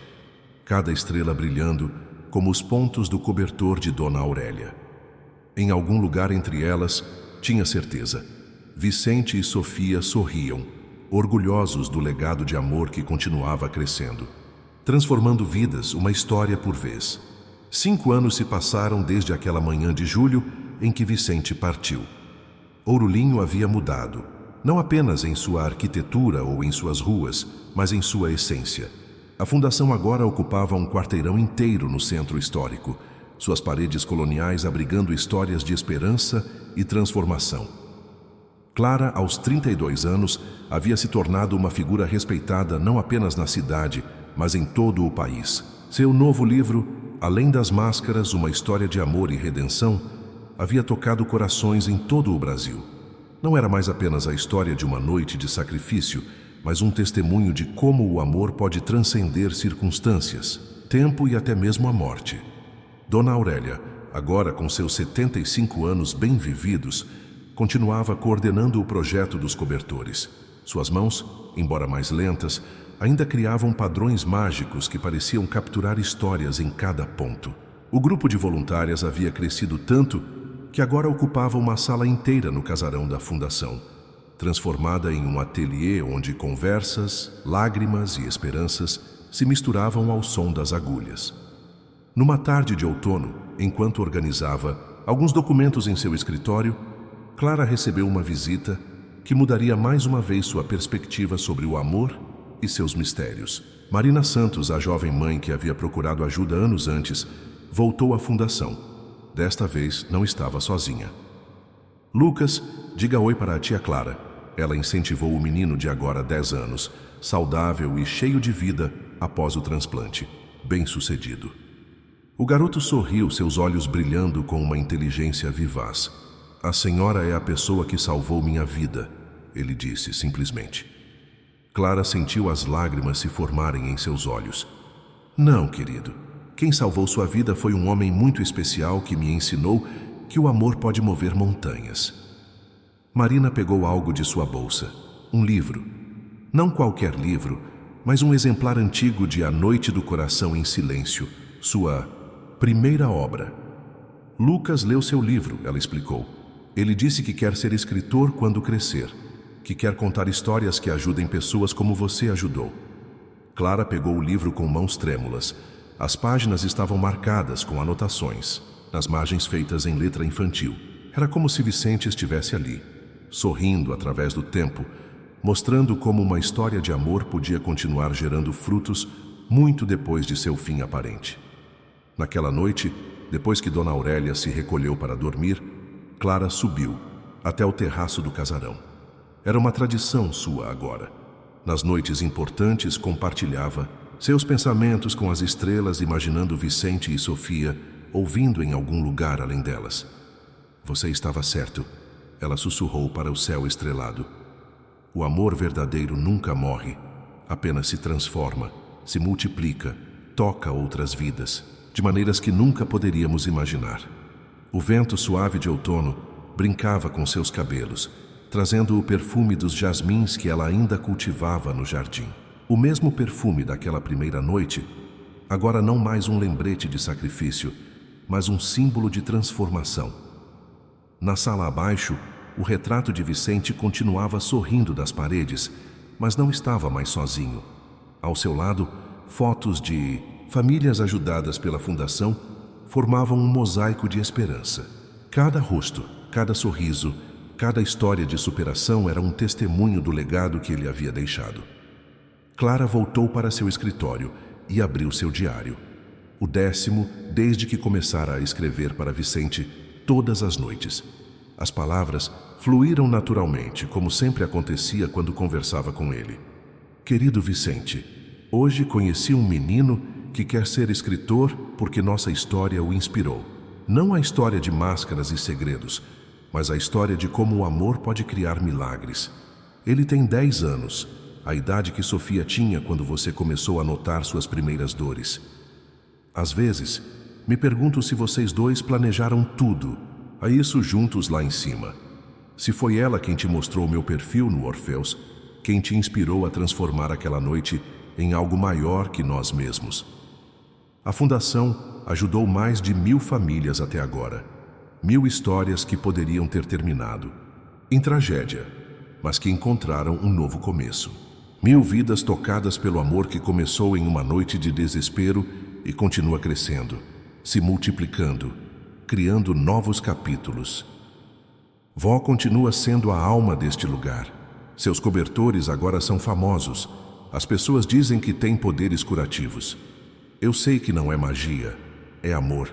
cada estrela brilhando como os pontos do cobertor de Dona Aurélia. Em algum lugar entre elas, tinha certeza, Vicente e Sofia sorriam, orgulhosos do legado de amor que continuava crescendo, transformando vidas uma história por vez. 5 anos se passaram desde aquela manhã de julho em que Vicente partiu. Ouro Linho havia mudado, não apenas em sua arquitetura ou em suas ruas, mas em sua essência. A fundação agora ocupava um quarteirão inteiro no centro histórico, suas paredes coloniais abrigando histórias de esperança e transformação. Clara, aos 32 anos, havia se tornado uma figura respeitada não apenas na cidade, mas em todo o país. Seu novo livro, Além das Máscaras, uma história de amor e redenção, havia tocado corações em todo o Brasil. Não era mais apenas a história de uma noite de sacrifício, mas um testemunho de como o amor pode transcender circunstâncias, tempo e até mesmo a morte. Dona Aurélia, agora com seus 75 anos bem vividos, continuava coordenando o projeto dos cobertores. Suas mãos, embora mais lentas, ainda criavam padrões mágicos que pareciam capturar histórias em cada ponto. O grupo de voluntárias havia crescido tanto que agora ocupava uma sala inteira no casarão da fundação, transformada em um ateliê onde conversas, lágrimas e esperanças se misturavam ao som das agulhas. Numa tarde de outono, enquanto organizava alguns documentos em seu escritório, Clara recebeu uma visita que mudaria mais uma vez sua perspectiva sobre o amor e seus mistérios. Marina Santos, a jovem mãe que havia procurado ajuda anos antes, voltou à fundação. Desta vez, não estava sozinha. Lucas, diga oi para a tia Clara. Ela incentivou o menino de agora 10 anos, saudável e cheio de vida após o transplante. Bem-sucedido. O garoto sorriu, seus olhos brilhando com uma inteligência vivaz. A senhora é a pessoa que salvou minha vida, ele disse simplesmente. Clara sentiu as lágrimas se formarem em seus olhos. Não, querido. Quem salvou sua vida foi um homem muito especial que me ensinou que o amor pode mover montanhas. Marina pegou algo de sua bolsa, um livro. Não qualquer livro, mas um exemplar antigo de A Noite do Coração em Silêncio, sua primeira obra. Lucas leu seu livro, ela explicou. Ele disse que quer ser escritor quando crescer, que quer contar histórias que ajudem pessoas como você ajudou. Clara pegou o livro com mãos trêmulas. As páginas estavam marcadas com anotações, nas margens feitas em letra infantil. Era como se Vicente estivesse ali, sorrindo através do tempo, mostrando como uma história de amor podia continuar gerando frutos muito depois de seu fim aparente. Naquela noite, depois que Dona Aurélia se recolheu para dormir, Clara subiu até o terraço do casarão. Era uma tradição sua agora. Nas noites importantes, compartilhava seus pensamentos com as estrelas, imaginando Vicente e Sofia ouvindo em algum lugar além delas. Você estava certo, ela sussurrou para o céu estrelado. O amor verdadeiro nunca morre, apenas se transforma, se multiplica, toca outras vidas, de maneiras que nunca poderíamos imaginar. O vento suave de outono brincava com seus cabelos, trazendo o perfume dos jasmins que ela ainda cultivava no jardim. O mesmo perfume daquela primeira noite, agora não mais um lembrete de sacrifício, mas um símbolo de transformação. Na sala abaixo, o retrato de Vicente continuava sorrindo das paredes, mas não estava mais sozinho. Ao seu lado, fotos de famílias ajudadas pela fundação formavam um mosaico de esperança. Cada rosto, cada sorriso, cada história de superação era um testemunho do legado que ele havia deixado. Clara voltou para seu escritório e abriu seu diário. O 10º, desde que começara a escrever para Vicente todas as noites. As palavras fluíram naturalmente, como sempre acontecia quando conversava com ele. Querido Vicente, hoje conheci um menino que quer ser escritor porque nossa história o inspirou. Não a história de máscaras e segredos, mas a história de como o amor pode criar milagres. Ele tem 10 anos, a idade que Sofia tinha quando você começou a notar suas primeiras dores. Às vezes, me pergunto se vocês dois planejaram tudo, a isso juntos lá em cima. Se foi ela quem te mostrou meu perfil no Orfeus, quem te inspirou a transformar aquela noite em algo maior que nós mesmos. A Fundação ajudou mais de 1000 famílias até agora. 1000 histórias que poderiam ter terminado em tragédia, mas que encontraram um novo começo. 1000 vidas tocadas pelo amor que começou em uma noite de desespero e continua crescendo, se multiplicando, criando novos capítulos. Vó continua sendo a alma deste lugar. Seus cobertores agora são famosos. As pessoas dizem que têm poderes curativos. Eu sei que não é magia, é amor.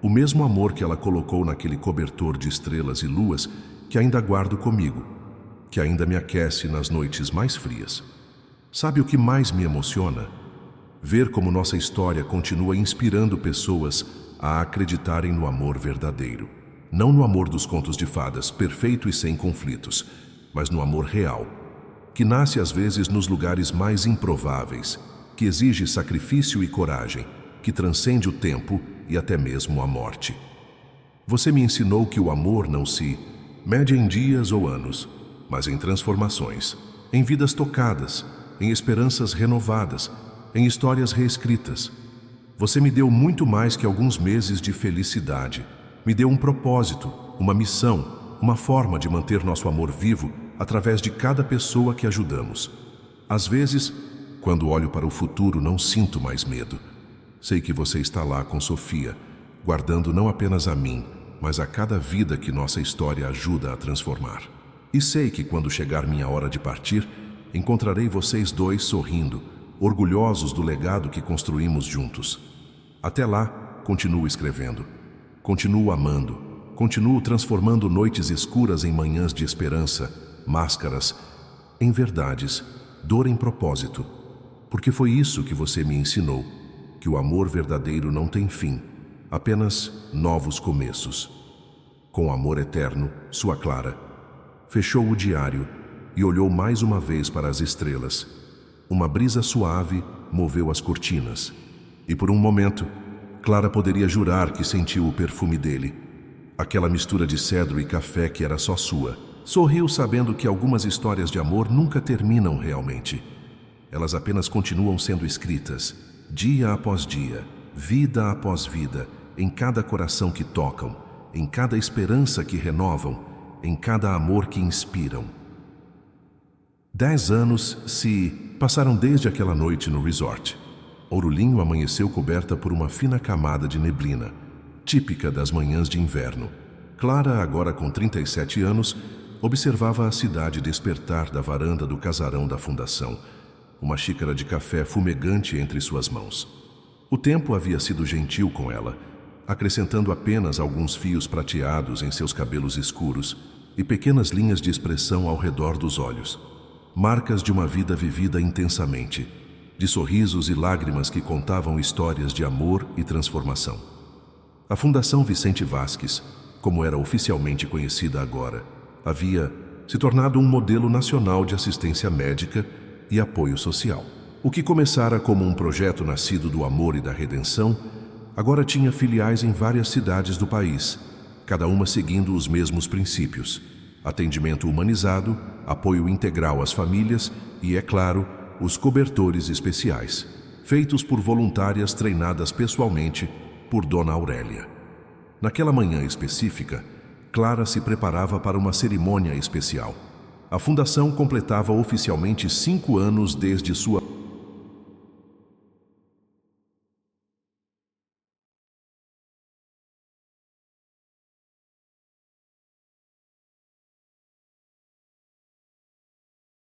O mesmo amor que ela colocou naquele cobertor de estrelas e luas que ainda guardo comigo, que ainda me aquece nas noites mais frias. Sabe o que mais me emociona? Ver como nossa história continua inspirando pessoas a acreditarem no amor verdadeiro. Não no amor dos contos de fadas, perfeito e sem conflitos, mas no amor real, que nasce às vezes nos lugares mais improváveis, que exige sacrifício e coragem, que transcende o tempo e até mesmo a morte. Você me ensinou que o amor não se mede em dias ou anos, mas em transformações, em vidas tocadas, em esperanças renovadas, em histórias reescritas. Você me deu muito mais que alguns meses de felicidade. Me deu um propósito, uma missão, uma forma de manter nosso amor vivo através de cada pessoa que ajudamos. Às vezes, quando olho para o futuro, não sinto mais medo. Sei que você está lá com Sofia, guardando não apenas a mim, mas a cada vida que nossa história ajuda a transformar. E sei que quando chegar minha hora de partir, encontrarei vocês dois sorrindo, orgulhosos do legado que construímos juntos. Até lá, continuo escrevendo, continuo amando, continuo transformando noites escuras em manhãs de esperança, máscaras em verdades, dor em propósito, porque foi isso que você me ensinou, que o amor verdadeiro não tem fim, apenas novos começos. Com amor eterno, sua Clara fechou o diário e olhou mais uma vez para as estrelas. Uma brisa suave moveu as cortinas, e por um momento, Clara poderia jurar que sentiu o perfume dele, aquela mistura de cedro e café que era só sua, Sorriu sabendo que algumas histórias de amor nunca terminam realmente. Elas apenas continuam sendo escritas, dia após dia, vida após vida, em cada coração que tocam, em cada esperança que renovam, em cada amor que inspiram. 10 anos se passaram desde aquela noite no resort. Ourolinho amanheceu coberta por uma fina camada de neblina, típica das manhãs de inverno. Clara, agora com 37 anos, observava a cidade despertar da varanda do casarão da fundação, uma xícara de café fumegante entre suas mãos. O tempo havia sido gentil com ela, acrescentando apenas alguns fios prateados em seus cabelos escuros e pequenas linhas de expressão ao redor dos olhos. Marcas de uma vida vivida intensamente, de sorrisos e lágrimas que contavam histórias de amor e transformação. A Fundação Vicente Vázquez, como era oficialmente conhecida agora, havia se tornado um modelo nacional de assistência médica e apoio social. O que começara como um projeto nascido do amor e da redenção, agora tinha filiais em várias cidades do país, cada uma seguindo os mesmos princípios: atendimento humanizado, apoio integral às famílias e, é claro, os cobertores especiais, feitos por voluntárias treinadas pessoalmente por Dona Aurélia. Naquela manhã específica, Clara se preparava para uma cerimônia especial. A fundação completava oficialmente 5 anos desde sua